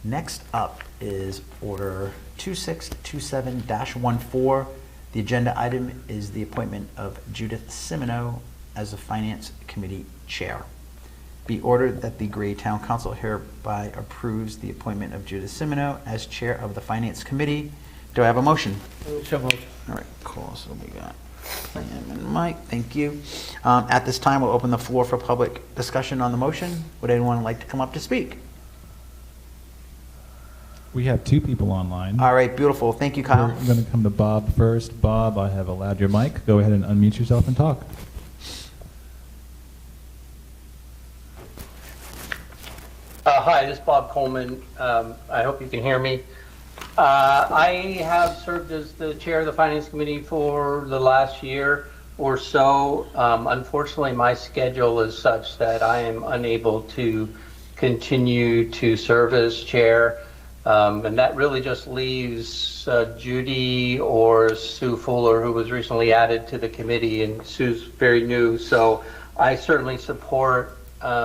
Next up is Order 2627-14. The agenda item is the appointment of Judith Simino as the Finance Committee Chair. Be ordered that the Gray Town Council hereby approves the appointment of Judith Simino as Chair of the Finance Committee. Do I have a motion? So moved. All right, cool. So we got Sam and Mike. Thank you. At this time, we'll open the floor for public discussion on the motion. Would anyone like to come up to speak? We have two people online. All right, beautiful. Thank you, Kyle. We're going to come to Bob first. Bob, I have allowed your mic. Go ahead and unmute yourself and talk. Hi, this is Bob Coleman. I hope you can hear me. I have served as the chair of the Finance Committee for the last year or so. Unfortunately, my schedule is such that I am unable to continue to serve as chair. And that really just leaves Judy or Sue Fuller, who was recently added to the committee, and Sue's very new. So I certainly support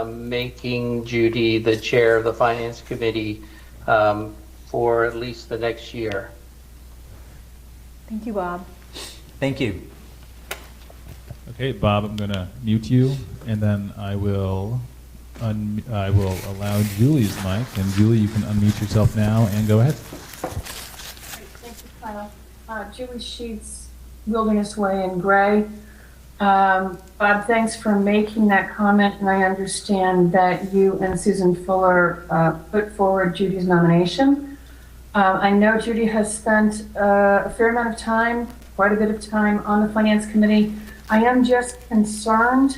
making Judy the chair of the Finance Committee for at least the next year. Thank you, Bob. Thank you. Okay, Bob, I'm going to mute you, and then I will allow Julie's mic. And Julie, you can unmute yourself now and go ahead. Thank you, Kyle. Julie Sheets, Wilderness Way in Gray. Bob, thanks for making that comment, and I understand that you and Susan Fuller put forward Judy's nomination. I know Judy has spent a fair amount of time, quite a bit of time, on the Finance Committee. I am just concerned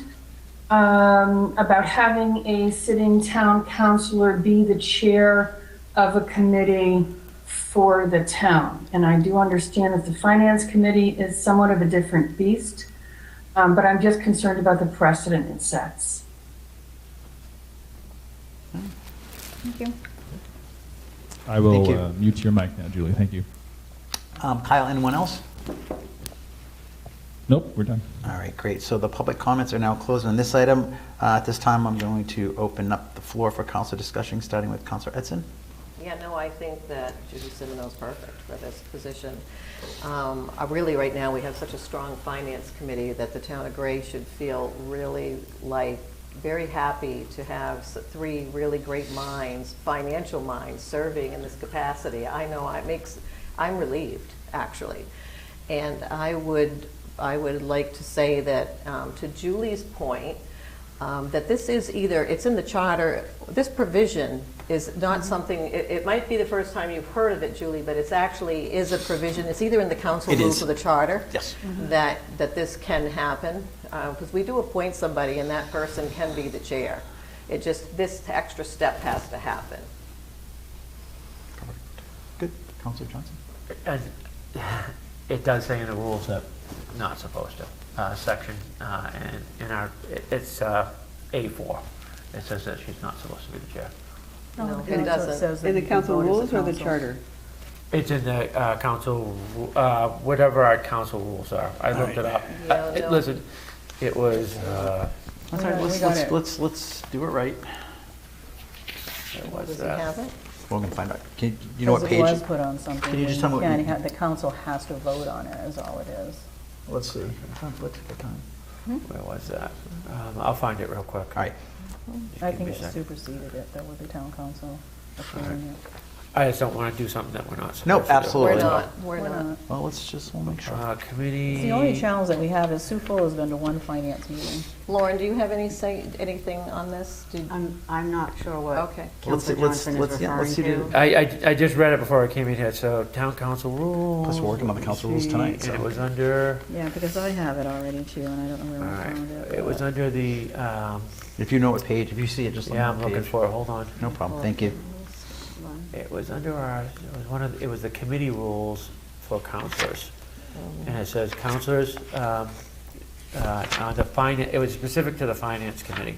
about having a sitting town councilor be the chair of a committee for the town. And I do understand that the Finance Committee is somewhat of a different beast, but I'm just concerned about the precedent it sets. Thank you. I will Thank you. mute your mic now, Julie. Thank you. Kyle, anyone else? Nope, we're done. All right, great. So the public comments are now closed on this item. At this time, I'm going to open up the floor for council discussion, starting with Councilor Edson. Yeah, no, I think that Judy Simino's perfect for this position. Really, right now, we have such a strong finance committee that the town of Gray should feel really very happy to have three really great minds, financial minds, serving in this capacity. I know I'm relieved, actually. And I would like to say that, to Julie's point, that this is it's in the charter, this provision is not something, it might be the first time you've heard of it, Julie, but it's actually is a provision, it's either in the council rules or the charter, yes, that this can happen, because we do appoint somebody and that person can be the chair. It just, this extra step has to happen. Good. Counselor Johnson? And it does say in the rules that not supposed to. Section, and in our, it's A4. It says that she's not supposed to be the chair. No, it doesn't. In the council rules or the charter? It's in the council, whatever our council rules are. I looked it up. Yeah, no. Listen, it was, That's all right, let's do it right. it was Does he have it? We're gonna find out. You know what page? It was put on something. Can you just tell me what you- The council has to vote on it, is all it is. Let's see. Let's take our time. Where was that? I'll find it real quick. All right. I give think me a it sec. superseded it, though, with the town council approving it. I just don't want to do something that we're not supposed No, to do. absolutely. We're not. Well, we'll make sure. Committee. The only challenge that we have is Sioux Falls has been to one finance meeting. Lauren, do you have anything on this? I'm not sure what Okay. Councilor Johnson is referring to. I just read it before I came in here, so town council rules. Plus, we're working on the council rules tonight, so. And it was under, Yeah, because I have it already too, and I don't know where all I right, found it. it was under the, If you know what page, if you see it, just let me know yeah, I'm what looking page. for it, hold on. No problem, thank you. It was under our, it was the committee rules for counselors. And it says counselors, on the finance, it was specific to the finance committee.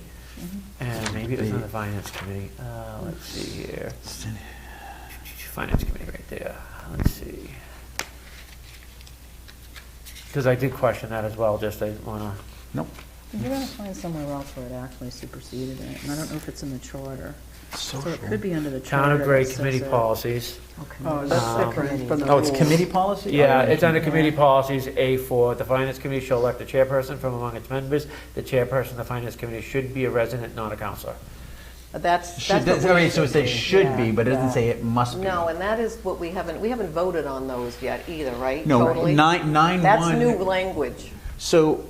And maybe it was on the finance committee. Let's see here. Finance committee right there. Let's see. Because I did question that as well, just I didn't want to. Nope. You're gonna find somewhere else where it actually superseded it, and I don't know if it's in the charter. So it Social. could be under the charter. Town of Gray that says committee it. policies. Oh, that's different from the Oh, it's rules. committee policy? Yeah, it's under committee policies, A4. The finance committee shall elect a chairperson from among its members. The chairperson of the finance committee should be a resident, not a counselor. That's Should, what we all right, so it should says be. should be, but it doesn't Yeah. say it must be. No, and that is what we haven't voted on those yet either, right? No, Totally? 9.1. That's new language. So,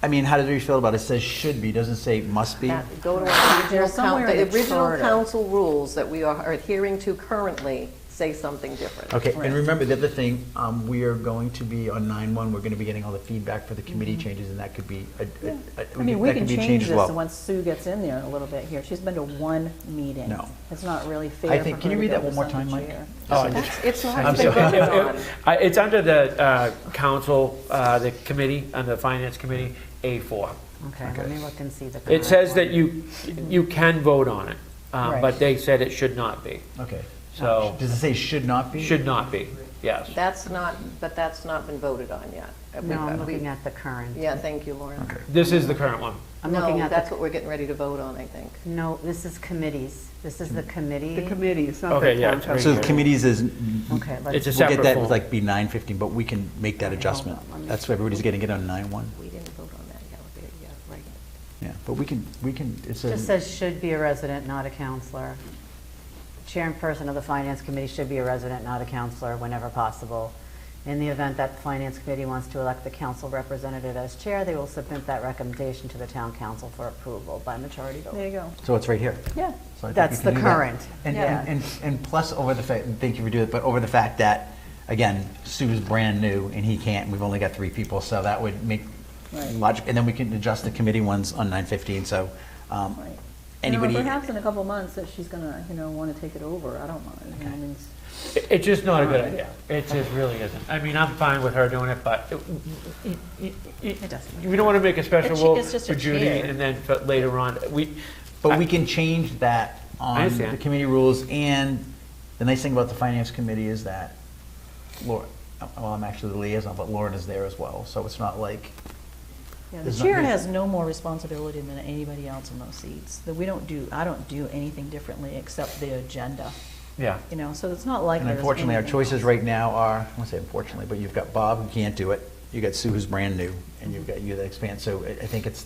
I mean, how does you feel about it? It says should be, doesn't say must be. Go to our original, There's somewhere in the the original charter. council rules that we are adhering to currently say something different. Okay, and remember the other thing, we are going to be on 9.1, we're gonna be getting all the feedback for the committee changes, and that could be, I mean, we that can could be change changed as this well. once Sue gets in there a little bit here. She's been to one meeting. No. It's not really fair I for think, her can you to read go that to one more some time, Mike? chair. Oh, It's not I'm been sorry. voted on. It's under the council, the committee, under the finance committee, A4. Okay, let me look and see the. It current says one. that you can vote on it, Right. but they said it should not be. Okay. So, Does it say should not be? should not be, yes. That's not been voted on yet. No, I'm looking at the current. Yeah, thank you, Lauren. Okay. This is the current one. I'm looking No, at that's the, what we're getting ready to vote on, I think. no, this is committees. This is the committee. The committee, it's not Okay, the yeah, town it's council. So the committees is, Okay, It's a let's, we'll separate get that, form. like, be 9:15, but we can make that adjustment. on, let me- That's what everybody's getting it on 9.1. We didn't vote on that yet, yeah, right. Yeah, but we can, it just says, says should be a resident, not a counselor. Chairperson of the finance committee should be a resident, not a counselor, whenever possible. In the event that the finance committee wants to elect the council representative as chair, they will submit that recommendation to the town council for approval by majority vote. There you go. so it's right here. Yeah. So I think That's we can the do that. current. And, Yeah. and plus over the fact, and thank you for doing it, but over the fact that, again, Sue's brand new and he can't, we've only got 3 people, so that would make Right. logic, and then we can adjust the committee ones on 9:15, so, Right. anybody. Perhaps in a couple months that she's gonna, want to take it over. I don't mind. I mean, It's just not a good idea. It just really isn't. I mean, I'm fine with her doing it, but we don't want to make a special rule It's just for a Judy chair. and then for later on, But we can change that I on understand. the committee rules, and the nice thing about the finance committee is that Lauren, well, I'm actually the liaison, but Lauren is there as well, so it's not like, yeah, the There's chair not- has no more responsibility than anybody else in those seats. That I don't do anything differently except the agenda. yeah. So it's not like and there's unfortunately, our anything choices else. right now are, I won't say unfortunately, but you've got Bob who can't do it, you got Sue who's brand new, and you've got you that expand, so I think it's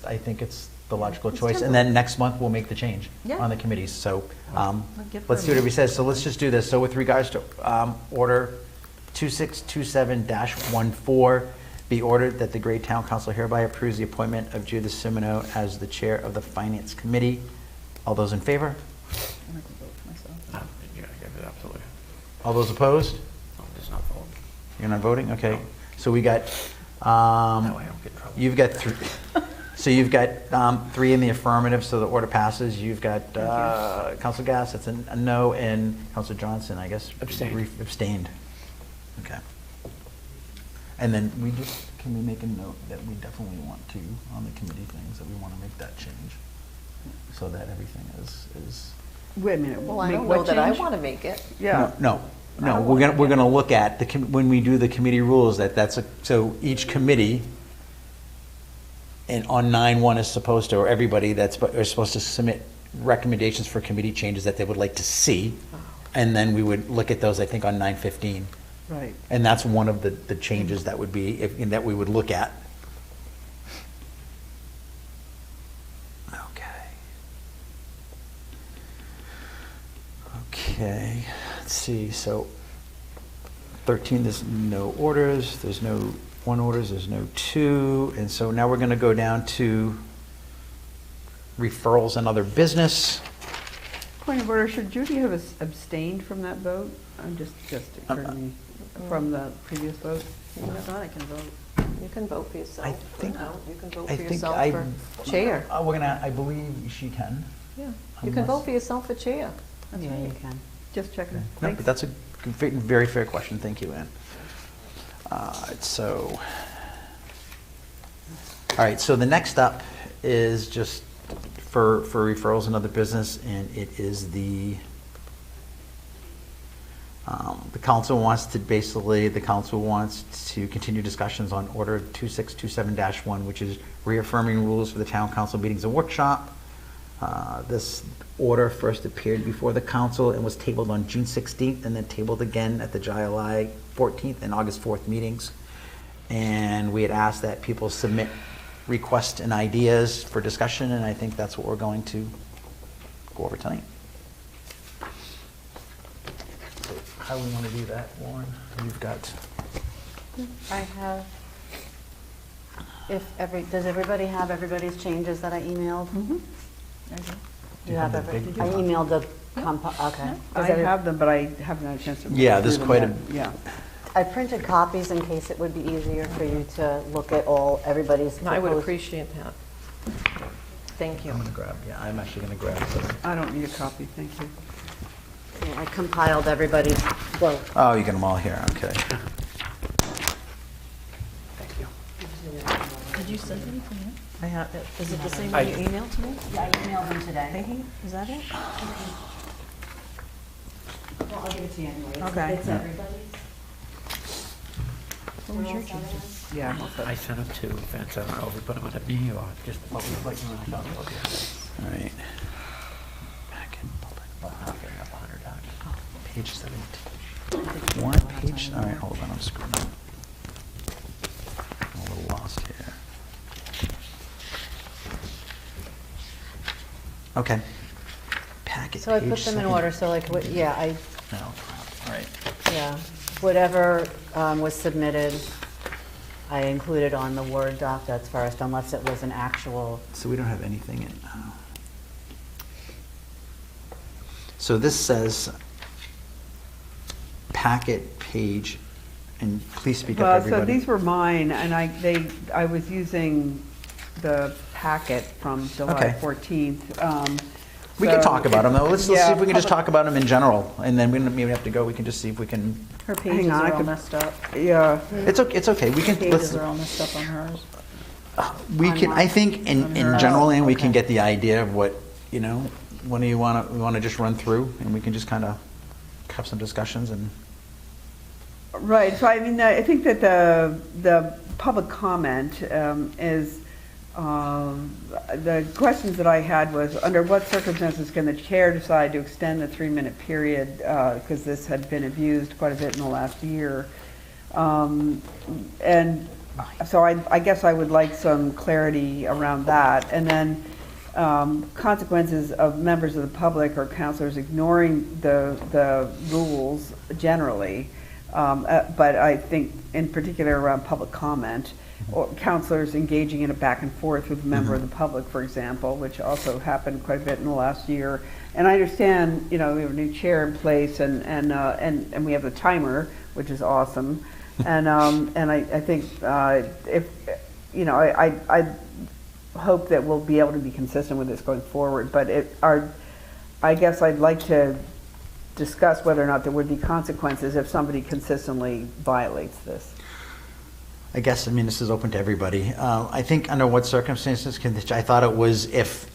the logical It's choice, and then next month we'll make the change Yeah. on the committees, so, give her let's do a whatever he says, so let's just do this, so with regards to, order 2627-14, be ordered that the Gray Town Council hereby approves the appointment of Judith Simoneau as the chair of the Finance Committee. All those in favor? I can vote for myself. Yeah, absolutely. All those opposed? I'm just not voting. You're not voting? Okay. So we got, That way I don't get in trouble. you've got 3, So you've got 3 in the affirmative, so the order passes. You've got Council Gass, that's a no, and Council Johnson, I guess. Abstained. Abstained. Okay. And then can we make a note that we definitely want to, on the committee things, that we want to make that change? So that everything is. Wait a minute. Well, I make don't what know that I change? want to make it. Yeah. No, we're gonna look at, when we do the committee rules, so each committee, and on 9/1 is supposed to, or everybody is supposed to submit recommendations for committee changes that they would like to see. And then we would look at those, I think, on 9/15. Right. And that's one of the changes that would be, that we would look at. Okay, let's see, so 13, there's no orders, there's no 1 orders, there's no 2, and so now we're gonna go down to referrals and other business. Point of order, should Judy have abstained from that vote? I'm just occurred to me, from the previous vote. I thought I can vote. You can vote for yourself. I think- No, you can vote I for think yourself I- for chair. I believe she can. Yeah, you can Unless- vote for yourself for chair. That's Yeah, right. you can. Just checking. No, Thanks. but that's a very fair question, thank you, Ann. All right, so the next up is just for referrals and other business, and it is the council wants to continue discussions on Order 2627-1, which is reaffirming rules for the town council meetings and workshop. This order first appeared before the council and was tabled on June 16th and then tabled again at the July 14th and August 4th meetings. And we had asked that people submit requests and ideas for discussion, and I think that's what we're going to go over tonight. So how do we want to do that, Lauren? You've got... I have, does everybody have everybody's changes that I emailed? Mm-hmm. You have everything? I emailed the okay. I have them, but I haven't had a chance to. Yeah, there's review quite them yet. Yeah. I printed copies in case it would be easier for you to look at everybody's. I would proposed- appreciate that. Thank you. I'm actually going to grab some. I don't need a copy, thank you. Yeah, I compiled everybody's, well, Oh, you get them all here, okay. Did you send anything in? I have, is it the same I- one you emailed to me? yeah, I emailed them today. Is that it? Well, I'll give it to you anyway. Okay. It's everybody's. What was your changes? Yeah, I'm all set. I sent them to Vince, I don't know if we put them on me or just. All right. Back in public. Page 17. One page, all right, hold on, I'm screwing up. I'm a little lost here. Okay. Packet So I page put them in 17. order, so like, yeah, No, all right. yeah, whatever was submitted, I included on the Word doc, that's first, unless it was an actual. So we don't have anything in, So this says packet page, and please speak up, Well, everybody. so these were mine, and I was using the packet from July Okay. 14th. We can so talk about them, though. Let's see yeah, if we can just public- talk about them in general, and then we don't even have to go, we can just see if we can, Her Hang pages on, I are all could- messed up. Yeah. it's okay, we Her can, let's, pages are all messed up on hers. I think in her. general, and we can Okay. get the idea of what, when do you we want to just run through, and we can just kind of have some discussions and. Right, so I mean, I think that the public comment is, the questions that I had was, under what circumstances can the chair decide to extend the 3-minute period, because this had been abused quite a bit in the last year. And so I guess I would like some clarity around that. And then consequences of members of the public or counselors ignoring the rules generally. But I think in particular around public comment, or counselors engaging in a back and forth with a member of the public, for example, which also happened quite a bit in the last year. And I understand, we have a new chair in place and we have the timer, which is awesome. And I think if, I hope that we'll be able to be consistent with this going forward, but I guess I'd like to discuss whether or not there would be consequences if somebody consistently violates this. I guess, I mean, this is open to everybody. I think under what circumstances I thought it was if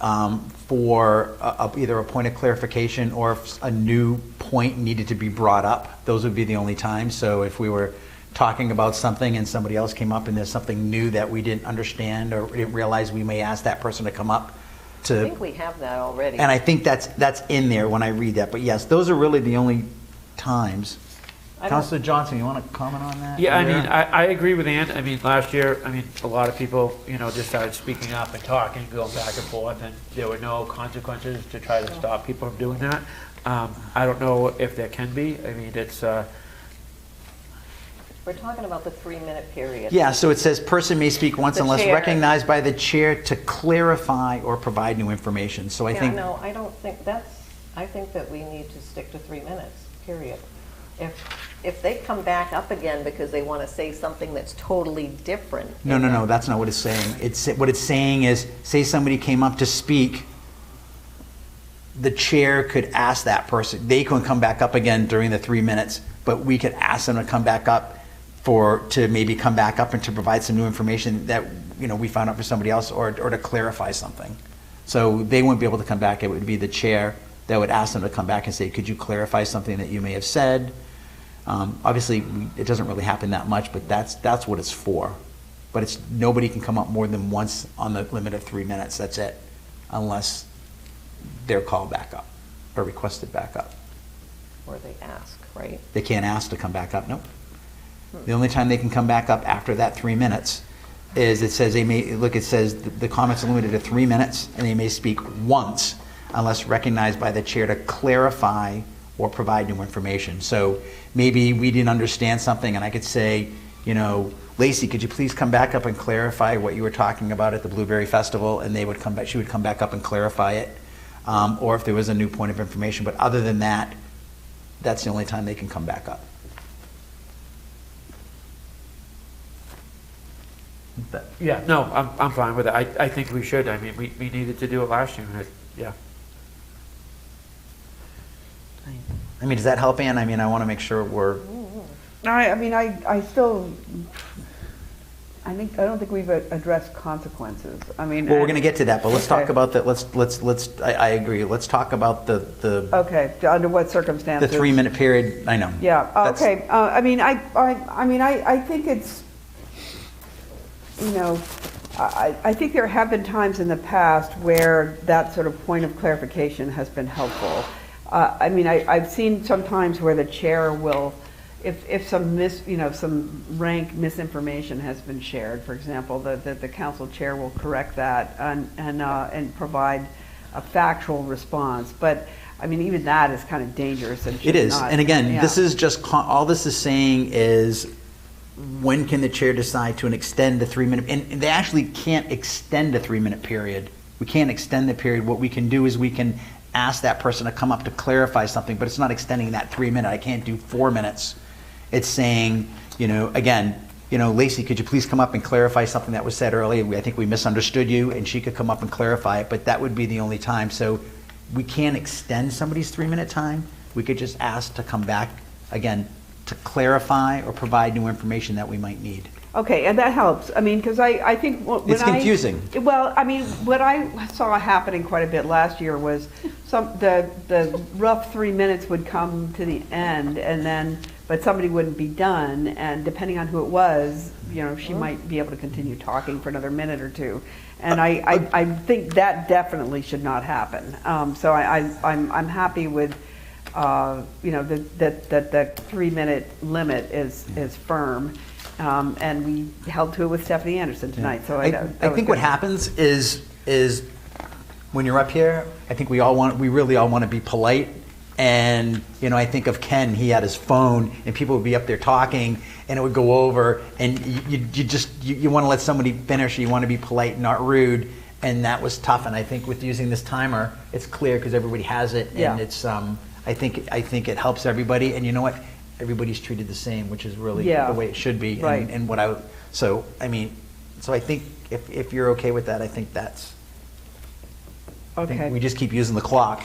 for either a point of clarification or if a new point needed to be brought up, those would be the only times. So if we were talking about something and somebody else came up and there's something new that we didn't understand or didn't realize, we may ask that person to come up to. I think we have that already. And I think that's in there when I read that. But yes, those are really the only times. Councilor Johnson, you want to comment on that? Yeah, I mean, I agree with Ann. I mean, last year, I mean, a lot of people, just started speaking up and talking, going back and forth, and there were no consequences to try to stop people from doing that. I don't know if there can be. I mean, it's... We're talking about the 3-minute period. Yeah, so it says person may speak once The unless chair. recognized by the chair to clarify or provide new information. So I think... No, I don't think I think that we need to stick to 3 minutes, period. If they come back up again because they want to say something that's totally different. No, that's not what it's saying. What it's saying is, say somebody came up to speak, the chair could ask that person, they can come back up again during the 3 minutes, but we could ask them to come back up to maybe come back up and to provide some new information that, we found out for somebody else or to clarify something. So they wouldn't be able to come back. It would be the chair that would ask them to come back and say, could you clarify something that you may have said? Obviously, it doesn't really happen that much, but that's what it's for. But nobody can come up more than once on the limit of 3 minutes. That's it, unless they're called back up or requested back up. Or they ask, right? They can't ask to come back up. Nope. The only time they can come back up after that 3 minutes is it says it says the comments are limited to 3 minutes and they may speak once unless recognized by the chair to clarify or provide new information. So maybe we didn't understand something and I could say, Lacey, could you please come back up and clarify what you were talking about at the Blueberry Festival? And they would come back, she would come back up and clarify it. Or if there was a new point of information. But other than that, that's the only time they can come back up. Yeah, no, I'm fine with it. I think we should. I mean, we needed to do it last year. Yeah. I mean, does that help, Ann? I mean, I want to make sure we're... I don't think we've addressed consequences. I mean... Well, we're going to get to that, but let's Okay. talk about that. I agree. Let's talk about the Okay, under what circumstances? the 3 minute period. I know. Yeah, That's- okay. I think it's, I think there have been times in the past where that sort of point of clarification has been helpful. I've seen sometimes where the chair will, if some rank misinformation has been shared, for example, the council chair will correct that and provide a factual response. But even that is kind of dangerous and should It is. not- And again, yeah. this is just, all this is saying is, when can the chair decide to extend the 3 minute, and they actually can't extend a 3 minute period. We can't extend the period. What we can do is we can ask that person to come up to clarify something, but it's not extending that 3 minute. I can't do 4 minutes. It's saying, again, Lacey, could you please come up and clarify something that was said earlier? I think we misunderstood you, and she could come up and clarify it, but that would be the only time. So we can't extend somebody's 3 minute time. We could just ask to come back, again, to clarify or provide new information that we might need. Okay, and that helps. Because I think when It's confusing. What I saw happening quite a bit last year was the rough 3 minutes would come to the end, but somebody wouldn't be done, and depending on who it was, she might be able to continue talking for another minute or two. And I think that definitely should not happen. So I'm happy with that the 3 minute limit is firm. And we held to it with Stephanie Anderson tonight. So I think what happens is when you're up here, I think we really all want to be polite. And I think of Ken. He had his phone, and people would be up there talking, and it would go over, and you want to let somebody finish. You want to be polite, not rude, and that was tough. And I think with using this timer, it's clear because everybody has it, and Yeah. it's I think it helps everybody. And you know what? Everybody's treated the same, which is really Yeah. the way it should be. Right. So I think if you're okay with that, I think that's, I Okay. think we just keep using the clock.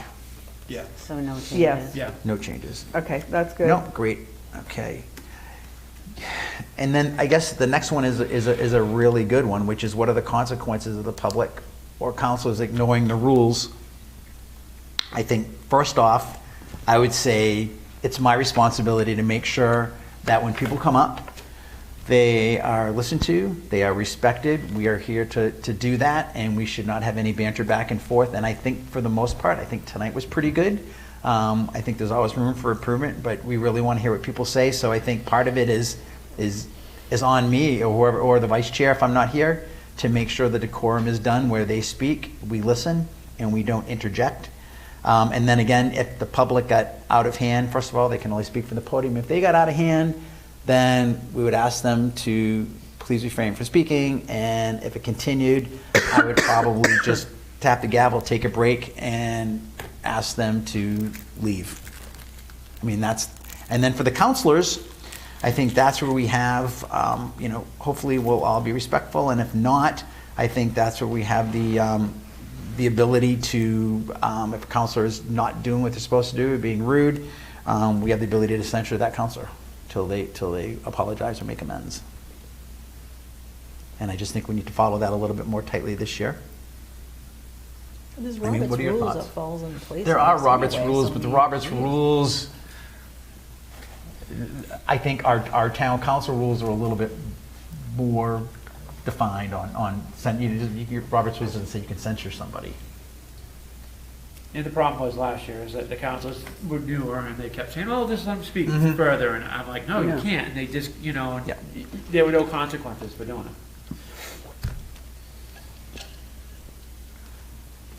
Yeah. So no changes? Yes. Yeah. No changes. Okay, that's good. No, great, okay. And then I guess the next one is a really good one, which is what are the consequences of the public or councilors ignoring the rules? I think, first off, I would say it's my responsibility to make sure that when people come up, they are listened to, they are respected. We are here to do that, and we should not have any banter back and forth. And I think for the most part, I think tonight was pretty good. I think there's always room for improvement, but we really want to hear what people say. So I think part of it is on me or whoever, or the vice chair if I'm not here, to make sure the decorum is done where they speak, we listen, and we don't interject. And then again, if the public got out of hand, first of all, they can only speak from the podium. If they got out of hand, then we would ask them to please refrain from speaking. And if it continued, I would probably just tap the gavel, take a break, and ask them to leave. I mean, and then for the counselors, I think that's where we have, hopefully we'll all be respectful. And if not, I think that's where we have the ability to, if a counselor is not doing what they're supposed to do, being rude, we have the ability to censure that counselor till they apologize or make amends. And I just think we need to follow that a little bit more tightly this year. There's I mean, Robert's what are your rules thoughts? that falls into place. There on are this Robert's anyway, rules, so but the we- Robert's rules, I think our town council rules are a little bit more defined on Robert's rules doesn't say you can censure somebody. And the problem was last year is that the councils were newer and they kept saying, oh, I'm speaking further. And I'm like, no, Yeah. you can't. And they just, there were no consequences for doing it.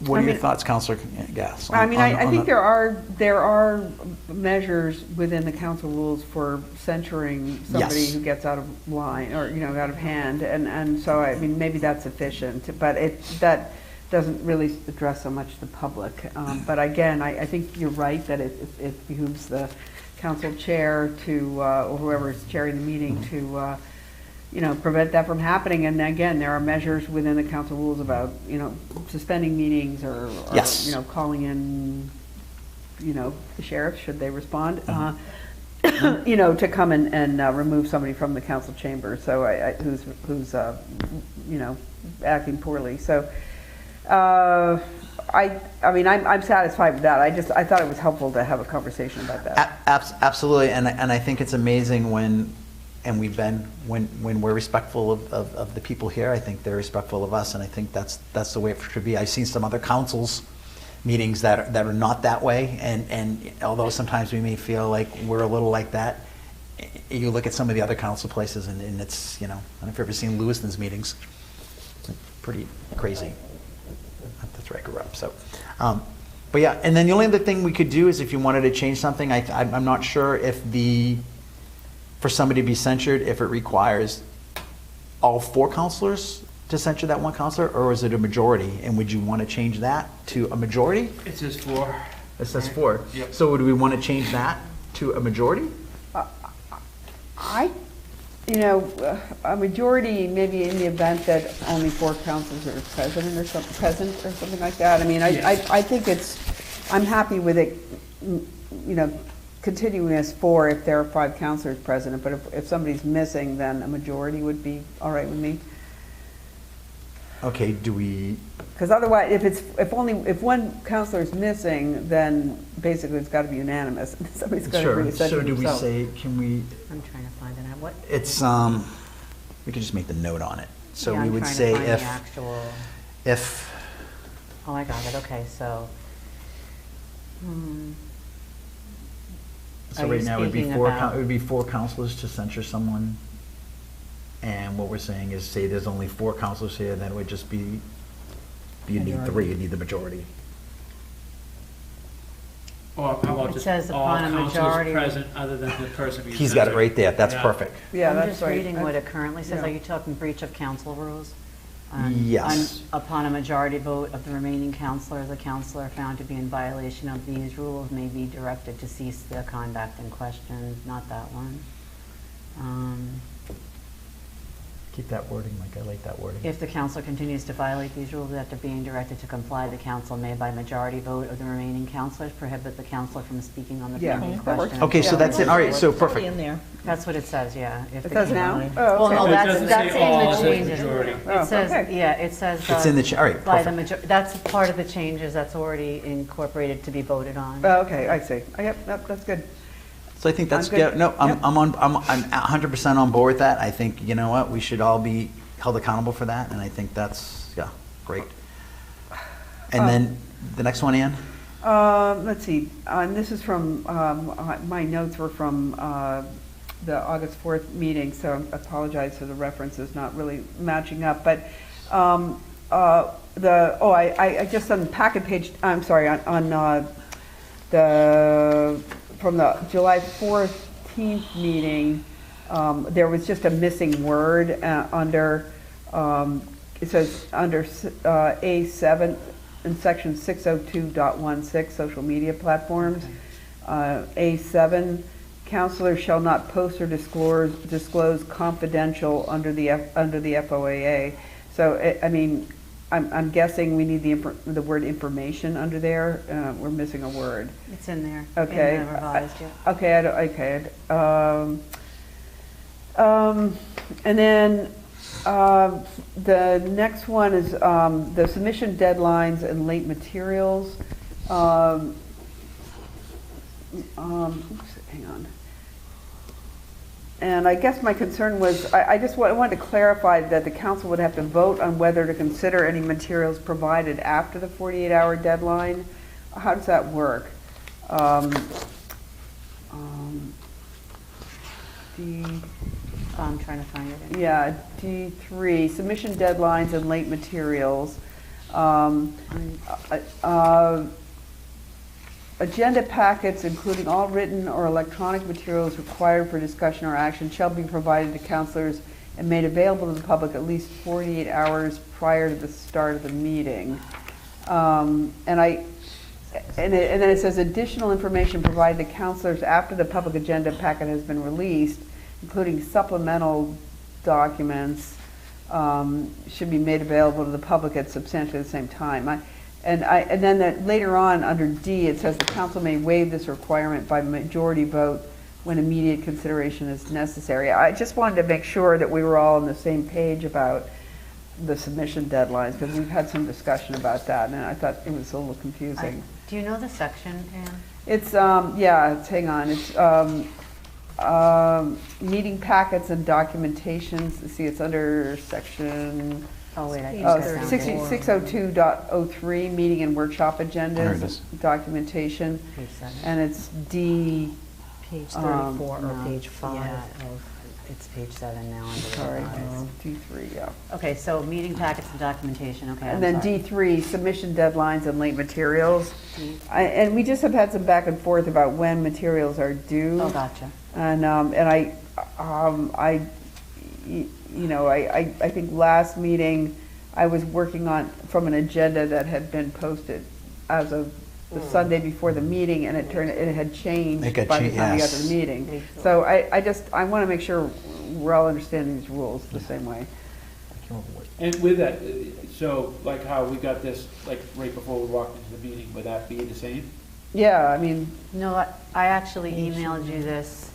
What are your thoughts, Councilor Gass? I mean, I think there are measures within the council rules for censuring somebody Yes. who gets out of line or, out of hand. And so, I mean, maybe that's sufficient, but that doesn't really address so much the public. But again, I think you're right that it behooves the council chair to, or whoever is chairing the meeting to, prevent that from happening. And again, there are measures within the council rules about, suspending meetings or Yes. calling in, the sheriff, should they respond, to come and remove somebody from the council chamber, so who's acting poorly. So, I mean, I'm satisfied with that. I thought it was helpful to have a conversation about that. Absolutely, and I think it's amazing when we're respectful of the people here. I think they're respectful of us, and I think that's the way it should be. I've seen some other councils meetings that are not that way, and although sometimes we may feel like we're a little like that, you look at some of the other council places, and it's, I don't know if you've ever seen Lewiston's meetings. It's pretty crazy. That's where I grew up, so. But yeah, and then the only other thing we could do is if you wanted to change something, I'm not sure if for somebody to be censured, if it requires all 4 counselors to censure that one counselor, or is it a majority? And would you want to change that to a majority? It says 4. It says 4. Yep. So would we want to change that to a majority? A majority, maybe in the event that only 4 councilors are present or something like that. I mean, I think I'm happy with it, continuing as 4 if there are 5 councilors present, but if somebody's missing, then a majority would be all right with me. Okay, do we? Because otherwise, if one councilor is missing, then basically it's got to be unanimous. Somebody's got to agree to censure So do we themselves. say, can we? I'm trying to find it. What? It's, we could just make the note on it. So Yeah, we I'm would trying to say find the actual. if. Oh, I got it. Okay, so. So right now it would be it would be 4 counselors to censure someone. And what we're saying is, say there's only 4 counselors here, then it would just be, you need 3, you need the majority. Or how about It just says all upon a councilors majority- present other than the person being He's got it censored? right there, that's Yeah. perfect. Yeah, I'm that's just right. reading what it currently says. Yeah. Are you talking breach of council rules? Yes. Upon a majority vote of the remaining councilors, a councilor found to be in violation of these rules may be directed to cease the conduct in question. Not that one. Keep that wording, Mike, I like that wording. If the council continues to violate these rules after being directed to comply, the council may, by majority vote of the remaining councilors, prohibit the councilor from speaking on the Yeah, pending that works. question. Okay, so that's it, all right, so It's already perfect. in there. That's what it says, yeah. If It the says council- now? Oh, Well, no, okay. that's doesn't in say all, the it says changes. majority. Oh, It says, okay. yeah, it says. It's in the, all right, By the perfect. that's part of the changes that's already incorporated to be voted on. Oh, okay, I see. Yep, that's good. So I think that's, I'm good. yeah, no, I'm, Yep. I'm 100% on board with that. I think, you know what, we should all be held accountable for that, and I think that's, yeah, great. And then, the next one, Ann? Let's see, and this is from, my notes were from the August 4th meeting, so I apologize for the references not really matching up, but I just on the packet page, I'm sorry, on from the July 14th meeting, there was just a missing word under, it says under A7 in section 602.16, social media platforms. A7, counselors shall not post or disclose confidential under the FOAA. So, I mean, I'm guessing we need the word information under there. We're missing a word. It's in there. Okay. In the revised, yeah. Okay, and then the next one is the submission deadlines and late materials. Oops, hang on. And I guess my concern was, I wanted to clarify that the council would have to vote on whether to consider any materials provided after the 48-hour deadline. How does that work? I'm trying to find it. Yeah, D3, submission deadlines and late materials. Agenda packets, including all written or electronic materials required for discussion or action, shall be provided to councilors and made available to the public at least 48 hours prior to the start of the meeting. And then it says additional information provided to councilors after the public agenda packet has been released, including supplemental documents, should be made available to the public at substantially the same time. And then later on, under D, it says the council may waive this requirement by majority vote when immediate consideration is necessary. I just wanted to make sure that we were all on the same page about the submission deadlines, because we've had some discussion about that, and I thought it was a little confusing. Do you know the section, Ann? It's, hang on, it's meeting packets and documentations. See, it's under section... Oh, wait, I think Oh, I found it. 602.03, meeting and workshop There it agendas, is. documentation, Page 7. and it's D, Page 34 or No, page 5. Yeah, it's page 7 now. Under the sorry, revised. D3, yeah. Okay, so meeting packets and documentation, okay. And I'm then sorry. D3, submission deadlines and late materials. D- And we just have had some back and forth about when materials are due. Oh, gotcha. And I think last meeting, I was working on, from an agenda that had been posted as of the Sunday before the meeting, and it had changed It got by the changed, time we got to yes. the meeting. So I want to make sure we're all understanding these rules the same way. And with that, so like how we got this, like right before we walked into the meeting, would that be the same? Yeah, I mean, No, I actually emailed you this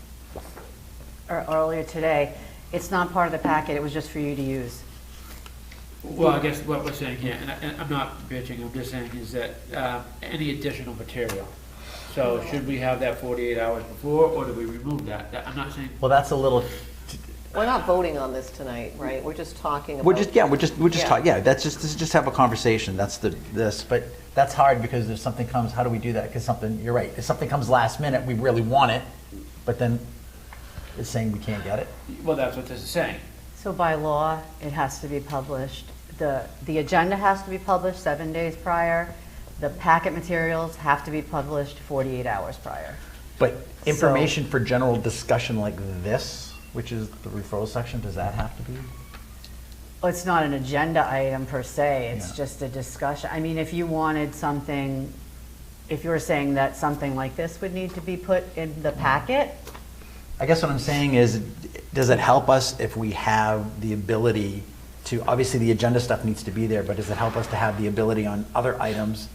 earlier today. It's not part of the packet, it was just for you to use. Well, I guess what we're saying here, and I'm not bitching, I'm just saying is that any additional material. So should we have that 48 hours before, or do we remove that? I'm not saying. Well, that's a little, We're not voting on this tonight, right? We're just talking about. we're just talking, this is just have a conversation, that's but that's hard because if something comes, how do we do that? Because you're right, if something comes last minute, we really want it, but then it's saying we can't get it. Well, that's what this is saying. So by law, it has to be published. The agenda has to be published 7 days prior. The packet materials have to be published 48 hours prior. But information for general discussion like this, which is the referral section, does that have to be? Well, it's not an agenda item per se, it's Yeah. just a discussion. I mean, if you wanted something, if you were saying that something like this would need to be put in the packet, I guess what I'm saying is, does it help us if we have the ability to, obviously the agenda stuff needs to be there, but does it help us to have the ability on other items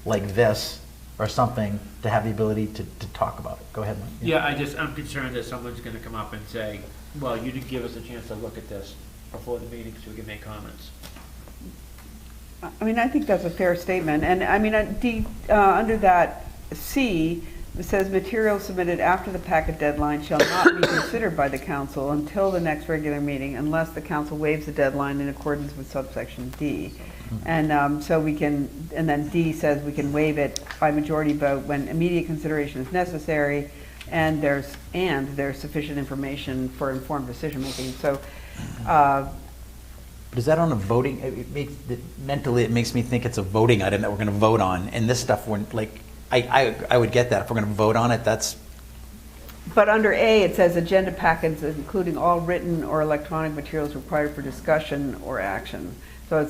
like this or something, to have the ability to talk about it? Go ahead, Mike. Yeah, I'm concerned that someone's gonna come up and say, well, you didn't give us a chance to look at this before the meeting so we can make comments. I mean, I think that's a fair statement, and I mean, under that C, it says materials submitted after the packet deadline shall not be considered by the council until the next regular meeting unless the council waives the deadline in accordance with subsection D. And so we can, and then D says we can waive it by majority vote when immediate consideration is necessary and there's sufficient information for informed decision making. So, But is that on a voting, mentally it makes me think it's a voting item that we're gonna vote on, and this stuff, we're like, I would get that, if we're gonna vote on it, that's. but under A, it says agenda packets including all written or electronic materials required for discussion or action. So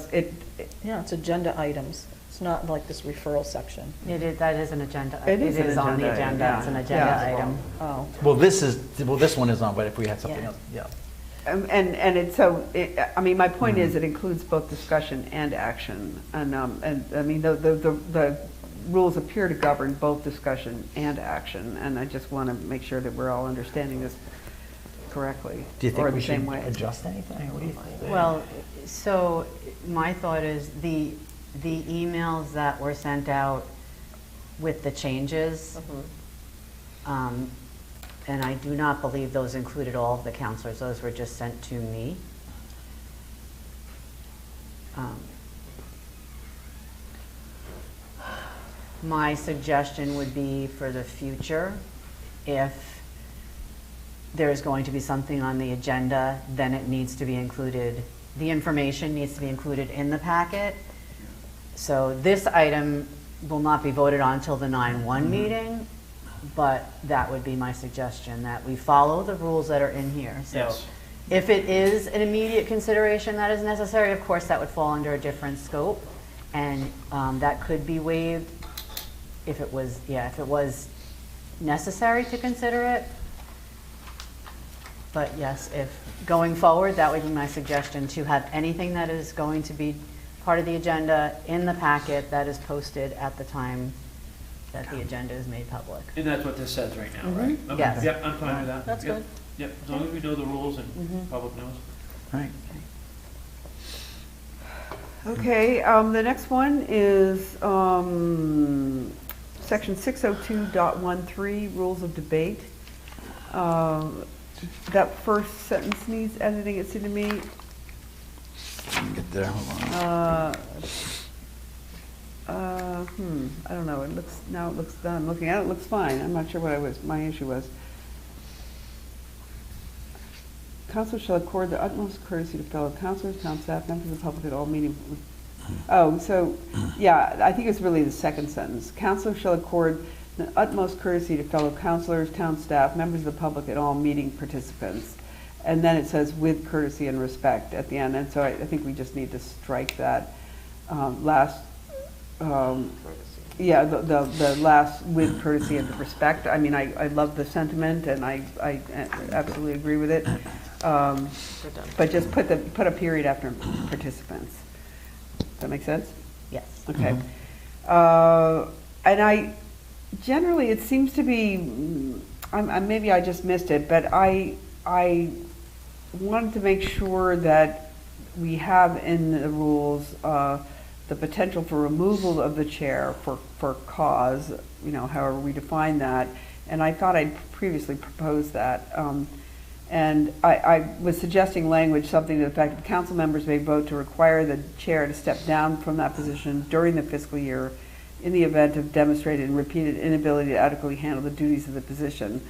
Yeah, it's agenda items. It's not like this referral section. That is an agenda. It is an on the agenda agenda. item, It's an yeah. agenda Yeah. item. Oh. Well, this one is on, but if we had something else, yeah. And it's so, I mean, my point is it includes both discussion and action. And I mean, the rules appear to govern both discussion and action. And I just want to make sure that we're all understanding this correctly. Do you or think the we same should way. adjust anything? What do you think? Well, so my thought is the emails that were sent out with the changes, and I do not believe those included all of the counselors. Those were just sent to me. My suggestion would be for the future, if there's going to be something on the agenda, then it needs to be included, the information needs to be included in the packet. So this item will not be voted on until the 9/1 meeting, but that would be my suggestion, that we follow the rules that are in here. So Yes. if it is an immediate consideration that is necessary, of course, that would fall under a different scope, and that could be waived if it was, if it was necessary to consider it. But yes, if going forward, that would be my suggestion, to have anything that is going to be part of the agenda in the packet that is posted at the time that the agenda is made public. And that's what this says right now, right? Okay. Yes. Yep, I'm fine with that. That's Yep. good. Yep, as long as we know the rules and public knows. Right. Okay, the next one is section 602.13, rules of debate. That first sentence needs editing, it seemed to me. Let me get there, hold on. I don't know, now it looks done. I'm looking at it, it looks fine. I'm not sure what my issue was. Council shall accord the utmost courtesy to fellow councilors, town staff, members of the public at all meetings. Oh, so, yeah, I think it's really the second sentence. Council shall accord the utmost courtesy to fellow councilors, town staff, members of the public, and all meeting participants. And then it says with courtesy and respect at the end. And so I think we just need to strike that last, yeah, the last with courtesy and respect. I mean, I love the sentiment and I absolutely agree with it. But just put a period after participants. Does that make sense? Yes. Okay. And generally, it seems to be, maybe I just missed it, but I wanted to make sure that we have in the rules the potential for removal of the chair for cause, however we define that. And I thought I'd previously proposed that. And I was suggesting language, something to the fact that council members may vote to require the chair to step down from that position during the fiscal year in the event of demonstrated and repeated inability to adequately handle the duties of the position.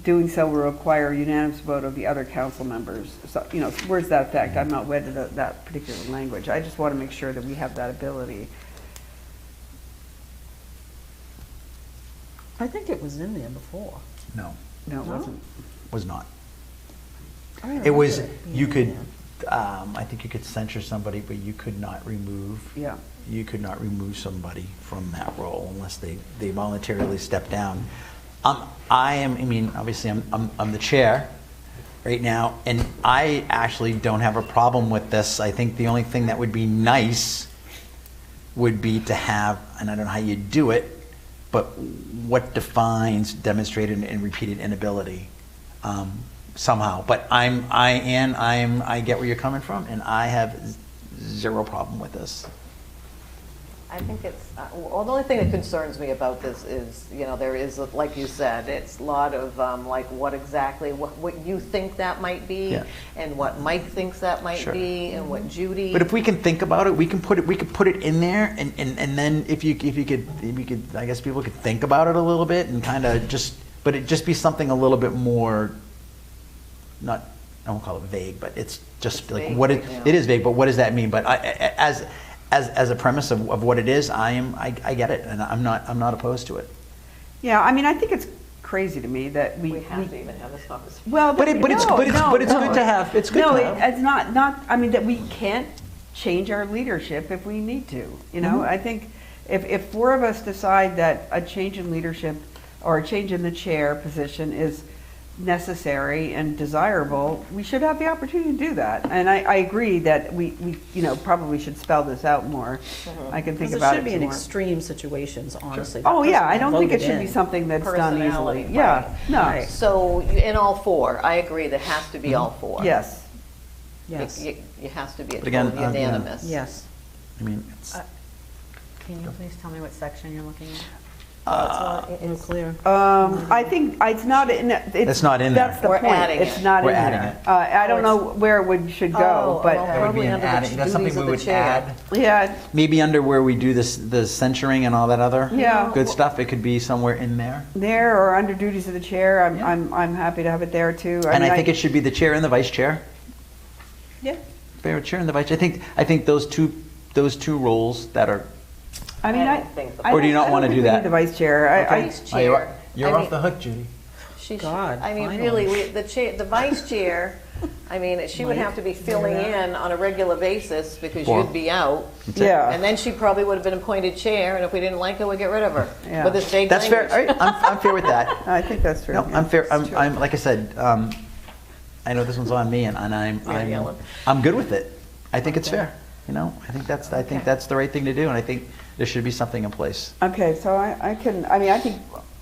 Doing so will require a unanimous vote of the other council members. So, words to that effect. I'm not wed to that particular language. I just want to make sure that we have that ability. I think it was in there before. No, No, it No? wasn't. was not. I It was, remember it you being could, I think you could censure somebody, but you could not remove. Yeah. You could not remove somebody from that role unless they voluntarily step down. I mean, obviously, I'm the chair right now, and I actually don't have a problem with this. I think the only thing that would be nice would be to have, and I don't know how you do it, but what defines demonstrated and repeated inability somehow. But I get where you're coming from, and I have zero problem with this. I think it's, well, the only thing that concerns me about this is, there is, like you said, it's a lot of, like, what exactly, what you think that might be, Yeah. and what Mike thinks that might Sure. be, and what Judy. But if we can think about it, we could put it in there, and then if you could, I guess people could think about it a little bit and kind of but it just be something a little bit more, I won't call it vague, but it's just It's like vague, what yeah. it is vague, but what does that mean? But as a premise of what it is, I get it, and I'm not opposed to it. Yeah, I mean, I think it's crazy to me that We have to even have this conversation. Well, But it's good to have. It's good No, to have. it's not, I mean, that we can't change our leadership if we need to, I think if four of us decide that a change in leadership or a change in the chair position is necessary and desirable, we should have the opportunity to do that. And I agree that we probably should spell this out more. I can think Because about it it should be in more. extreme situations, honestly. Oh, That yeah, person I don't think it voted should be in. something that's done Personality, easily. Yeah, right. no. So, in all four, I agree, there has to be all four. Yes. Yes. It has to be But again, totally yeah. unanimous. Yes. I mean, it's, Can you please tell me what section you're looking at? It's clear. I think it's not in. It's not in there. That's the We're point. adding It's it. not We're in adding there. it. I don't know where it should go, but that would be an adding. That's something we would add. yeah, Maybe under where we do the censuring and all that other Yeah. good stuff, it could be somewhere in there. there or under duties of the chair. I'm happy to have it there too. And mean, I think it should be the chair and the vice chair. Yeah. Fair chair and the vice. I think those two roles that are. I mean, Or do you not want to do that? The vice chair. Vice Oh, you're chair. you're I off mean- the hook, Judy. God, I mean, finally. really, the vice chair, I mean, she would have to be filling in on a regular basis because Four. you'd be out. Yeah. And then she probably would have been appointed chair, and if we didn't like her, we'd get rid of her. Yeah. With this vague That's fair. language. All right, I'm fair with that. I think that's true. No, yeah. I'm fair. I'm like I said. I know this one's on me, and I'm yelling. I'm good with it. I think it's fair. I think that's the right thing to do, and I think there should be something in place. Okay, so I think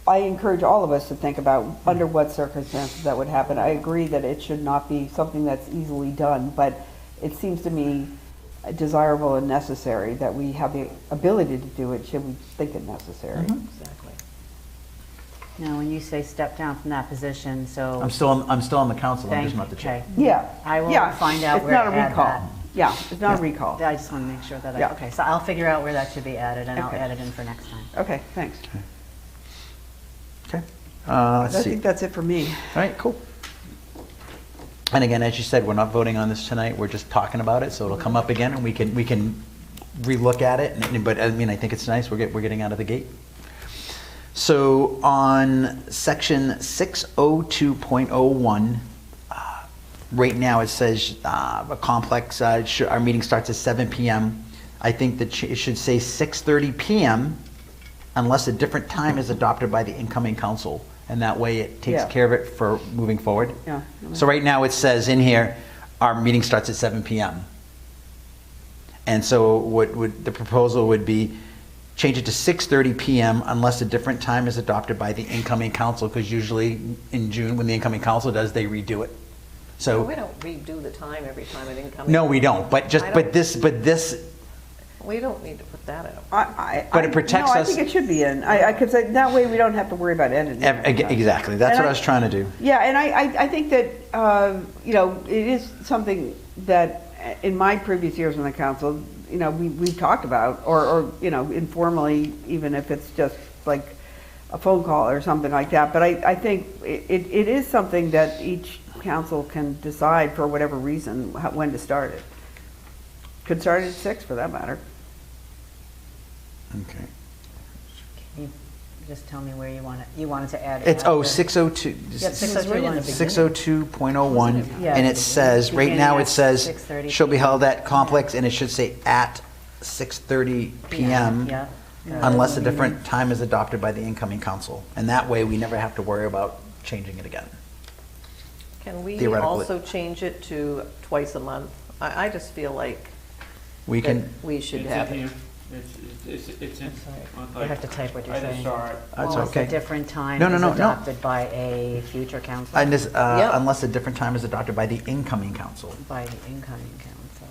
I encourage all of us to think about under what circumstances that would happen. I agree that it should not be something that's easily done, but it seems to me desirable and necessary that we have the ability to do it should we think it necessary. Exactly. Now, when you say step down from that position, so. I'm still on the council. I'm just not the chair. Okay. Yeah. I will Yeah, find out where It's not to a add recall. that. Yeah, it's not a recall. I just want to make sure that Yeah. okay, so I'll figure out where that should be added, and I'll Okay. add it in for next time. Okay, thanks. Okay. I Let's see. think that's it for me. All right, cool. And again, as you said, we're not voting on this tonight. We're just talking about it, so it'll come up again, and we can relook at it. But I mean, I think it's nice. We're getting out of the gate. So on section 602.01, right now it says a complex. Our meeting starts at 7 p.m. I think that it should say 6:30 p.m. unless a different time is adopted by the incoming council. And that way it takes Yeah. care of it for moving forward. Yeah. So right now it says in here, our meeting starts at 7 p.m. And so what would, the proposal would be, change it to 6:30 p.m. unless a different time is adopted by the incoming council, because usually in June, when the incoming council does, they redo it. So. We don't redo the time every time an incoming. No, we don't, but this, We don't need to put that in. But it protects No, us- I think it should be in. Because that way we don't have to worry about editing. exactly, that's And what I was trying to do. Yeah, and I think that, it is something that in my previous years on the council, we've talked about, or informally, even if it's just like a phone call or something like that. But I think it is something that each council can decide for whatever reason when to start it. Could start at 6 for that matter. Okay. Can you just tell me where you wanted to add it? It's, 602. Yeah, 602. 602.01, Yeah. and it says, right Beginning now at it says, 6:30 shall be held at complex, and it should say at 6:30 p.m. Yeah. Unless a different time is adopted by the incoming council. And that way, we never have to worry about changing it again. Can we Theoretically. also change it to twice a month? I just feel like We that can, we should It's have in it. here. It's in. on, You like, have to type what you're I just saying. saw it. That's Unless okay. a different time No, no, is no, no. adopted by a future council. and this, Yep. unless a different time is adopted by the incoming council. By the incoming council.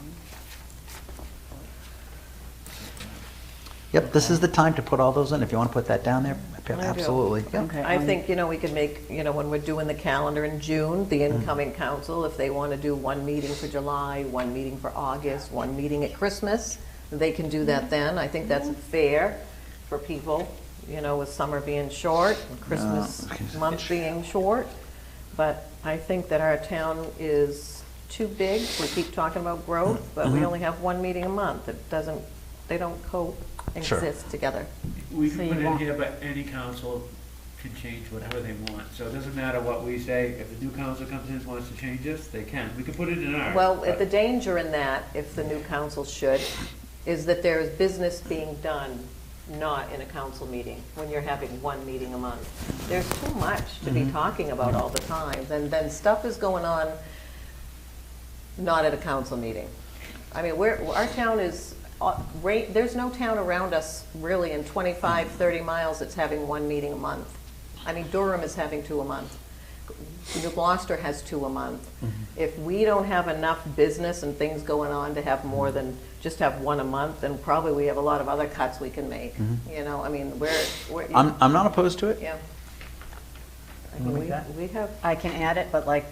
Yep, this is the time to put all those in. If you want to put that down there, I do. absolutely. Yep. Okay. I think, we could make, when we're doing the calendar in June, the incoming council, if they want to do one meeting for July, one meeting for August, one meeting at Christmas, they can do that then. I think that's fair for people, with summer being short, and Christmas month being short. But I think that our town is too big. We keep talking about growth, but we only have one meeting a month. They don't coexist together. We So can you put it in want- here, but any council can change whatever they want. So it doesn't matter what we say. If the new council comes in and wants to change this, they can. We can put it in ours. Well, but- the danger in that, if the new council should, is that there is business being done not in a council meeting, when you're having one meeting a month. There's too much to be talking about all the time, and then stuff is going on not at a council meeting. I mean, our town is, there's no town around us really in 25, 30 miles that's having one meeting a month. I mean, Durham is having 2 a month. New Gloucester has 2 a month. If we don't have enough business and things going on to have more than just have 1 a month, then probably we have a lot of other cuts we can make. I mean, we're I'm not opposed to it. yeah. I mean, we have, I can add it, but like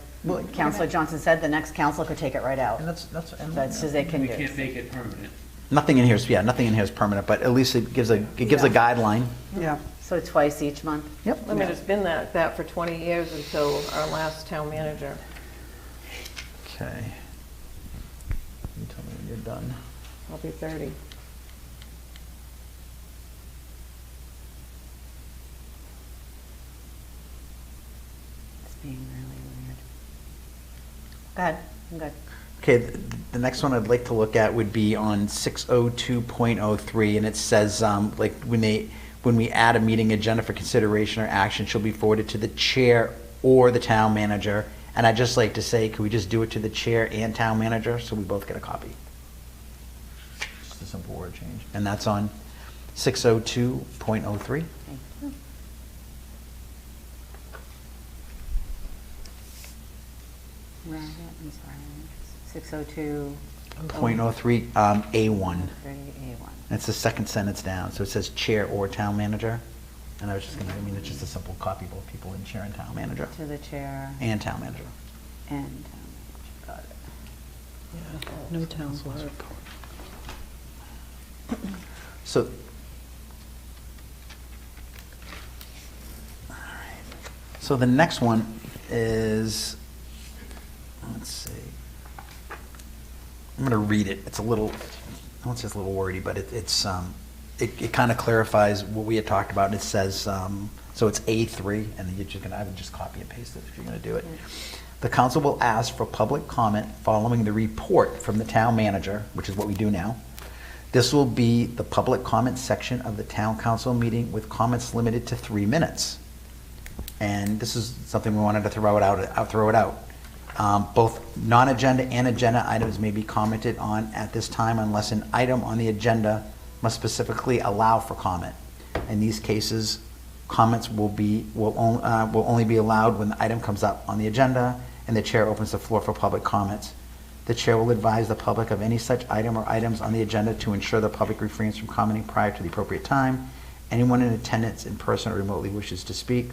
Councilor Johnson said, the next council could take it right out. And that's That's as they can We do. can't make it permanent. nothing in here is permanent, but at least it gives a guideline. Yeah. So twice each month? Yep. I mean, it's been that for 20 years until our last town manager. Okay. You tell me when you're done. I'll be 30. It's being really weird. Go ahead, I'm good. Okay, the next one I'd like to look at would be on 602.03, and it says, like, when we add a meeting agenda for consideration or action, shall be forwarded to the chair or the town manager. And I'd just like to say, could we just do it to the chair and town manager, so we both get a copy? Just a simple word change. And that's on 602.03. Where is it? I'm sorry. 602. .03, A1. 30A1. It's the second sentence down, so it says chair or town manager. And I was just it's just a simple copy, both people in chair and town manager. To the chair And town manager. and town manager. Got it. No town clerk. So, so the next one is, let's see. I'm going to read it. It's a little, I won't say it's a little wordy, but it kind of clarifies what we had talked about. It says, so it's A3, and then I would just copy and paste it if you're going to do it. The council will ask for public comment following the report from the town manager, which is what we do now. This will be the public comment section of the town council meeting with comments limited to 3 minutes. And this is something we wanted to throw it out. Both non-agenda and agenda items may be commented on at this time unless an item on the agenda must specifically allow for comment. In these cases, comments will only be allowed when the item comes up on the agenda and the chair opens the floor for public comments. The chair will advise the public of any such item or items on the agenda to ensure the public refrains from commenting prior to the appropriate time. Anyone in attendance in person or remotely wishes to speak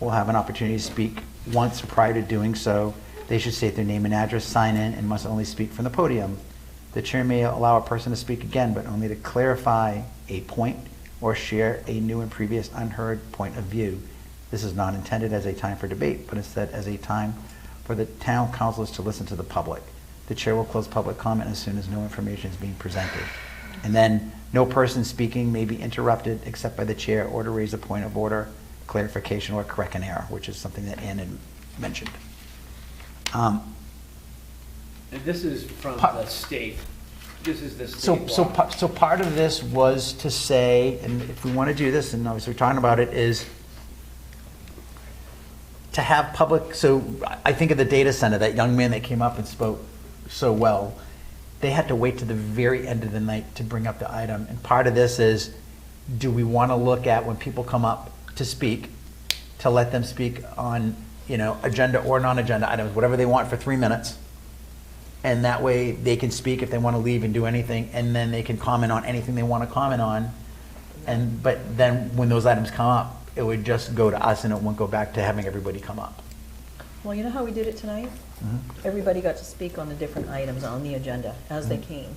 will have an opportunity to speak once prior to doing so. They should state their name and address, sign in, and must only speak from the podium. The chair may allow a person to speak again, but only to clarify a point or share a new and previous unheard point of view. This is not intended as a time for debate, but instead as a time for the town councilors to listen to the public. The chair will close public comment as soon as no information is being presented. And then no person speaking may be interrupted except by the chair or to raise a point of order, clarification, or correct an error, which is something that Ann had mentioned. And this is from the state. this is the So, state so, law. so part of this was to say, and if we want to do this, and obviously we're talking about it, is to have public, so I think of the data center, that young man that came up and spoke so well, they had to wait to the very end of the night to bring up the item. And part of this is, do we want to look at when people come up to speak, to let them speak on, agenda or non-agenda items, whatever they want for 3 minutes? And that way they can speak if they want to leave and do anything, and then they can comment on anything they want to comment on. But then when those items come up, it would just go to us and it won't go back to having everybody come up. Well, you know how we did it tonight? Everybody got to speak on the different items on the agenda as they came.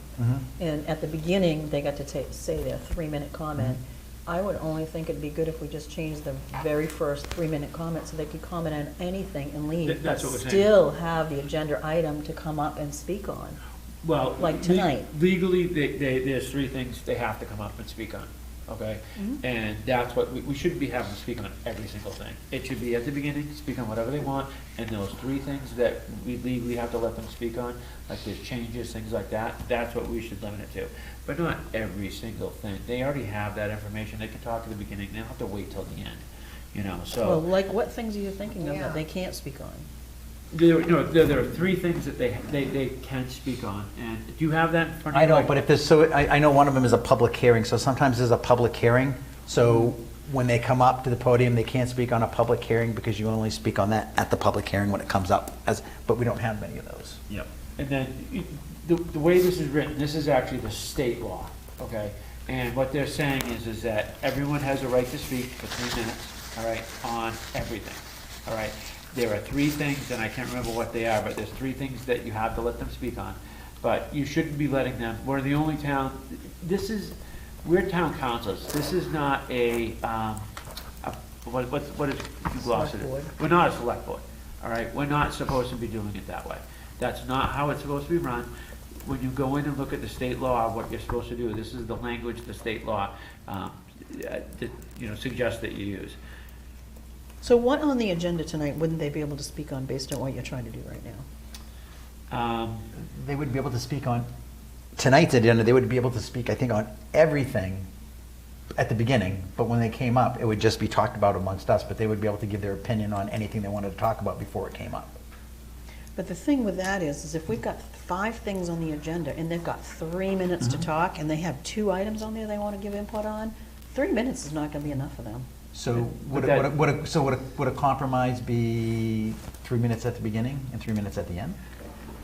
And at the beginning, they got to say their 3-minute comment. I would only think it'd be good if we just changed the very first 3-minute comment so they could comment on anything and leave. That's but what we're saying. still have the agenda item to come up and speak on. Well, like tonight. Legally, there's 3 things they have to come up and speak on, okay? And that's what, we shouldn't be having to speak on every single thing. It should be at the beginning, speak on whatever they want, and those 3 things that we legally have to let them speak on, like there's changes, things like that, that's what we should limit it to. But not every single thing. They already have that information, they can talk at the beginning, they don't have to wait till the end, so. Well, like what things are you thinking of that they can't speak on? There are 3 things that they can speak on, and do you have that in front of you? I know, but if there's, I know one of them is a public hearing, so sometimes there's a public hearing, so when they come up to the podium, they can't speak on a public hearing because you only speak on that at the public hearing when it comes up, but we don't have many of those. Yep. And then, the way this is written, this is actually the state law, okay? And what they're saying is that everyone has a right to speak for 3 minutes, all right, on everything, all right? There are 3 things, and I can't remember what they are, but there's 3 things that you have to let them speak on. But you shouldn't be letting them, we're the only town, we're town councils. This is not what is, you glossed it? We're not a select board, all right? We're not supposed to be doing it that way. That's not how it's supposed to be run. When you go in and look at the state law, what you're supposed to do, this is the language the state law suggests that you use. So what on the agenda tonight wouldn't they be able to speak on based on what you're trying to do right now? They would be able to speak on tonight's agenda, they would be able to speak, I think, on everything at the beginning, but when they came up, it would just be talked about amongst us, but they would be able to give their opinion on anything they wanted to talk about before it came up. But the thing with that is if we've got 5 things on the agenda and they've got 3 minutes to talk and they have 2 items on there they want to give input on, 3 minutes is not going to be enough for them. So would a compromise be 3 minutes at the beginning and 3 minutes at the end?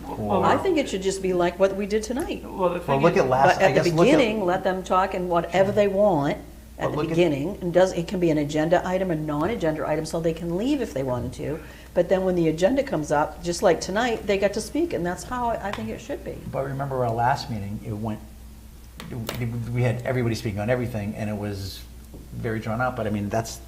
Well, I think it should just be like what we did tonight. Well, look at last. But at the beginning, let them talk and whatever they want at the beginning, and it can be an agenda item, a non-agenda item, so they can leave if they wanted to. But then when the agenda comes up, just like tonight, they got to speak, and that's how I think it should be. But remember our last meeting, we had everybody speaking on everything, and it was very drawn out, but I mean, that's.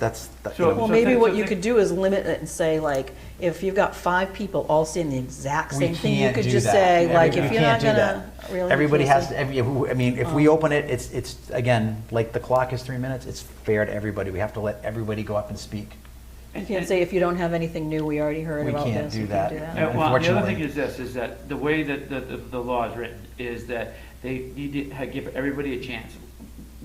Well, maybe what you could do is limit it and say, like, if you've got 5 people all saying the exact same thing, you could just say, like, if you're not gonna really. Everybody has to, I mean, if we open it, it's, again, like the clock is 3 minutes, it's fair to everybody. We have to let everybody go up and speak. You can't say, if you don't have anything new, we already heard about this. We can't do that. Well, the other thing is this, is that the way that the law is written is that they need to give everybody a chance.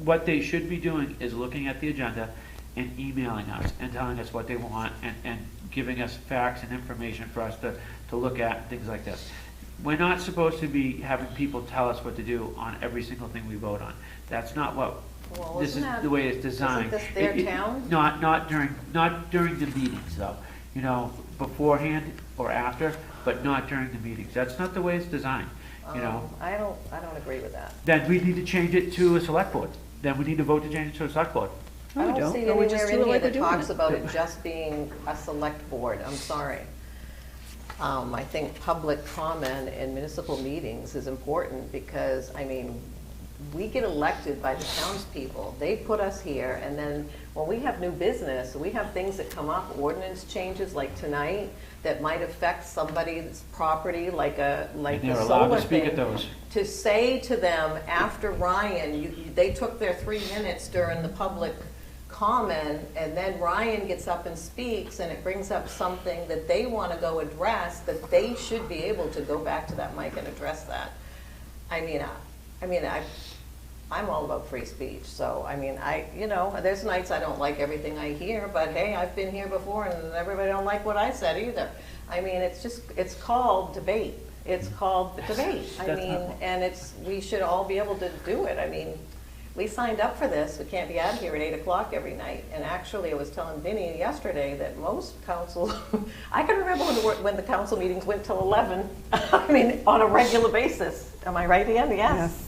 What they should be doing is looking at the agenda and emailing us and telling us what they want and giving us facts and information for us to look at, things like this. We're not supposed to be having people tell us what to do on every single thing we vote on. That's not what, this is the way it's designed. Isn't this their town? Not during the meetings though, beforehand or after, but not during the meetings. That's not the way it's designed, I don't agree with that. Then we need to change it to a select board. Then we need to vote to change it to a select board. I don't see anywhere in here that talks about it just being a select board, I'm sorry. I think public comment in municipal meetings is important because, I mean, we get elected by the townspeople. They put us here, and then when we have new business, we have things that come up, ordinance changes like tonight, that might affect somebody's property, like a solar thing. To say to them, after Ryan, they took their 3 minutes during the public comment, and then Ryan gets up and speaks, and it brings up something that they want to go address, that they should be able to go back to that mic and address that. I mean, I mean, I'm all about free speech, so, I mean, you know, there's nights I don't like everything I hear, but hey, I've been here before and everybody don't like what I said either. I mean, it's called debate. It's called debate. I mean, and we should all be able to do it. I mean, we signed up for this. We can't be out here at 8 o'clock every night. And actually, I was telling Vinny yesterday that most council, I can remember when the council meetings went till 11, I mean, on a regular basis. Am I right, Ann? Yes.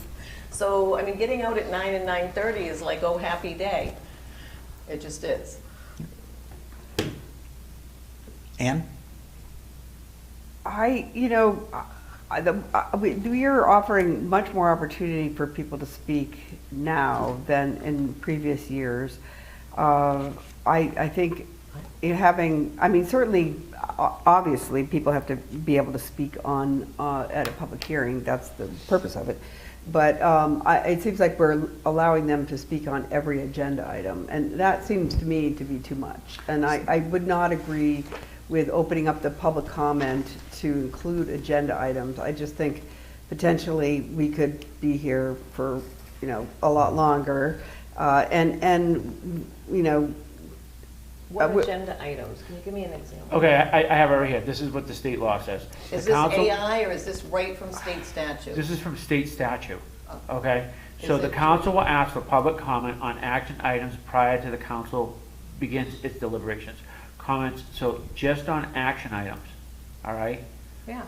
So, I mean, getting out at 9 and 9:30 is like, oh, happy day. It just is. Ann? We are offering much more opportunity for people to speak now than in previous years. I think certainly, obviously, people have to be able to speak at a public hearing. That's the purpose of it. But it seems like we're allowing them to speak on every agenda item, and that seems to me to be too much. And I would not agree with opening up the public comment to include agenda items. I just think potentially we could be here for, a lot longer. What agenda items? Can you give me an example? Okay, I have it right here. This is what the state law says. Is this AI or is this right from state statute? This is from state statute, Oh. okay? So the council will ask for public comment on action items prior to the council begins its deliberations. Comments, so just on action items, all right? Yeah,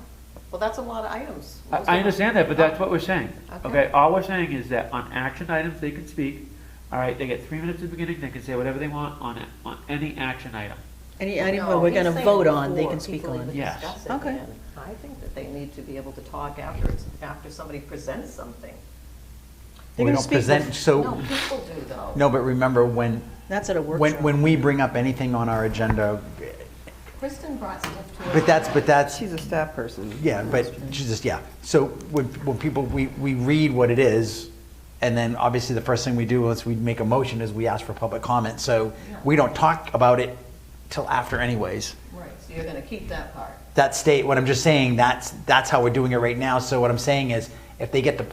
well, that's a lot of items. I understand that, but that's what we're saying. Okay, all we're saying is that on action items, they can speak, all right? They get 3 minutes at the beginning, they can say whatever they want on any action item. Any item we're gonna vote on, they can speak on. Yes. Okay. I think that they need to be able to talk after somebody presents something. We don't present, so. No, people do though. No, but remember That's at a workshop. when we bring up anything on our agenda, Kristen brought stuff to us. but that's. She's a staff person. Yeah, but So when people, we read what it is, and then obviously the first thing we do once we make a motion is we ask for public comment. So we don't talk about it till after anyways. Right, so you're gonna keep that part. What I'm just saying, that's how we're doing it right now. So what I'm saying is, if they get the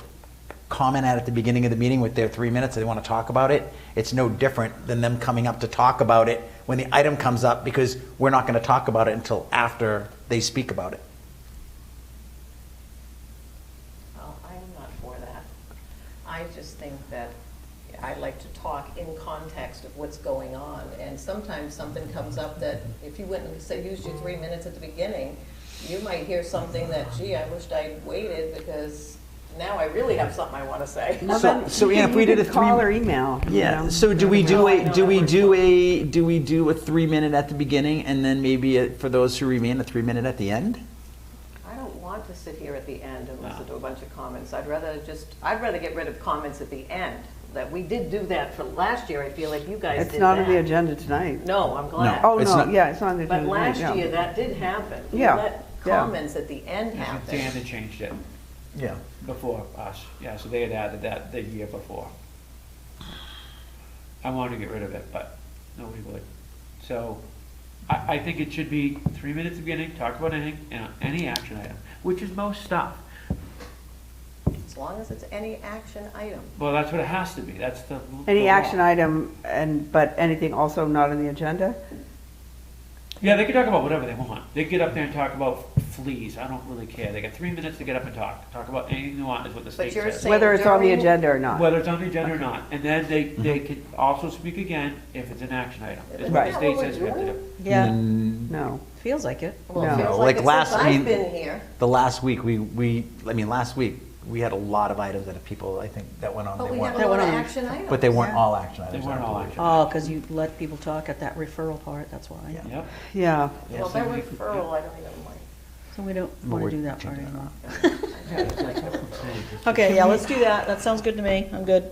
comment at the beginning of the meeting with their 3 minutes, they want to talk about it, it's no different than them coming up to talk about it when the item comes up, because we're not going to talk about it until after they speak about it. Well, I'm not for that. I just think that I like to talk in context of what's going on, and sometimes something comes up that if you went and used your 3 minutes at the beginning, you might hear something that, gee, I wished I'd waited because now I really have something I want to say. So Ann, if we did a call or email. Yeah. So do we do a 3 minute at the beginning, and then maybe for those who remain a 3 minute at the end? I don't want to sit here at the end and listen to a bunch of comments. I'd rather get rid of comments at the end. That we did do that for last year. I feel like you guys did that. It's not on the agenda tonight. No, I'm glad. Oh, no, yeah, it's not on the agenda But tonight. last year, that did happen. Yeah. We let comments at the end happen. Dan had changed it. Yeah. Before us, yeah, so they had added that the year before. I wanted to get rid of it, but nobody would. So, I think it should be 3 minutes at the beginning, talk about anything, and any action item, which is most stuff. As long as it's any action item. Well, that's what it has to be, that's the. Any the law. action item, but anything also not on the agenda? Yeah, they can talk about whatever they want. They can get up there and talk about fleas, I don't really care. They got 3 minutes to get up and talk about anything they want, is what the state you're says. saying Whether it's on the agenda or not. Whether it's on the agenda or not, and then they can also speak again if it's an action item, is what Right. the state says we have to do. Yeah, No. feels like it. Well, it No. feels Like like it last- since I mean, I've been here. The last week, last week, we had a lot of items that people, I think, that went on. But They we weren't- have a lot of action items. But they weren't all action items. They weren't all action. Oh, because you let people talk at that referral part, that's why. Yeah. Yep. Yeah. Well, that referral, I don't even like. So we don't But want we're to do that part changing anymore. I don't like the referral. Okay, yeah, let's do that. That sounds good to me. I'm good.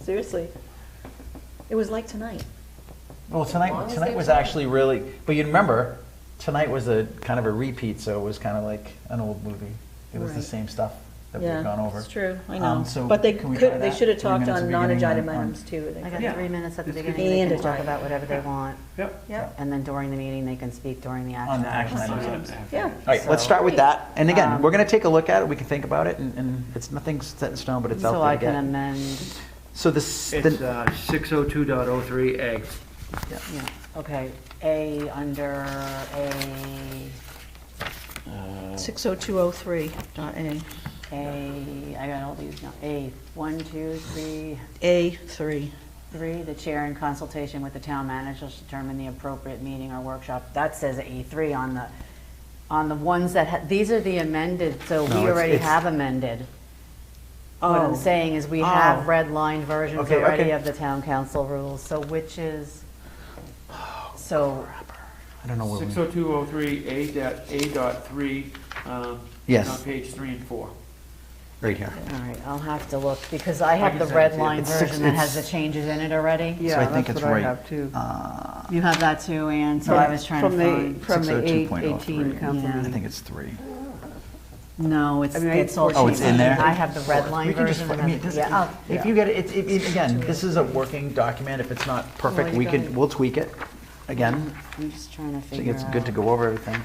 Seriously. It was like tonight. Well, As long as tonight they was talk. actually really, but you remember, tonight was a kind of a repeat, so it was kind of like an old movie. It was the Right. same stuff. that Yeah, we've gone over. it's true, I know. So But they can we try could, they that? should have 3 talked minutes on at the beginning non-agenda on- items too. They I could- got 3 minutes at the It's good. beginning, they And can talk agenda. about whatever they want. Yep. Yep. And then during the meeting, they can speak during the action. On the action items. items. Yeah. All right, let's start with that. And again, Um, we're going to take a look at it. We can think about it, and it's nothing's set in stone, but it's out So there I to can get. amend, So this, It's 602.03A. yeah, okay, A under A, 60203.A. I got all these now, A, 1, 2, 3, A3. 3, the chair in consultation with the town manager shall determine the appropriate meeting or workshop. That says A3 on the ones that, these are the amended, so No, we it's- already it's- have amended. What Oh. I'm saying is we Oh. have red line versions Okay, already okay. of the town council rules, so which is, so, I don't know where we. 602.03A.3. Yes. On page 3 and 4. Right here. all right, I'll have to look, because I have can the send it red to you. line It's six- version that has the it's- changes in it already. So I think it's what I right. have too. You have that too, Ann, so I was trying to From the, find. from the 602.03. 18 company. Yeah. I think it's 3. No, it's, I mean, it's all. Oh, it's in there? I have the red line We can just, version. I mean, it doesn't- Yeah, I'll- if you get it, again, this is a working document. If it's not perfect, you got it. we'll tweak it again. I'm just trying to I think figure it's out. good to go over everything.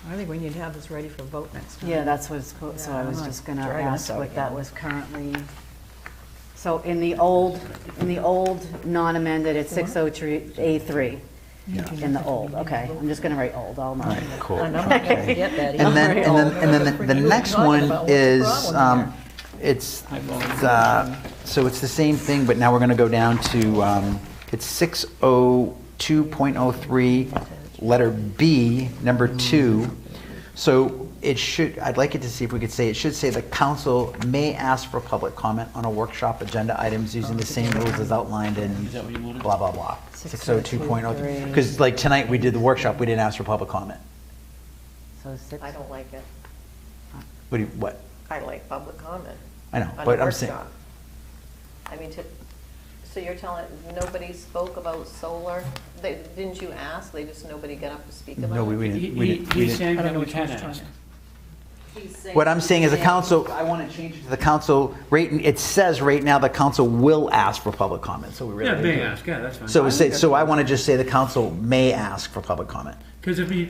I think we need to have this ready for vote next time. Yeah, that's what's, so I was Yeah, just gonna drag us ask out what that again. was currently. So in the old non-amended, it's 603A3. In the old, okay, I'm just gonna write old, I'll know. All right, cool. And I'm not gonna Okay. forget that. And then, the next Talking one about what's the is, problem it's, so it's the same thing, but now we're gonna go down to, it's 602.03, letter B, number 2. So it should, I'd like it to see if we could say, it should say the council may ask for public comment on a workshop agenda items using the same rules as outlined in Is that what you wanted? blah, blah, blah. 602.03. 602.03. Because like tonight, we did the workshop, we didn't ask for public comment. So six, I don't like it. What? I like public comment. I know, on but a I'm saying, workshop. I mean, so you're telling, nobody spoke about solar? Didn't you ask? Nobody got up to speak about it? no, we didn't. we didn't- we He's didn't- saying I don't that know we which can one's ask. What I'm saying is the council, I want to change it to the council, it says right now the council will ask for public comment, so we really. Yeah, need may to- ask, yeah, that's fine. So I want to just say the council may ask for public comment. Because if we,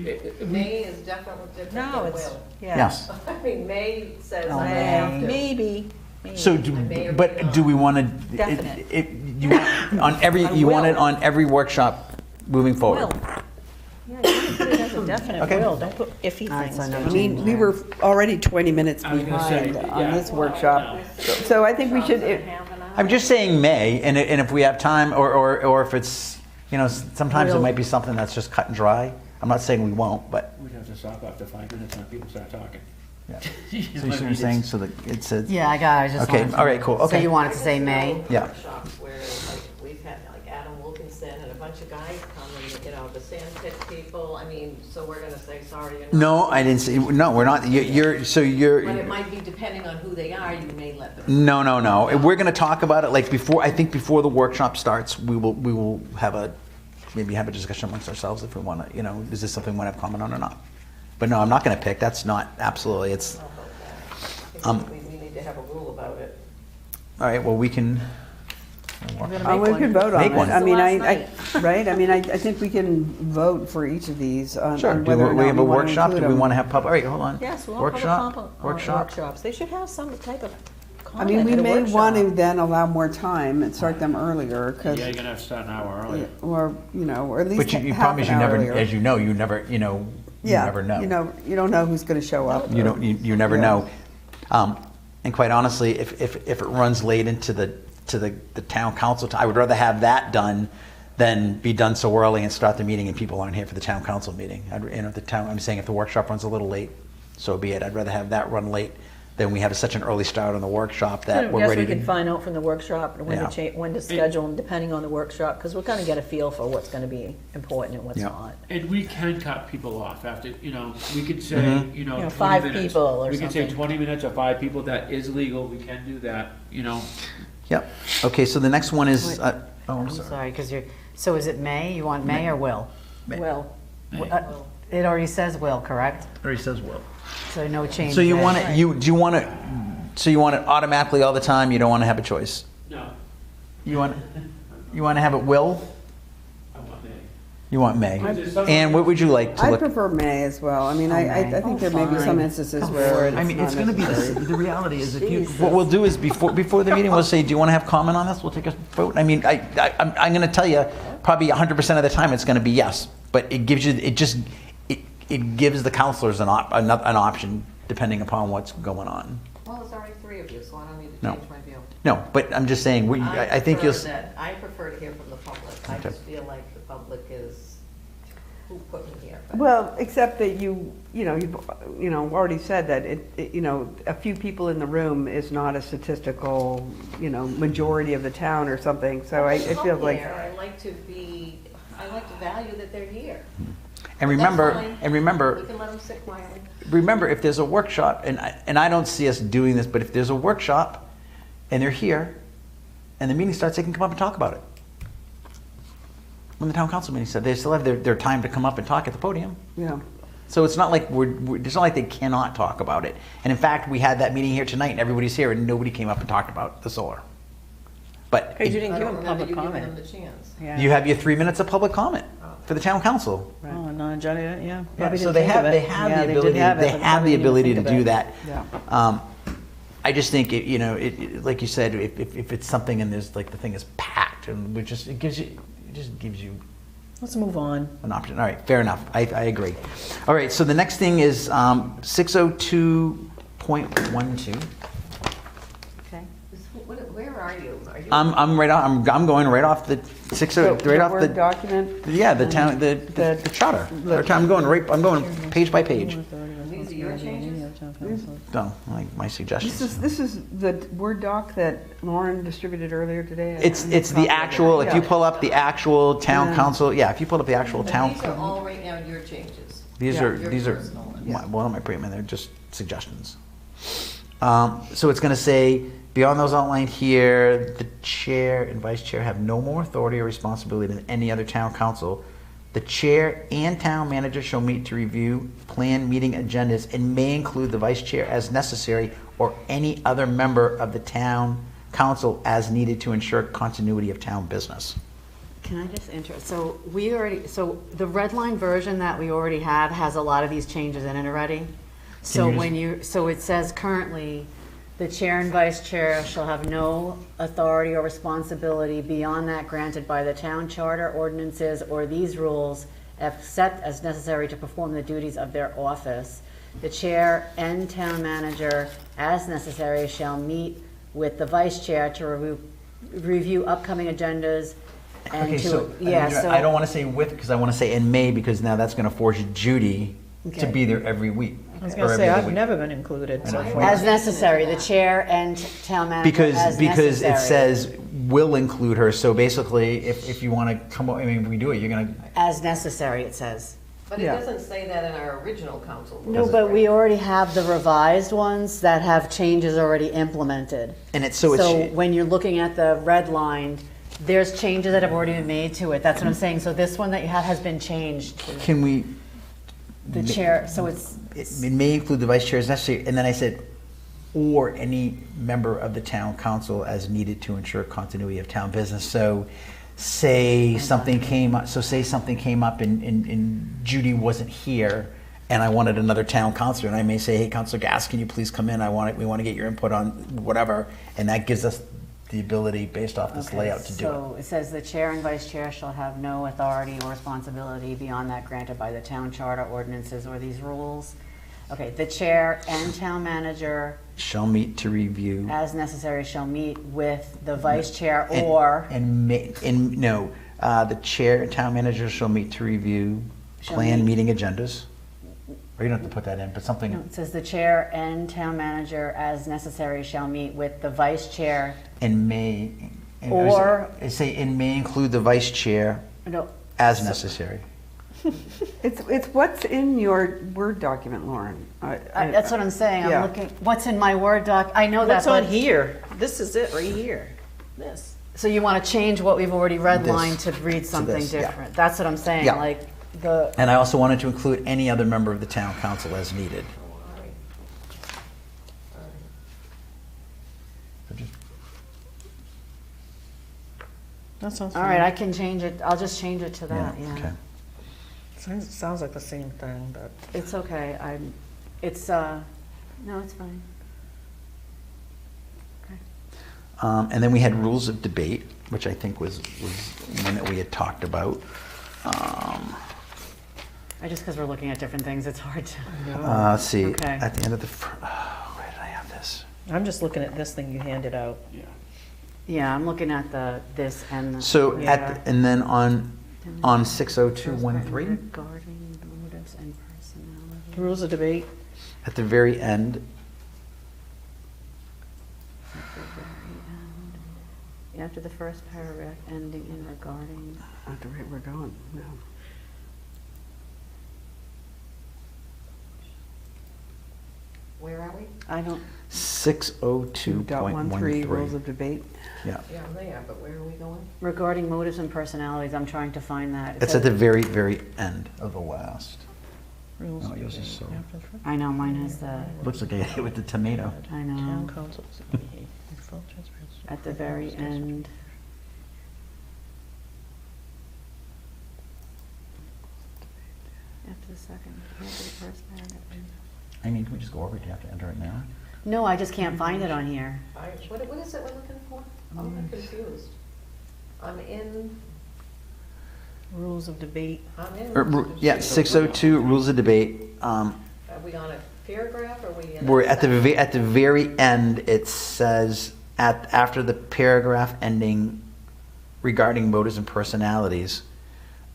May is definitely different No, than it's, will. Yes. I mean, May says Oh, I may. have to. Maybe. So, but do we want to? Definite. You want on every, you want it on every workshop moving forward? Will. Yeah, you can put it as a definite Okay. will, don't put iffy Alright, things. so no I mean, we were already 20 minutes I was gonna behind say, on yeah. this workshop. So I think we should, I'm just saying may, and if we have time, or if it's, sometimes it Will. might be something that's just cut and dry. I'm not saying we won't, but, we'd have to stop after 5 minutes when people start talking. yeah. So you see what I'm saying? So that it says. yeah, I got it, I just Okay, wanted to- all right, cool, So okay. you want it to say may? Yeah. Workshops where, like, we've had, like, Adam Wilkinson and a bunch of guys come and, the sand pit people, I mean, so we're gonna say, sorry, you're not. No, I didn't say, no, we're not, you're, so you're. But it might be depending on who they are, you may let them. No. We're going to talk about it like before. I think before the workshop starts, we will maybe have a discussion amongst ourselves if we want to. Is this something we want to have comment on or not? But no, I'm not going to pick. That's not absolutely. It's I think we need to have a rule about it. all right. Well, we can. we can vote on Make it. one. I mean, Last right? I mean, I think we can vote for each of these on Sure. on Do whether or we not have a we want to workshop? include Do we them. want to have public? All right, hold on. Yes, we want public Workshop. workshops. They should have some type of I mean, comment we at a may want to workshop. then allow more time and start them earlier, because, Yeah, you're gonna have to start an hour earlier. or at least But you half problem an is you hour never, earlier. as you know, you never know. You don't know who's going to show up. You never Yeah. know. And quite honestly, if it runs late into the town council, I would rather have that done than be done so early and start the meeting and people aren't here for the town council meeting. I'm saying if the workshop runs a little late, so be it. I'd rather have that run late than we have such an early start on the workshop that we're Yes, ready we to. can find out from the workshop when Yeah. when to schedule them, depending on the workshop, because we're going to get a feel for what's going to be important and what's Yeah. not. And we can cut people off after, we could say, Mhm. 20 5 minutes. people or We could say something. 20 minutes or 5 people, that is legal, we can do that, Yep. Okay, so the next one is, Wait. I'm I'm sorry. sorry, because so is it may? You want may or will? May. Well, It already says will, correct? Or he says will. So no change. So you there. want it, do you want it, so you want it automatically all the time? You don't want to have a choice? No. You want to have it will? I want May. You want May? And what would you like to I look? prefer May as well. I mean, I think there may be some instances where I mean, it's not going to be, necessary. the reality is, if you, what we'll do is before the meeting, we'll say, do you want to have comment on this? We'll take a vote. I mean, I'm going to tell you, probably 100% of the time, it's going to be yes. But it gives you, it gives the counselors an option depending upon what's going on. Well, there's already 3 of you, so I don't need to No. change my view. No, but I'm just saying, I think you'll. I prefer to hear from the public. I just feel like the public is, who put me here? But- Well, except that you've already said that a few people in the room is not a statistical, majority of the town or something. So it feels like. I like to value that they're here. And That's remember, fine. We can let them sit quietly. remember, if there's a workshop, and I don't see us doing this, but if there's a workshop and they're here and the meeting starts, they can come up and talk about it. When the town council meeting said, they still have their time to come up and talk at the podium. Yeah. So it's not like it's not like they cannot talk about it. And in fact, we had that meeting here tonight and everybody's here and nobody came up and talked about the solar. But You didn't give them public comment. Them the chance. Yeah. you have your 3 minutes of public comment for the town council. Oh, non-Johnny, yeah. Yeah, probably so didn't they think of have, they it. have Yeah, the they ability, did have it, they but have probably the didn't ability to think of do it. that. Yeah. I just think, like you said, if it's something and there's like the thing is packed and it just gives you Let's move on. an option. All right, fair enough. I agree. All right, so the next thing is 602.12. Okay. Where are you? Are you? I'm right off. I'm going right off the 60. Right off Word the document. Yeah, the town, the charter. I'm going page by page. These are your changes? No, like my suggestions. This is the Word doc that Lauren distributed earlier today. It's the actual. If you pull up the actual town council, if you pull up the actual town. These are all right now your changes. These Your are personal ones. well, not my pre-man. They're just suggestions. So it's going to say, beyond those outlined here, the chair and vice chair have no more authority or responsibility than any other town council. The chair and town manager shall meet to review plan meeting agendas and may include the vice chair as necessary or any other member of the town council as needed to ensure continuity of town business. Can I just interrupt? So the red line version that we already have has a lot of these changes in it already. So it says currently, the chair and vice chair shall have no authority or responsibility beyond that granted by the town charter, ordinances, or these rules, except as necessary to perform the duties of their office. The chair and town manager, as necessary, shall meet with the vice chair to review upcoming agendas and Okay, to, so so. I don't want to say with because I want to say in May because now that's going to force Judy to Okay. be there every week. I was or going to every say, other I've week. never been included so far. As necessary, the chair and town manager as Because it necessary. says will include her. So basically, if you want to come, I mean, if we do it, you're going to. As necessary, it says. But it doesn't say that in our original council. No, but we already have the revised ones that have changes already implemented. And it's So when you're looking at the red line, there's changes that have already been made to it. That's what I'm saying. So this one that you have has been changed. Can we? The chair, so it's. It may include the vice chair as necessary, and then I said, or any member of the town council as needed to ensure continuity of town business. So say something came up, and Judy wasn't here, and I wanted another town councilor, and I may say, hey, Councilor Gass, can you please come in? We want to get your input on whatever, and that gives us the ability, based off this layout, to do it. So it says the chair and vice chair shall have no authority or responsibility beyond that granted by the town charter, ordinances, or these rules. Okay, the chair and town manager, Shall meet to review. as necessary, shall meet with the vice chair And- or. The chair and town manager shall meet to review Shall plan meet. meeting agendas. Or you don't have to put that in, but something. No, it says the chair and town manager, as necessary, shall meet with the vice chair. And may. Or- Say, and may include the vice chair No, as necessary. It's what's in your Word document, Lauren. that's what I'm saying. Yeah. I'm looking, what's in my Word doc? I know that, What's on but. here? This is it, right here. This. So you want to change what we've already redlined This. to read something this, yeah. different? That's what I'm saying, Yeah. like the. And I also wanted to include any other member of the town council as needed. That sounds All right, I can change it, I'll just change it to that, yeah. Okay. Sounds like the same thing, but. It's okay, it's, no, it's fine. And then we had rules of debate, which I think was one that we had talked about. Just because we're looking at different things, it's hard to. Let's see, Okay. at the end of the, where did I have this? I'm just looking at this thing you handed out. Yeah, I'm looking at this and. So yeah. and then on 60213, Regarding motives and personality. Rules of debate. at the very end, At the very end. After the first paragraph, ending in regarding. At the rate we're going, no. Where are we? I don't. 602.13. Rules of debate. Yeah. Yeah, I'm there, but where are we going? Regarding motives and personalities, I'm trying to find that. It's at the very, very end of the last. Rules Oh, of yours debate. is so. I know, mine has the, Looks like I hit it with the tomato. I know. Town council. Full transparency. At the very end. After the second, after the first paragraph. I mean, can we just go over it? Do you have to enter it now? No, I just can't find it on here. What is it we're looking for? I'm confused. I'm in. Rules of debate. I'm in. Yeah, 602, rules of debate. Are we on a paragraph or are we in? We're at the very end. It says after the paragraph ending regarding motives and personalities,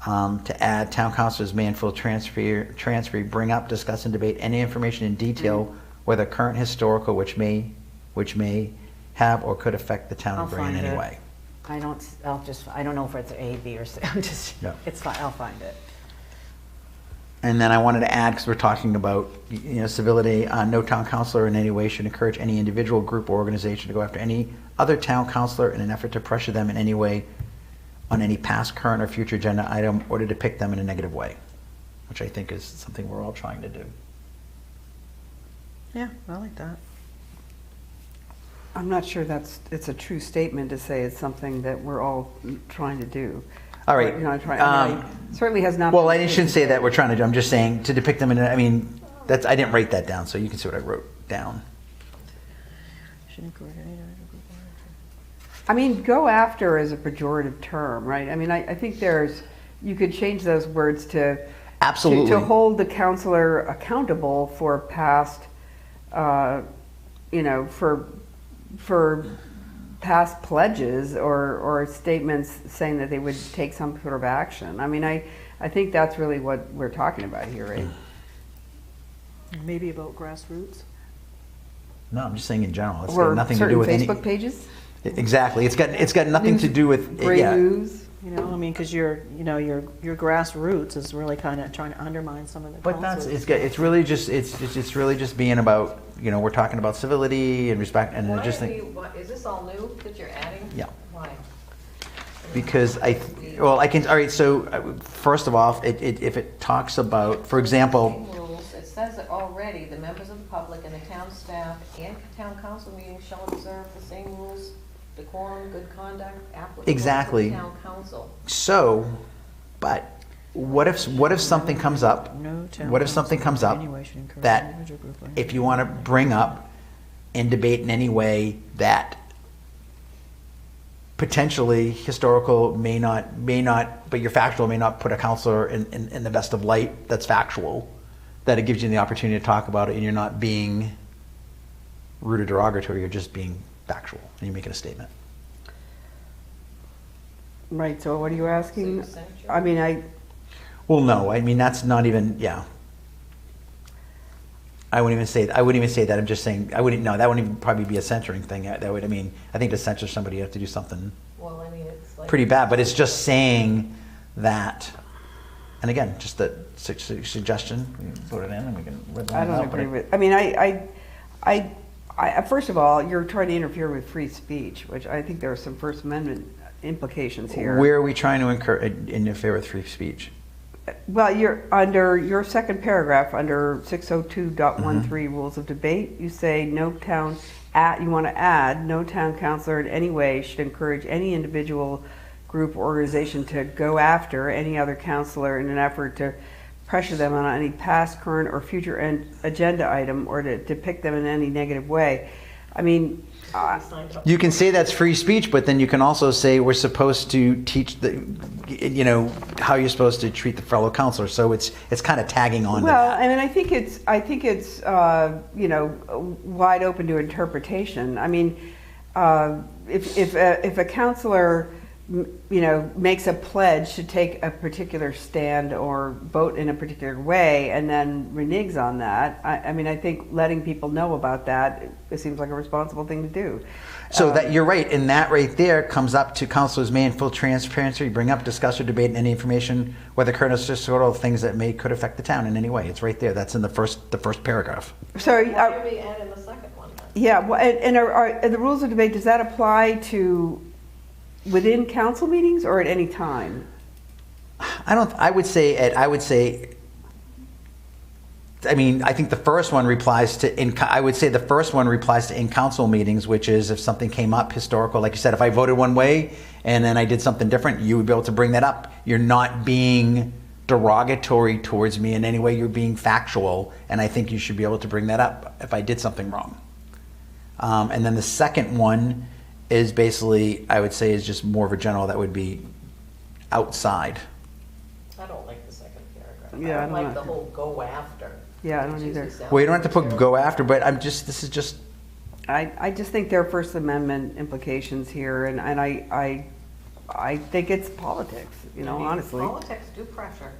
to add town councilors may in full transfer, bring up, discuss, and debate any information in detail, whether current, historical, which may have or could affect the town I'll of Gray in find any it. way. I don't know if it's A, B, or C. I'm just, Yeah. it's fine, I'll find it. And then I wanted to add, because we're talking about, civility, no town councilor in any way should encourage any individual, group, or organization to go after any other town councilor in an effort to pressure them in any way on any past, current, or future agenda item, or to depict them in a negative way, which I think is something we're all trying to do. Yeah, I like that. I'm not sure it's a true statement to say it's something that we're all trying to do. All right. Certainly has not. Well, I shouldn't say that we're trying to do. I'm just saying to depict them in. I didn't write that down, so you can see what I wrote down. I mean, go after is a pejorative term, right? I mean, I think you could change those words to. Absolutely. To hold the counselor accountable for past, for past pledges or statements saying that they would take some sort of action. I mean, I think that's really what we're talking about here, right? Maybe about grassroots. No, I'm just saying in general. It's Or got nothing to do with certain any. Facebook pages? Exactly. It's got nothing to do with. Gray news. Because your grassroots is really kind of trying to undermine some of the. But councils. it's really just being about, we're talking about civility and respect, and I just think. Is this all new that you're adding? Yeah. Why? Because all right, so first of all, if it talks about, for example. Rules, it says that already the members of the public and the town staff and town council meetings shall observe the same rules, decorum, good conduct, applicable Exactly. to the town council. So, but what if something comes up? What if something comes up that if you want to bring up and debate in any way that potentially historical may not, but your factual may not put a counselor in the best of light that's factual, that it gives you the opportunity to talk about it and you're not being rude or derogatory, you're just being factual and you're making a statement. Right, so what are you asking? So censure? I mean, Well, no, that's not even, yeah. I wouldn't even say that. I'm just saying, that wouldn't even probably be a censoring thing. I think to censor somebody, you have to do something Well, I mean, it's like. pretty bad, but it's just saying that, and again, just a suggestion, we can put it in and we can. I don't agree with, I mean, I first of all, you're trying to interfere with free speech, which I think there are some First Amendment implications here. Where are we trying to interfere with free speech? Well, you're under your second paragraph, under 602.13 rules of debate, you say you want to add, no town councilor in any way should encourage any individual, group or organization to go after any other counselor in an effort to pressure them on any past, current, or future agenda item or to depict them in any negative way. I mean, You can say that's free speech, but then you can also say we're supposed to teach how you're supposed to treat the fellow counselor. So it's kind of tagging on to well, that. I mean, I think it's wide open to interpretation. I mean, if a counselor makes a pledge to take a particular stand or vote in a particular way and then reneges on that, I mean, I think letting people know about that, it seems like a responsible thing to do. So that you're right, and that right there comes up to counselors may in full transparency bring up, discuss, or debate any information, whether current or sort of things that could affect the town in any way. It's right there. That's in the first paragraph. Sorry. Why did we add in the second one then? Yeah, well, and are the rules of debate, does that apply to within council meetings or at any time? I think the first one replies to in council meetings, which is if something came up historical, like you said, if I voted one way and then I did something different, you would be able to bring that up. You're not being derogatory towards me in any way, you're being factual, and I think you should be able to bring that up if I did something wrong. And then the second one is basically, I would say, is just more of a general, that would be outside. I don't like the second paragraph. Yeah, I don't like the whole go after. Yeah, I don't either. Well, you don't have to put go after, but I just think there are First Amendment implications here, and I think it's politics, honestly. Politics do pressure.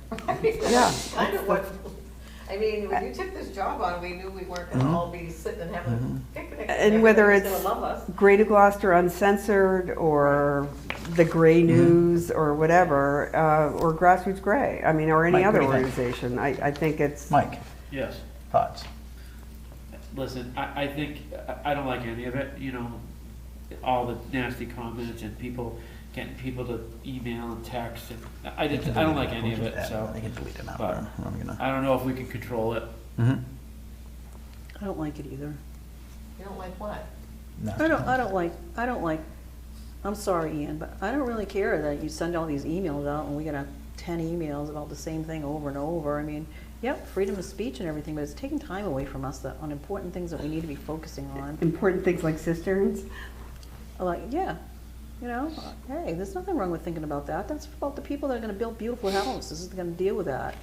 Yeah. Kind of what, when you took this job on, we knew we weren't going to all be sitting and having a picnic. And whether Everybody's it's gonna love us. Greater Gloucester Uncensored or the Gray News or whatever, or Grassroots Gray, or any Mike, other what do you think? organization, I think it's... Mike, Yes. thoughts? Listen, I think, I don't like any of it, all the nasty comments and getting people to email and text, and I don't like any of it, so. I can delete it now. But I don't know if we can control it. Mm-hmm. I don't like it either. You don't like what? I don't like, I'm sorry, Ian, but I don't really care that you send all these emails out and we get 10 emails about the same thing over and over. Yep, freedom of speech and everything, but it's taking time away from us on important things that we need to be focusing on. Important things like cisterns? Hey, there's nothing wrong with thinking about that. That's about the people that are gonna build beautiful houses. This is gonna deal with that.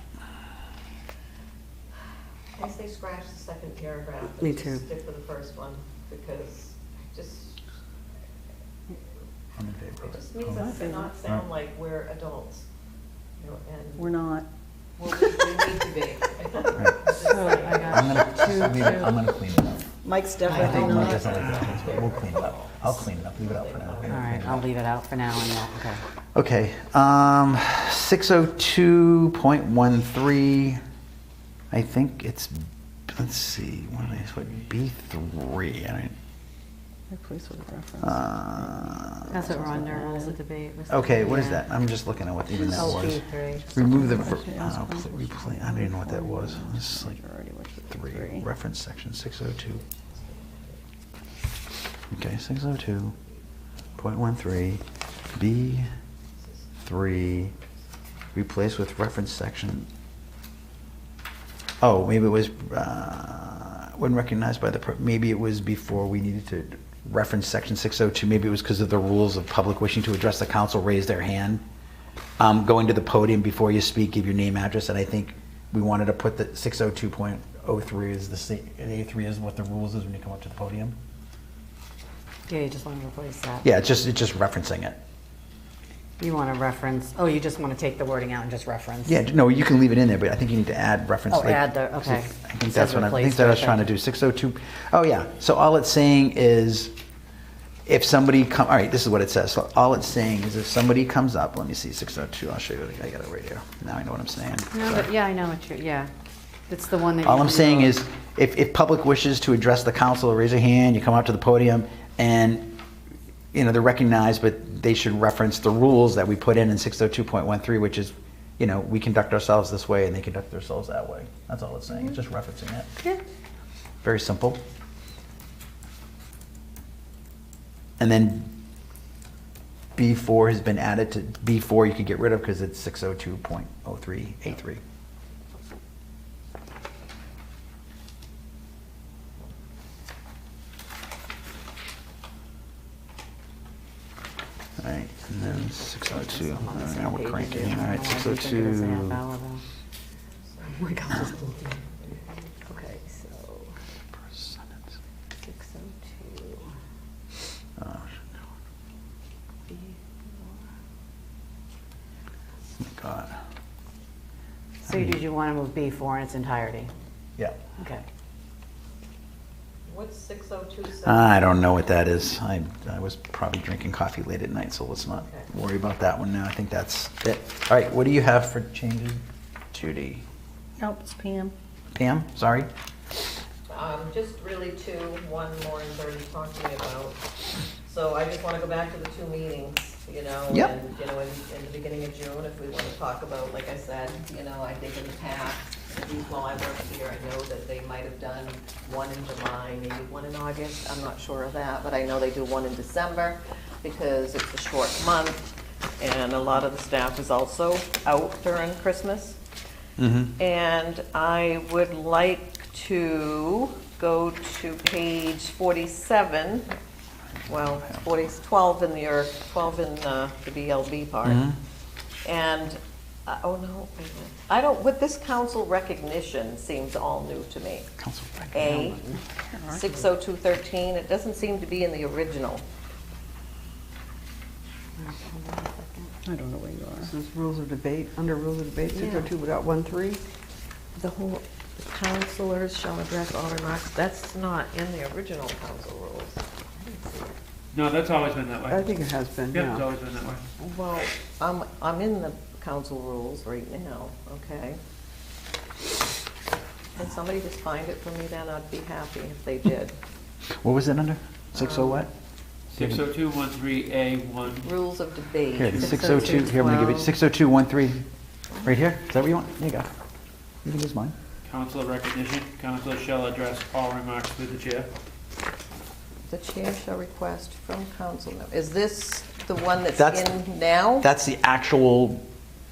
I say scratch the second paragraph. And Me just too. Stick with the first one, because it just makes us not sound like we're adults. And We're not. well, we need to be. I'm gonna clean it up. Mike's I definitely think Mike not. doesn't like that, but we'll clean it up. I'll clean it up, leave it out for now. All right, I'll leave it out for now and okay. Okay, 602.13, I think it's, let's see, B3, Replace with a reference. That's what we're under, rules of debate. Okay, what is that? I'm just looking at what even that Oh, was. B3. Remove the, replay, I don't even know what that was. It's like 3, reference section 602. Okay, 602.13, B3, replace with reference section. Oh, maybe it was, when recognized by maybe it was before we needed to reference section 602, maybe it was because of the rules of public wishing to address the council, raise their hand. Going to the podium before you speak, give your name, address, and I think we wanted to put the 602.03 is the same, A3 is what the rules is when you come up to the podium. Yeah, you just want to replace that. Yeah, it's just referencing it. You want to reference, you just want to take the wording out and just reference? Yeah, no, you can leave it in there, but I think you need to add reference. Oh, add the, okay. I think that's what I was trying to do, 602. Oh, yeah, so all it's saying is, if somebody all right, this is what it says. So all it's saying is if somebody comes up, let me see, 602, I'll show you, I got it right here. Now I know what I'm saying. No, but yeah, I know what it's the one that. All I'm saying is, if public wishes to address the council, raise a hand, you come up to the podium, and, they're recognized, but they should reference the rules that we put in 602.13, which is, we conduct ourselves this way and they conduct themselves that way. That's all it's saying, it's just referencing it. Yeah. Very simple. And then B4 has been added to B4 you could get rid of because it's 602.03A3. All right, and then 602. All right, now we're cranking. All right, 602. Oh my God. Okay, so 602. Oh, God. So did you want to move B4 in its entirety? Yeah. Okay. What's 6027? I don't know what that is. I was probably drinking coffee late at night, so let's not worry about that one now. I think that's it. All right, what do you have for changes, Judy? Nope, it's Pam. Pam, sorry? Just really two, one more and 30 talked to me about. So I just want to go back to the two meetings, you know, Yep. and, you know, in the beginning of June, if we want to talk about, like I said, you know, I think in the past, at least while I worked here, I know that they might have done one in July, maybe one in August, I'm not sure of that, but I know they do one in December because it's a short month, and a lot of the staff is also out during Christmas. Mm-hmm. And I would like to go to page 47. Well, it's 12 in the 12 in the BLB part. Mhm. And oh no, wait a minute. I don't. With this council recognition seems all new to me. Council A 60213. It doesn't seem to be in the original. I don't know where you are. This is rules of debate, under rules of debate, 602.13. The whole the councilors shall address all remarks. That's not in the original council rules. I didn't see it. No, that's always been that way. I think it has been, Yep, it's yeah. always been that way. Well, I'm in the council rules right now, okay? Can somebody just find it for me then? I'd be happy if they did. What was it under? 60 what? 60213A1. Rules of debate. Here, the 602, here, I'm gonna give you 60213. Right here? Is that what you want? There you go. You can use mine. Council recognition. Council shall address all remarks through the chair. The chair shall request from council members. Is this the one that's That's- in now? That's the actual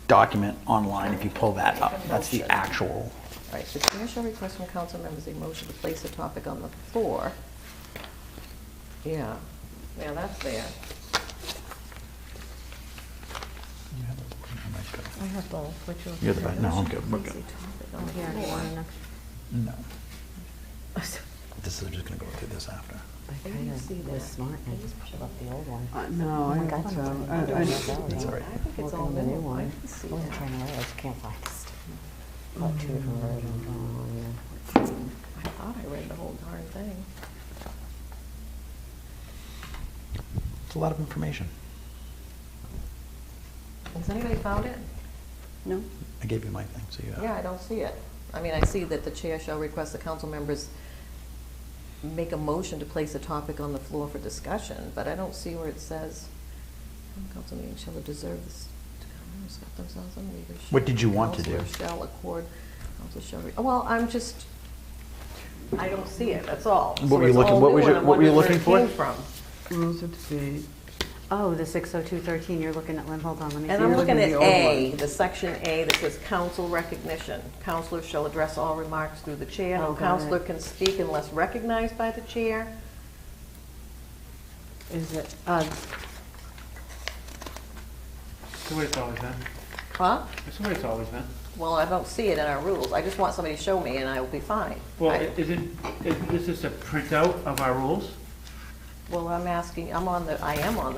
document online, if you pull that up. That's the actual. All right, the chair shall request from council members a motion to place a topic on the floor. Yeah, that's there. I have both. Which one? You're the best. No, I'm good. We're good. Oh, here, do you want an extra? No. This is just gonna go through this after. I kind of was smart and I just pulled up the old one. No, I don't think so. That's all right. I think it's all the new new. one. I can see I wasn't that. trying to write, I just can't find this. Got two different versions on here. I thought I read the whole darn thing. It's a lot of information. Has anybody found it? No? I gave you my thing, so you have. Yeah, I don't see it. I mean, I see that the chair shall request the council members make a motion to place a topic on the floor for discussion, but I don't see where it says, council meeting shall deserve this, set themselves on leadership. What did you want to do? Councilor shall accord, council shall, well, I don't see it, that's all. What were you looking- what was your- what were you looking for? It came from. Rules of debate. Oh, the 60213, you're looking at, hold on, let me see. And I'm looking at the old A, the section A that says council recognition. Councilors shall address all remarks through the chair. Oh, No got councilor it. can speak unless recognized by the chair. Is it, That's the way it's always been. Huh? That's the way it's always been. Well, I don't see it in our rules. I just want somebody to show me and I will be fine. Well, I- is this a printout of our rules? Well, I am on the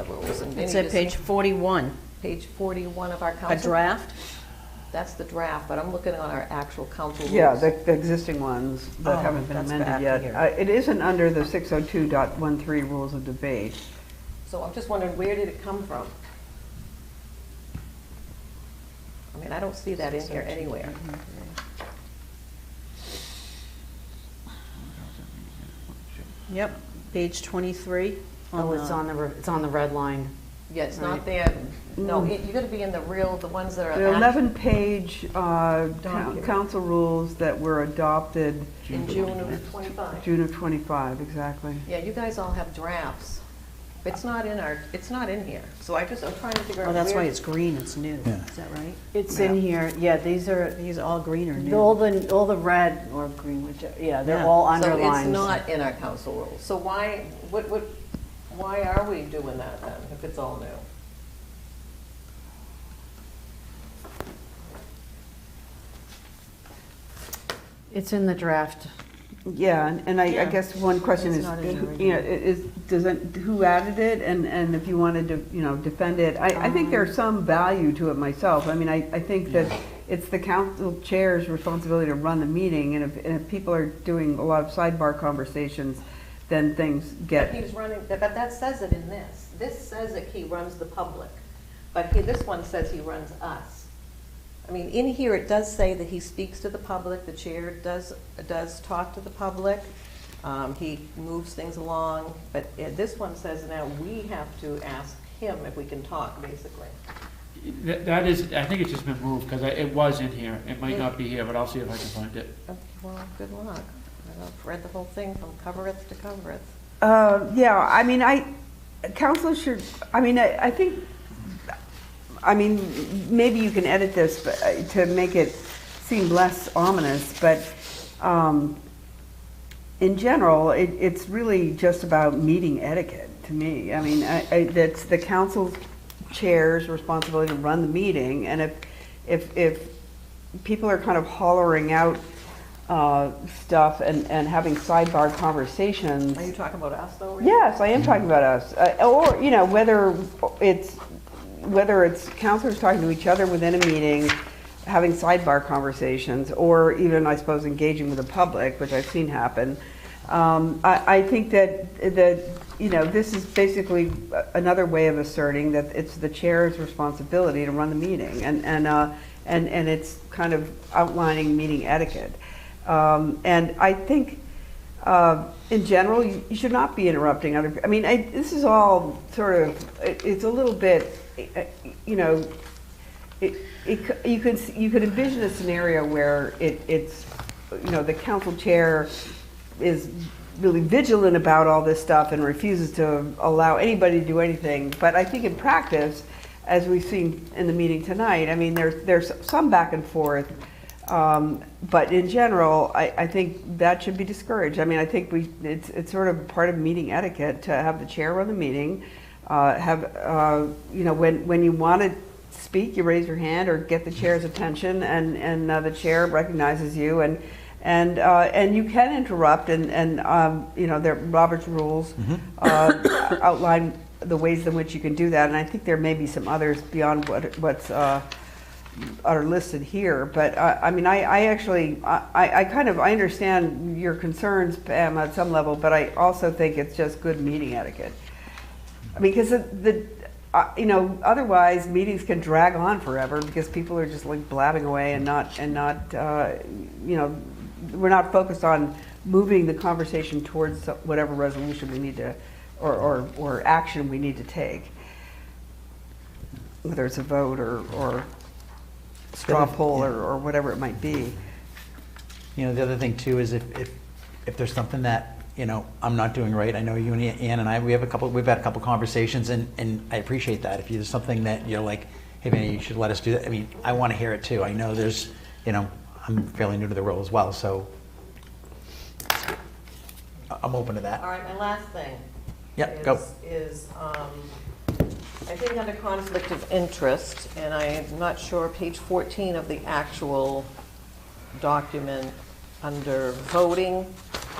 rules. And It's Vinnie at just- page 41. Page 41 of our A council. draft? That's the draft, but I'm looking on our actual council rules. Yeah, the existing ones Oh, that haven't been that's amended back yet. here. It isn't under the 602.13 rules of debate. So I'm just wondering, where did it come from? I mean, I don't see that in here anywhere. Yep, page 23. oh, it's on the red line. Yeah, it's not Right. there. No, you gotta be in the ones that are. The 11-page Document. council rules that were adopted In June of '25. June of '25, exactly. Yeah, you guys all have drafts It's not in here. So I'm trying to figure out. Oh, that's why where- it's green, it's new. Yeah. Is that right? It's in here, yeah, these are, These all green or new? all the red or green, which, yeah, they're Yeah. all So underlined. it's not in our council rules. So why are we doing that then, if it's all new? It's in the draft. Yeah, and I Yeah. guess one question It's is, not in the you know, who added it? And if you wanted to, you know, defend it, I think there's some value to it myself. I mean, I think that it's the council chair's responsibility to run the meeting, and if people are doing a lot of sidebar conversations, then things get. But he's running, but that says it in this. This says that he runs the public, but this one says he runs us. I mean, in here, it does say that he speaks to the public, the chair does talk to the public, he moves things along, but this one says now we have to ask him if we can talk, basically. That is, I think it's just been moved, because it was in here. It might not be here, but I'll see if I can find it. Okay, well, good luck. I've read the whole thing from covereth to covereth. Yeah, I mean, council should, I mean, I think, I mean, maybe you can edit this to make it seem less ominous, but in general, it's really just about meeting etiquette to me. I mean, that's the council chair's responsibility to run the meeting, and if people are kind of hollering out stuff and having sidebar conversations. Are you talking about us though? Rick? Yes, I am talking about us. Or, you know, whether it's counselors talking to each other within a meeting, having sidebar conversations, or even, I suppose, engaging with the public, which I've seen happen. I think that you know, this is basically another way of asserting that it's the chair's responsibility to run the meeting, and it's kind of outlining meeting etiquette. And I think, in general, you should not be interrupting other people. I mean, this is all sort of, it's a little bit, you know, you could envision a scenario where it's, you know, the council chair is really vigilant about all this stuff and refuses to allow anybody to do anything. But I think in practice, as we've seen in the meeting tonight, I mean, there's some back and forth. But in general, I think that should be discouraged. I mean, I think it's sort of part of meeting etiquette to have the chair run the meeting, you know, when you want to speak, you raise your hand or get the chair's attention, and the chair recognizes you, and you can interrupt, and you know, Robert's rules outline the ways in which you can do that, and I think there may be some others beyond what's are listed here. But I mean, I actually I understand your concerns, Pam, at some level, but I also think it's just good meeting etiquette. I mean, because you know, otherwise meetings can drag on forever because people are just like blabbing away and not you know, we're not focused on moving the conversation towards whatever resolution we need to, or action we need to take, whether it's a vote or straw poll or whatever it might be. You know, the other thing too is if there's something that, you know, I'm not doing right, I know you and Ann and I, we've had a couple conversations, and I appreciate that. If there's something that you're like, hey man, you should let us do that. I mean, I want to hear it too. I know there's, you know, I'm fairly new to the role as well, so I'm open to that. All right, my last thing. Yep, go. Is I think under conflict of interest, and I'm not sure, page 14 of the actual document, under voting,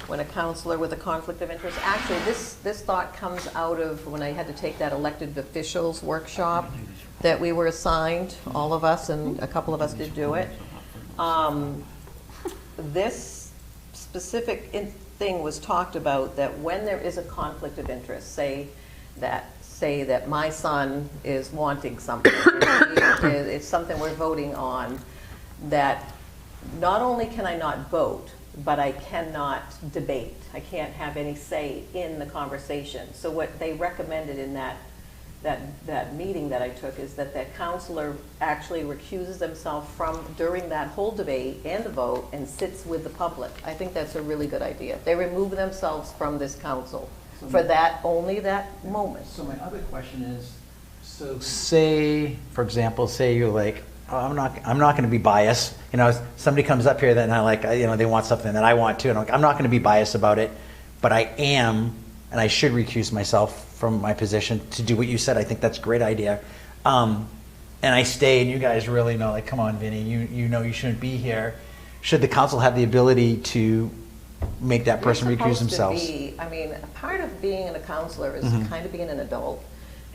when a counselor with a conflict of interest, actually this thought comes out of when I had to take that elected officials workshop that we were assigned, all of us, and a couple of us did do it. This specific thing was talked about, that when there is a conflict of interest, say that my son is wanting something, it's something we're voting on, that not only can I not vote, but I cannot debate. I can't have any say in the conversation. So what they recommended in that meeting that I took is that counselor actually recuses themselves from during that whole debate and the vote and sits with the public. I think that's a really good idea. They remove themselves from this council. for that, only that moment. So my other question is, so say, for example, say you're like, oh, I'm not going to be biased. You know, somebody comes up here that I like, you know, they want something that I want too, and I'm not going to be biased about it, but I am, and I should recuse myself from my position to do what you said. I think that's a great idea. And I stay, and you guys really know, like, come on, Vinny, you know you shouldn't be here. Should the council have the ability to make that person recuse themselves? I mean, part of being a counselor is kind of being an adult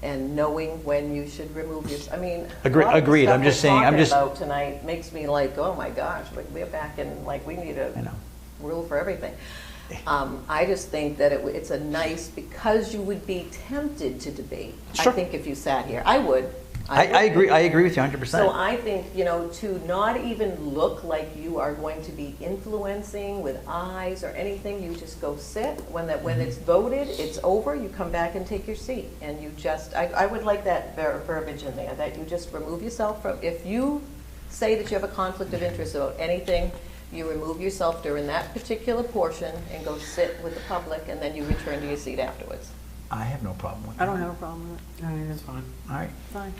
and knowing when you should remove your, I mean, Agreed. I'm just saying, I'm just about tonight makes me like, oh my gosh, we're back in, like, we need a rule for everything. I just think that it's a nice, because you would be tempted to debate. Sure. I think if you sat here, I would. I agree with you 100%. So I think, you know, to not even look like you are going to be influencing with eyes or anything, you just go sit. When it's voted, it's over, you come back and take your seat. And you just, I would like that verbiage in there, that you just remove yourself from, if you say that you have a conflict of interest about anything, you remove yourself during that particular portion and go sit with the public, and then you return to your seat afterwards. I have no problem with I that. don't have a problem with it. I think that's fine. All right, Fine.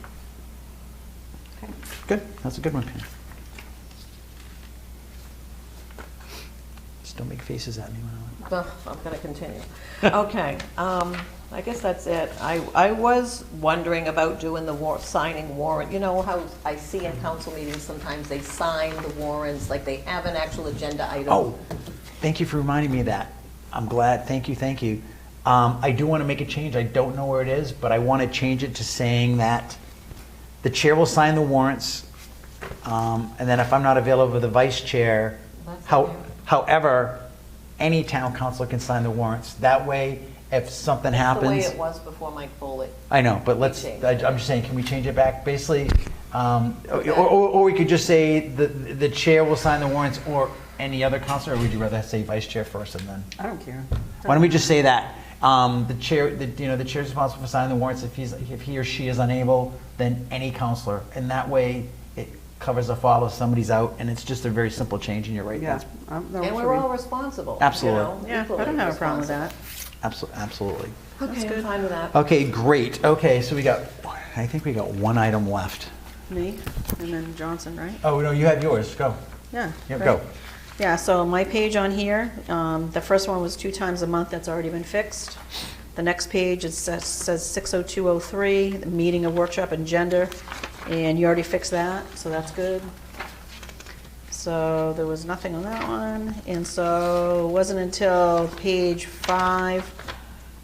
good. That's a good one. Just don't make faces at me when Well, I'm going to continue. Okay, I guess that's it. I was wondering about doing the signing warrant. You know how I see in council meetings, sometimes they sign the warrants, like they have an actual agenda item. Oh, thank you for reminding me of that. I'm glad. Thank you. I do want to make a change. I don't know where it is, but I want to change it to saying that the chair will sign the warrants, and then if I'm not available, the vice chair. However, any town councilor can sign the warrants. That way, if something happens. That's the way it was before Mike Foley. I know, but I'm just saying, can we change it back? Basically, or we could just say the chair will sign the warrants, or any other councilor, or would you rather say vice chair first and then? I don't care. Why don't we just say that? The chair, the chair is responsible for signing the warrants. If he or she is unable, then any counselor. And that way, it covers the fall if somebody's out, and it's just a very simple change, and you're right. Yeah. And we're all responsible. Absolutely. Yeah, I don't have a problem with that. Absolutely. Okay, I'm fine with that. Okay, great. Okay, so I think we got one item left. Me, and then Johnson, right? Oh, no, you have yours. Go. Yeah. Yep, great. go. Yeah, so my page on here, the first one was 2 times a month, that's already been fixed. The next page, it says 60203, the meeting of workshop and gender, and you already fixed that, so that's good. So there was nothing on that one, and so it wasn't until page 5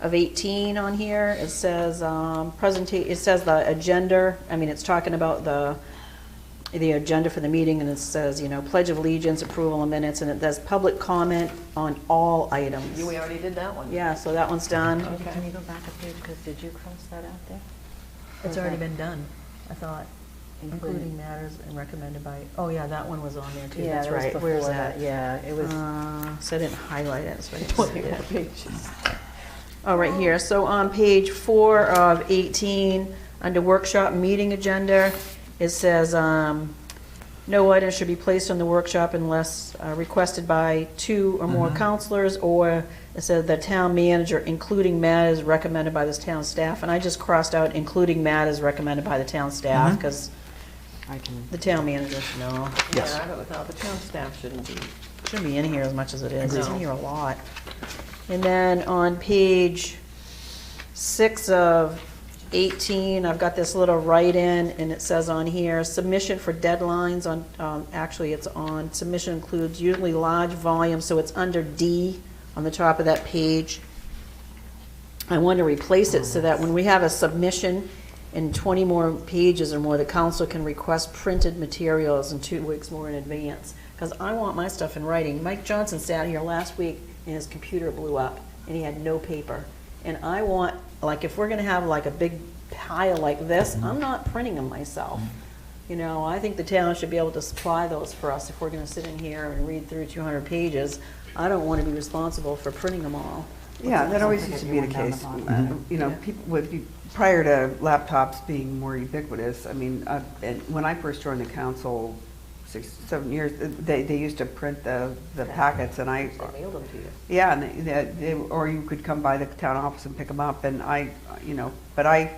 of 18 on here, it says it says the agenda, it's talking about the agenda for the meeting, and it says, Pledge of Allegiance, approval of minutes, and it says public comment on all items. We already did that one. Yeah, so that one's done. Okay. Can you go back a page, because did you cross that out there? It's already been done, I thought, including matters and recommended by, oh yeah, that one was on there too, that's right. Where's that? Yeah, it was. So I didn't highlight it, so I didn't see it. Oh, right here, so on page 4 of 18, under workshop meeting agenda, it says, no item should be placed on the workshop unless requested by 2 or more counselors, or it says the town manager, including matters recommended by the town staff. And I just crossed out including matters recommended by the town staff, because the town manager should know. Yes. Yeah, I don't know, the town staff shouldn't be. In here as much as it is. It's in No. here a lot. And then on page 6 of 18, I've got this little write-in, and it says on here, submission for deadlines on, actually it's on, submission includes usually large volume, so it's under D on the top of that page. I want to replace it so that when we have a submission in 20 more pages or more, the council can request printed materials in 2 weeks more in advance. Because I want my stuff in writing. Mike Johnson sat here last week and his computer blew up and he had no paper. And I want, like, if we're gonna have like a big pile like this, I'm not printing them myself. I think the town should be able to supply those for us if we're gonna sit in here and read through 200 pages. I don't wanna be responsible for printing them all. Yeah, that always used to be the case. People prior to laptops being more ubiquitous. And when I first joined the council 6, 7 years, they used to print the packets, and I, They mailed them to you. yeah, and or you could come by the town office and pick them up, and but I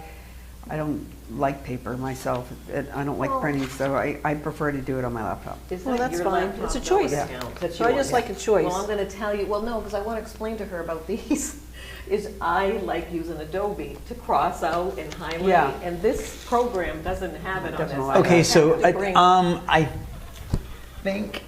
don't like paper myself, and I don't like printing, so I prefer to do it on my laptop. Is Well, that that's your fine. laptop? It's a No, choice. it Yeah. counts. That's So I yours. just like a choice. Well, I'm gonna tell you, well, no, because I want to explain to her about these, is I like using Adobe to cross out and highlight, Yeah. and this program doesn't have it on this. Doesn't allow I Okay, have so, to bring- I think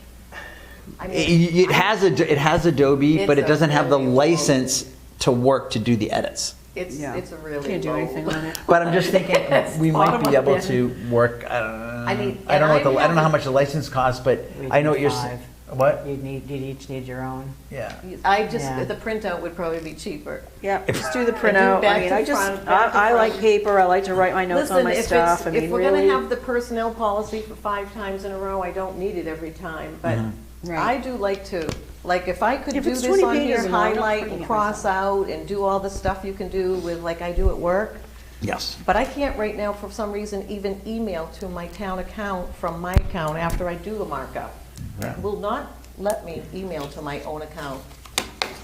I mean, it has Adobe, It's but it a doesn't have the really low- license to work to do the edits. It's Yeah. a really Can't do low- anything on it. But I'm just thinking, we might bottom be of able the to work, I mean, I don't know and I don't know how I much the license costs, but I know what you're saying. What? You'd each need your own. Yeah. I just, Yeah. the printout would probably be cheaper. Yeah, just do the do printout. back I mean, to I just, front, back to I like front. paper, I like to write my notes on my stuff. I mean, If we're really. gonna have the personnel policy for 5 times in a row, I don't need it every time, but Right. I do like to, like, if I could If do it's this 20 on pages here, and long, I'm not highlight printing and it cross out and do all the stuff you can do with, like I do at work, Yes. but I can't right now, for some reason, even email to my town account from my account after I do the markup. Yeah. It will not let me email to my own account.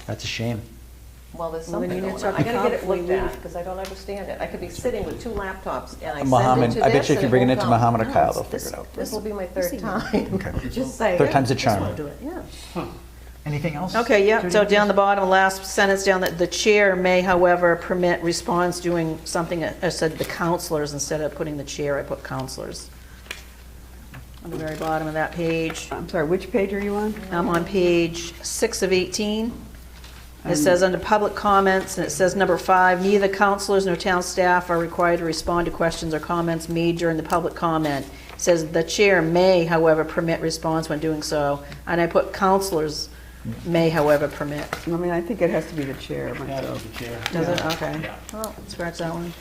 That's a shame. Well, there's Well, then something you going need to on. talk I to gotta Tom get it before you looked at, leave. because I don't understand it. I could be sitting with 2 laptops, and I Muhammad, send it I to bet this, you if and you it bring it won't into come. Muhammad or Kyle, they'll figure it out. This will be my 3rd time. Okay. Just saying. Third time's a Just charm. wanna do it, yeah. Anything else? Okay, yeah, Judy? so down the bottom, last sentence down, the chair may, however, permit response doing something, I said the counselors, instead of putting the chair, I put counselors. On the very bottom of that page. I'm sorry, which page are you on? I'm on page 6 of 18. It says under public comments, and it says number 5, neither counselors nor town staff are required to respond to questions or comments made during the public comment. It says the chair may, however, permit response when doing so, and I put counselors may, however, permit. I mean, I think it has to be the chair myself. Does it? Okay. Well, scratch that one.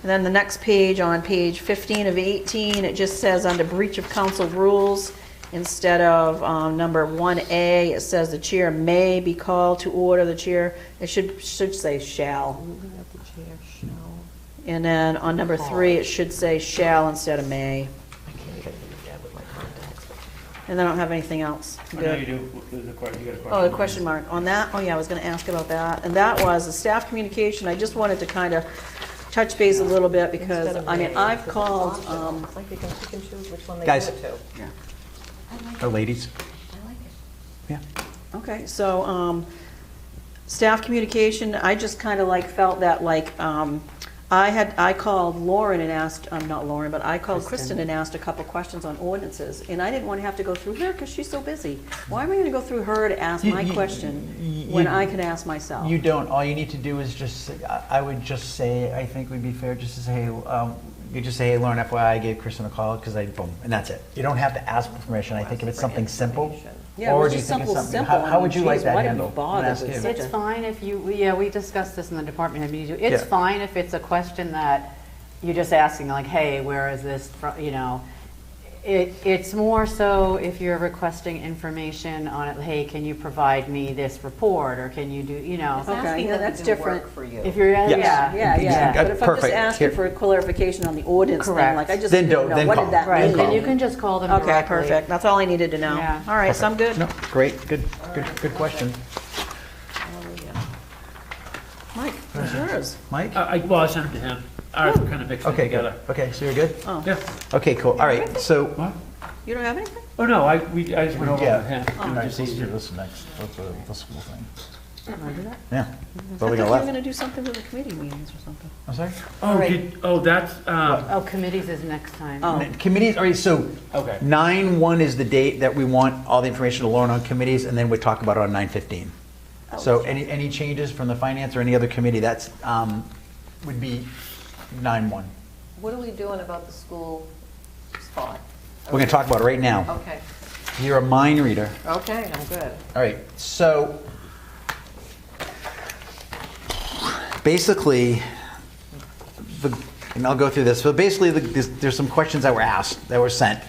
And then the next page, on page 15 of 18, it just says under breach of council rules, instead of number 1A, it says the chair may be called to order. The chair, it should say shall. And then on number 3, it should say shall instead of may. I can't even read that with my contacts. And I don't have anything else. I know Good. you do, there's a question, you got a question. Oh, the question mark on that? Oh, yeah, I was going to ask about that. And that was the staff communication. I just wanted to kind of touch base a little bit because, Instead of I mean, may, I've because called, it's optional. It's like they can pick and choose which one they Guys. give it to. Oh, ladies? I like it. Yeah. okay, so, staff communication, I just kind of like felt that like, I called Lauren and asked, not Lauren, but I called Kristen and asked a couple questions on ordinances, and I didn't want to have to go through her because she's so busy. Why am I going to go through her to ask my question when I can ask myself? You don't. All you need to do is just, I would just say, I think we'd be fair just to say, hey, you just say, hey, Lauren, FYI, I gave Kristen a call because boom, and that's it. You don't have to ask for permission. I think if it's something simple, Yeah, or it's do you just think it's simple, something, simple. how would you like Geez, that why did we handled? bother I'm gonna ask with you. such It's fine if you, we discussed this in the department head meeting. It's Yeah. fine if it's a question that you're just asking, like, hey, where is this from, you know? It's more so if you're requesting information on it, hey, can you provide me this report, or can you do, you know? Okay, yeah, that's different. For you. If you're, Yes. Yeah. But if I'm just Perfect. asking Here. for clarification on the ordinance thing, Correct. like I just Then didn't don't- know, then what call. did that Right, mean? then you can just call them Okay, directly. perfect. That's all I needed to know. Yeah. All right, so I'm good. No, great, good question. Mike, what's yours? Mike? Well, I sent it to him. Ours were kind of mixed in Okay, good. together. Okay, so you're good? Oh, Yeah. Okay, cool. All right, so. What? you don't have anything? Oh, no, I just went over it Yeah. with him. Oh. It was just easier. this next, the school thing. Want to do that? Yeah. I What thought we you got were left? going to do something with the committee meetings or something. I'm sorry? That's, Oh, committees is next time. Oh. Committees, all right, so okay. 9/1 is the date that we want all the information to learn on committees, and then we talk about it on 9/15. So any changes from the finance or any other committee, that's, would be 9/1. What are we doing about the school spot? We're gonna talk about it right now. Okay, You're a mind reader. okay, I'm good. All right, so basically, and I'll go through this, but basically there's some questions that were asked, that were sent,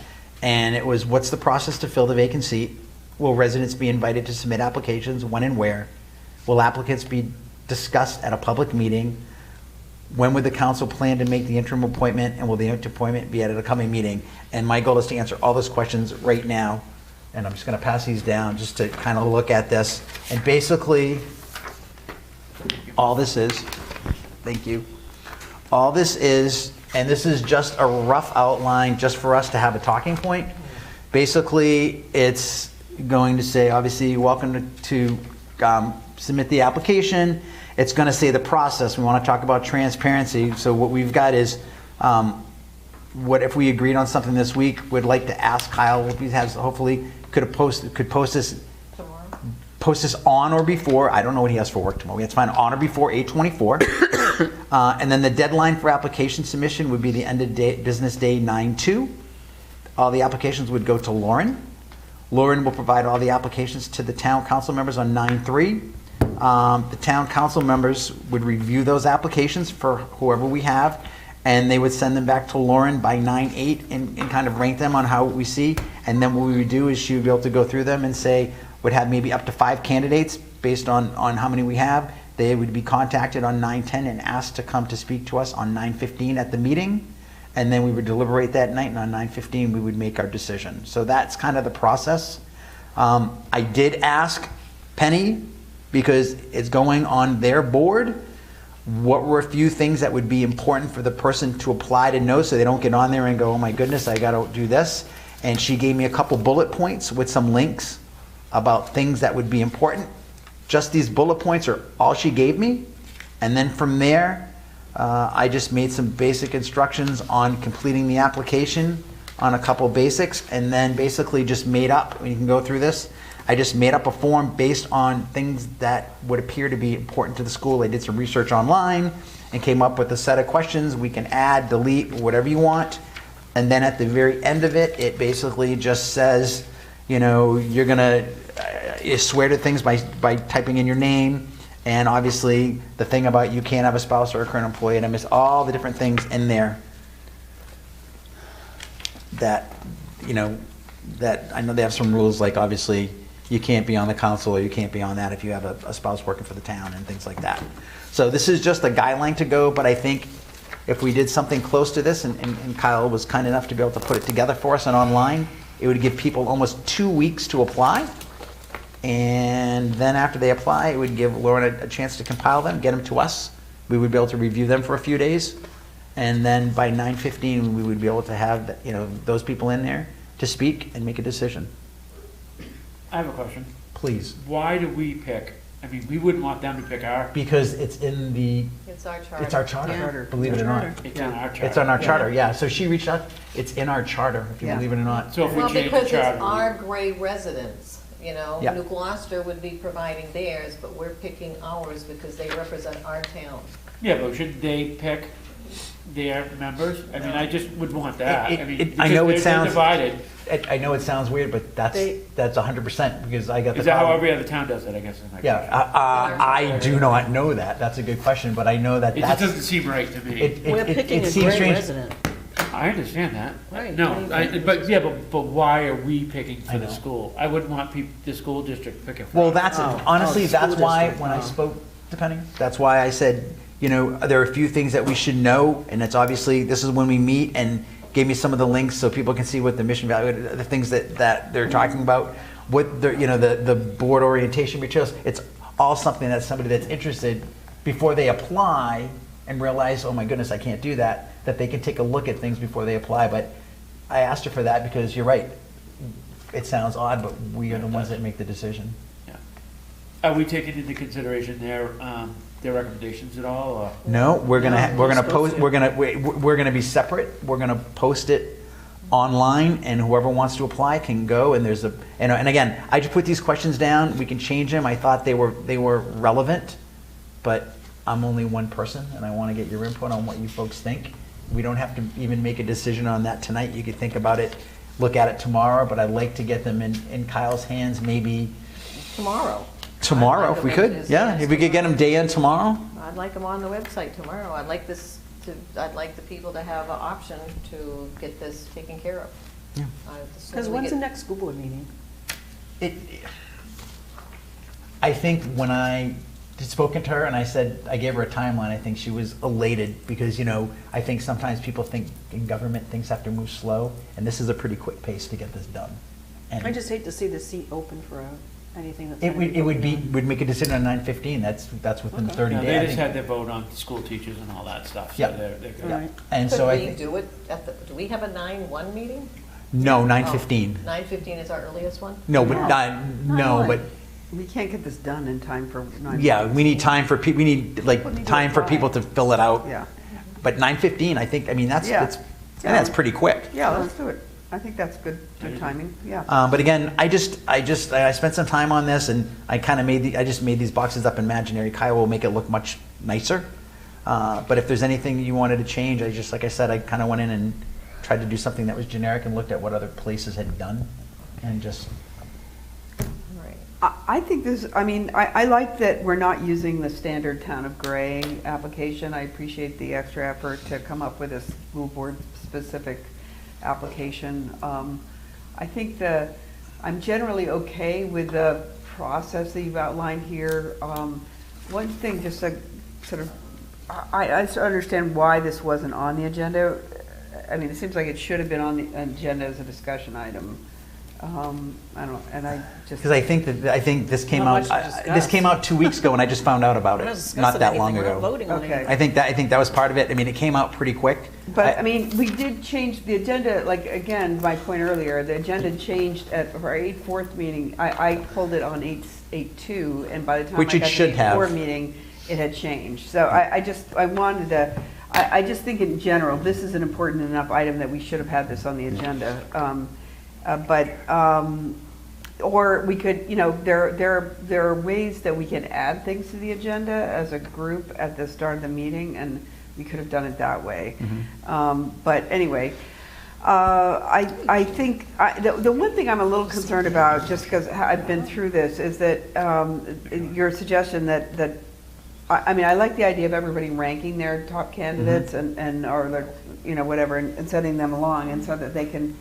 and it was, what's the process to fill the vacant seat? Will residents be invited to submit applications, when and where? Will applicants be discussed at a public meeting? when would the council plan to make the interim appointment, and will the interim appointment be at a coming meeting? And my goal is to answer all those questions right now, and I'm just going to pass these down just to kind of look at this. And basically, all this is, thank you, all this is, and this is just a rough outline just for us to have a talking point. Basically, it's going to say, obviously, welcome to submit the application. It's going to say the process. We want to talk about transparency. So what we've got is, what if we agreed on something this week? Would like to ask Kyle if he has, hopefully, could post this on or before. I don't know what he has for work tomorrow. We have to find on or before 8/24. And then the deadline for application submission would be the end of business day 9/2. All the applications would go to Lauren. Lauren will provide all the applications to the town council members on 9/3. The town council members would review those applications for whoever we have, and they would send them back to Lauren by 9/8 and kind of rank them on how we see. And then what we would do is she would be able to go through them and say, would have maybe up to 5 candidates based on how many we have. They would be contacted on 9/10 and asked to come to speak to us on 9/15 at the meeting. And then we would deliberate that night, and on 9/15 we would make our decision. So that's kind of the process. I did ask Penny, because it's going on their board, what were a few things that would be important for the person to apply to know so they don't get on there and go, oh my goodness, I gotta do this. And she gave me a couple bullet points with some links about things that would be important. Just these bullet points are all she gave me. And then from there, I just made some basic instructions on completing the application on a couple basics, and then basically just made up, when you can go through this, I just made up a form based on things that would appear to be important to the school. I did some research online and came up with a set of questions. We can add, delete, whatever you want. And then at the very end of it, it basically just says, you know, you're gonna swear to things by typing in your name. And obviously the thing about you can't have a spouse or a current employee, and I miss all the different things in there that, you know, that I know they have some rules, like obviously you can't be on the council or you can't be on that if you have a spouse working for the town and things like that. So this is just a guideline to go, but I think if we did something close to this, and Kyle was kind enough to be able to put it together for us and online, it would give people almost 2 weeks to apply. And then after they apply, it would give Lauren a chance to compile them, get them to us. We would be able to review them for a few days. And then by 9/15, we would be able to have, you know, those people in there to speak and make a decision. I have a question. Please. Why do we pick? I mean, we wouldn't want them to pick our. Because it's in the. It's our charter. It's our charter, believe it or not. It's on our charter. It's on our charter, yeah. So she reached out, it's in our charter, if you Yeah. believe it or not. So if we Well, change the because charter. it's our Gray residents, you know, Yeah. New Gloucester would be providing theirs, but we're picking ours because they represent our town. Yeah, but should they pick their members? I mean, I just would want that. I mean, I know it because they're sounds. divided. I know it sounds weird, but that's 100%, because I got the. Is that how problem. every other town does it, I guess? Is my Yeah, question. I do not know that. That's a good question, but I know that It that's. just doesn't seem right to me. We're picking a seems Gray strange. resident. I understand that. Right. No, What do you but yeah, but why are we picking I for the know. school? I wouldn't want the school district picking for Well, us. that's, Oh, honestly, oh, the school that's why, district, when I oh. spoke to Penny, that's why I said, you know, there are a few things that we should know, and it's obviously, this is when we meet, and gave me some of the links so people can see what the mission value, the things that they're talking about, what the, you know, the board orientation materials. It's all something that somebody that's interested, before they apply and realize, oh my goodness, I can't do that they can take a look at things before they apply. But I asked her for that because you're right. It sounds odd, but we are the ones that make the decision. Yeah. Are we taking into consideration their recommendations at all, or? No, we're gonna No, post. We're gonna be separate. We're gonna post it online, and whoever wants to apply can go. And there's and again, I just put these questions down. We can change them. I thought they were relevant, but I'm only one person, and I want to get your input on what you folks think. We don't have to even make a decision on that tonight. You could think about it, look at it tomorrow. But I'd like to get them in Kyle's hands, maybe Tomorrow. tomorrow I'd like if we them in could. his Yeah, hands if we could get them day in tomorrow. I'd like them on the website tomorrow. I'd like the people to have an option to get this taken care of. Yeah. Because when's the next school board meeting? I think when I spoken to her, and I said, I gave her a timeline. I think she was elated because, I think sometimes people think in government things have to move slow, and this is a pretty quick pace to get this done. And I just hate to see the seat open for anything that's. would make a decision on 9/15. That's within 30 No, days. they I just think. had their vote on school teachers and all that stuff, so Yeah. they're good. Yeah. And Could so I we think, do it at the, do we have a 9/1 meeting? no, 9/15. 9/15 is our earliest one? No, but no, but We can't get this done in time for 9. yeah, we need time for people. We need time for people to fill it out. Yeah. But 9:15, I think. I mean, that's Yeah. that's pretty quick. Yeah, let's do it. I think that's good timing, yeah. But again, I spent some time on this, and I kind of made these boxes up imaginary. Kyle will make it look much nicer. But if there's anything you wanted to change, like I said, I kind of went in and tried to do something that was generic and looked at what other places had done, and just. I think this, I like that we're not using the standard Town of Gray application. I appreciate the extra effort to come up with a school board specific application. I think I'm generally okay with the process that you've outlined here. One thing, just to sort of, I sort of understand why this wasn't on the agenda. I mean, it seems like it should have been on the agenda as a discussion item. I don't know, and I just. Because I think this came Not out, much to discuss. this came out 2 weeks ago, and I just found out about We're not it, discussing not that anything, long we're not ago. voting on Okay. I think that was part of it. I mean, it came out pretty quick. But, we did change the agenda, like, again, my point earlier, the agenda changed at our 8/4 meeting. I pulled it on 8/2, and by the time I Which it got to should the have. 8/4 meeting, it had changed. So I just think in general, this is an important enough item that we should have had this on the agenda. Or we could, there are ways that we can add things to the agenda as a group at the start of the meeting, and we could have done it that way. But anyway, I think, the one thing I'm a little concerned about, just because I've been through this, is that your suggestion that I like the idea of everybody ranking their top candidates or their, whatever, and sending them along, and so that they can,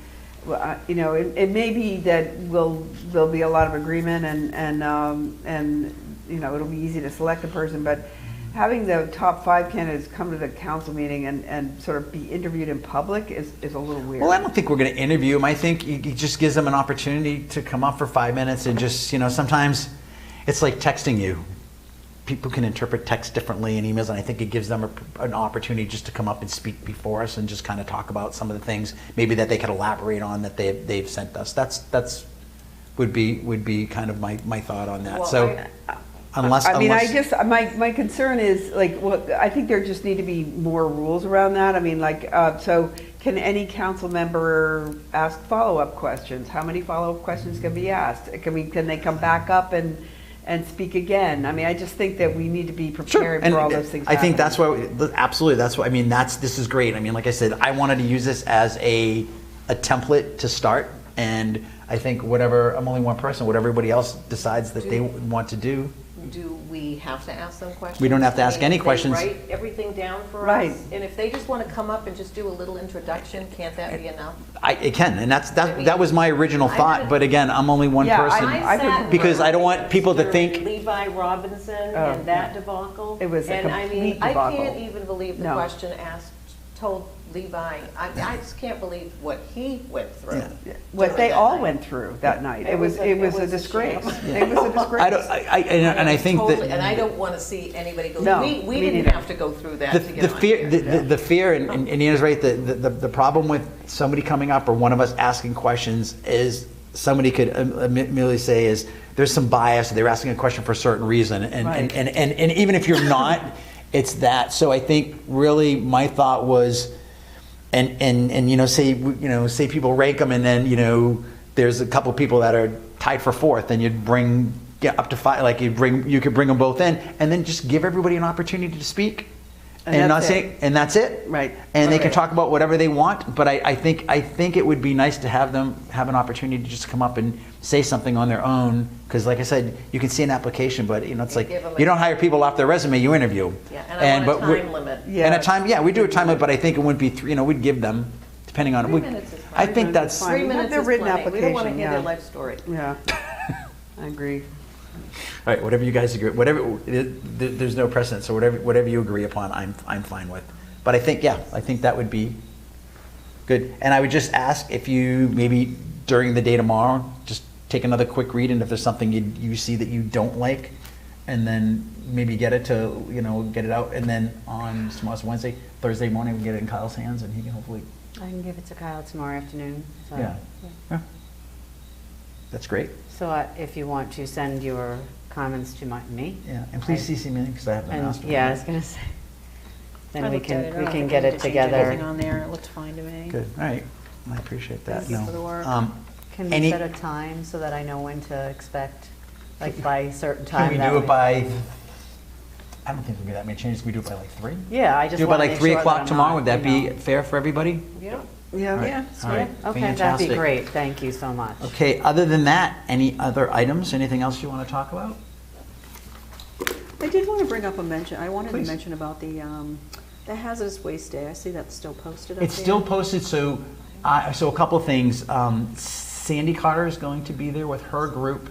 it may be that there'll be a lot of agreement and it'll be easy to select a person, but having the top 5 candidates come to the council meeting and sort of be interviewed in public is a little weird. Well, I don't think we're going to interview them. I think it just gives them an opportunity to come up for 5 minutes and just, sometimes it's like texting you. People can interpret text differently in emails, and I think it gives them an opportunity just to come up and speak before us and just kind of talk about some of the things maybe that they could elaborate on that they've sent us. That's would be kind of my thought on that. Well, so unless my concern is I think there just need to be more rules around that. So can any council member ask follow-up questions? How many follow-up questions can be asked? Can they come back up and speak again? I just think that we need to be prepared for all those things. I think happening. that's why, absolutely, that's why, this is great. Like I said, I wanted to use this as a template to start, and I think I'm only one person, what everybody else decides that they want to do. Do we have to ask them questions? We don't have to ask any If they questions. write everything down for Right. us, and if they just want to come up and just do a little introduction, can't that be enough? It can, and that was my original I thought, would- but again, I'm only one person. Because I don't want people to Mr. think, Levi Robinson and that debacle. It was a And complete I debacle. can't even believe the No. question told Levi, I just can't believe what he went through. What they all went through that night. It was a disgrace. It was a disgrace. I think Totally, that. and I don't want to see anybody go, No, we me didn't neither. have to go through that to The get on fear, here. the fear, and Ian's right, the problem with somebody coming up or one of us asking questions is somebody could immediately say is, there's some bias, they're asking a question for a certain reason, and even if you're not, it's that. So I think really my thought was, say people rank them, and then there's a couple people that are tied for 4th, and you'd bring up to 5, you could bring them both in, and then just give everybody an opportunity to speak, and that's it, right? And they can talk about whatever they want. But I think it would be nice to have them have an opportunity to just come up and say something on their own, because like I said, you can see an application, but it's like you don't hire people off their resume, you interview. Yeah, and I want a time limit. And a time, we do a time limit, but I think it wouldn't be we'd give them, depending on. 3 minutes is fine. I think that's. 3 minutes Their is written plenty. We don't want to application, hear yeah. their life story. Yeah, I agree. All right, whatever you guys agree, whatever, there's no precedent, so whatever you agree upon, I'm fine with. But I think that would be good. And I would just ask if you, maybe during the day tomorrow, just take another quick read, and if there's something you see that you don't like, and then maybe get it out, and then on tomorrow's Wednesday, Thursday morning, we can get it in Kyle's hands, and he can hopefully. I can give it to Kyle tomorrow afternoon. So, Yeah. That's great. So if you want to send your comments to me. Yeah, and please CC me, because I have the master. Yeah, I was going to say. Then I we looked at it. I can don't think get I it need to change together. anything on there. It looked fine to me. Good, all right. I appreciate that. Thank you for the work. Can we set a time so that I know when to expect, like by a certain time? Can we do it by, I don't think we'll get that many changes. Can we do it by like 3? Yeah, I just do it by wanna like make 3 sure that o'clock I'm tomorrow? not, Would that you be know. fair for everybody? Yeah. All right. Yeah. All right. Okay, that'd Fantastic. be great. Thank you so much. Okay, other than that, any other items? Anything else you want to talk about? I did want to bring up a mention, I wanted Please. to mention about the hazardous waste day. I see that's still posted up It's there. still posted, so a couple of things. Sandy Carter is going to be there with her group,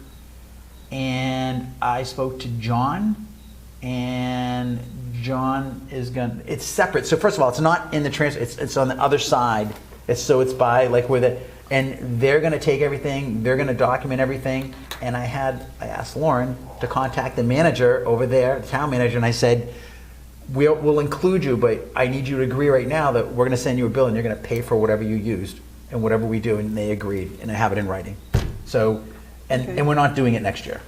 and I spoke to John, and John is going, it's separate. So first of all, it's not in the transfer, it's on the other side. It's by like where the, and they're going to take everything, they're going to document everything, and I asked Lauren to contact the manager over there, the town manager, and I said, we'll include you, but I need you to agree right now that we're going to send you a bill and you're going to pay for whatever you used and whatever we do, and they agreed, and I have it in writing. So, Okay. and we're not doing it next year.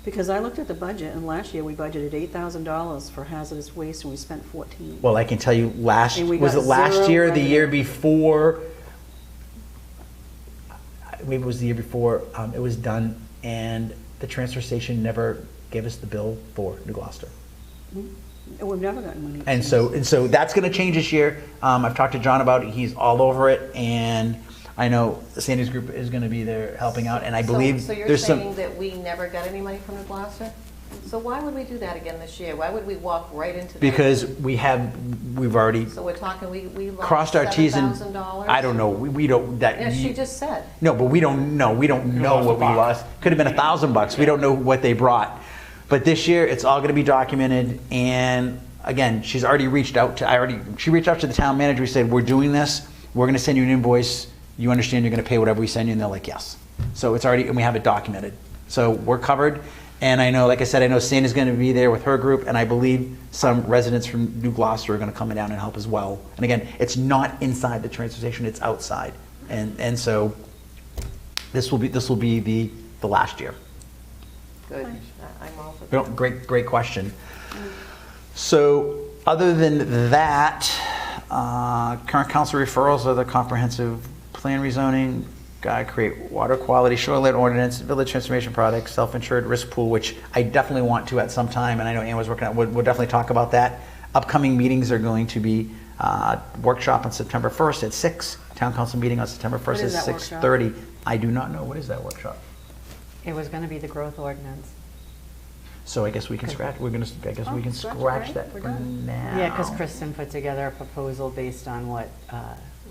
Because I looked at the budget, and last year we budgeted $8,000 for hazardous waste, and we spent 14. Well, I can tell you And we was got it last zero year, the year revenue. before? Maybe it was the year before, it was done, and the transfer station never gave us the bill for New Gloucester. And we've never gotten money. And so that's gonna change this year. I've talked to John about it, he's all over it, and I know Sandy's group is gonna be there helping out, and I believe So you're there's some. saying that we never got any money from New Gloucester? So why would we do that again this year? Why would we walk right into that? Because we've already So we're talking, we lost crossed our Ts and, $7,000? I don't know, we don't, that. Yes, she just said. No, but we don't know what we lost. Could have been $1,000, we don't know what they brought. But this year, it's all gonna be documented, and again, she's already reached out to, she reached out to the town manager, we said, we're doing this, we're gonna send you an invoice, you understand you're gonna pay whatever we send you, and they're like, yes. So it's already, and we have it documented. So we're covered, and I know, like I said, I know Sandy's gonna be there with her group, and I believe some residents from New Gloucester are gonna come down and help as well. And again, it's not inside the transfer station, it's outside. And so, this will be the last year. Good. I'm all for No, great question. So, other than that, current council referrals are the comprehensive plan rezoning, create water quality, shoreline ordinance, village transformation project, self-insured risk pool, which I definitely want to at some time, and I know Ann was working on, we'll definitely talk about that. Upcoming meetings are going to be workshop on September 1st at 6, town council meeting on September 1st What at is that workshop? 6:30. I do not know, what is that workshop? It was going to be the growth ordinance. So I guess we can scratch, we can scratch it, scratch right? that We're for done. now. Yeah, because Kristen put together a proposal based on what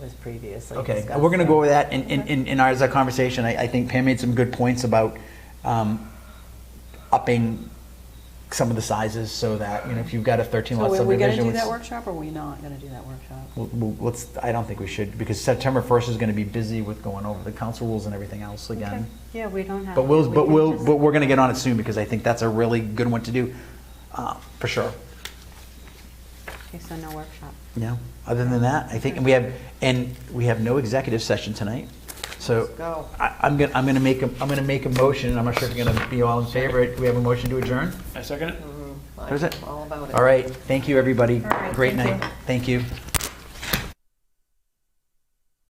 was previously Okay, discussed. we're gonna go over that in our conversation. I think Pam made some good points about upping some of the sizes so that, if you've got a 13 lot So are we subdivision. gonna do that let's- workshop, or are we not gonna do that workshop? I don't think we should, because September 1st is gonna be busy with going over the council rules and everything else again. Yeah, we don't have. But we're gonna get on it soon, because I think that's a really good one to do, for sure. Okay, so no workshop. No, other than that, I think, and we have no executive session tonight. So Let's go. I'm gonna make a motion. I'm not sure if you're gonna be all in favor. Do we have a motion to adjourn? I second it. What is it? All about it. All right, thank you, everybody. All right, Great thank night. Thank you.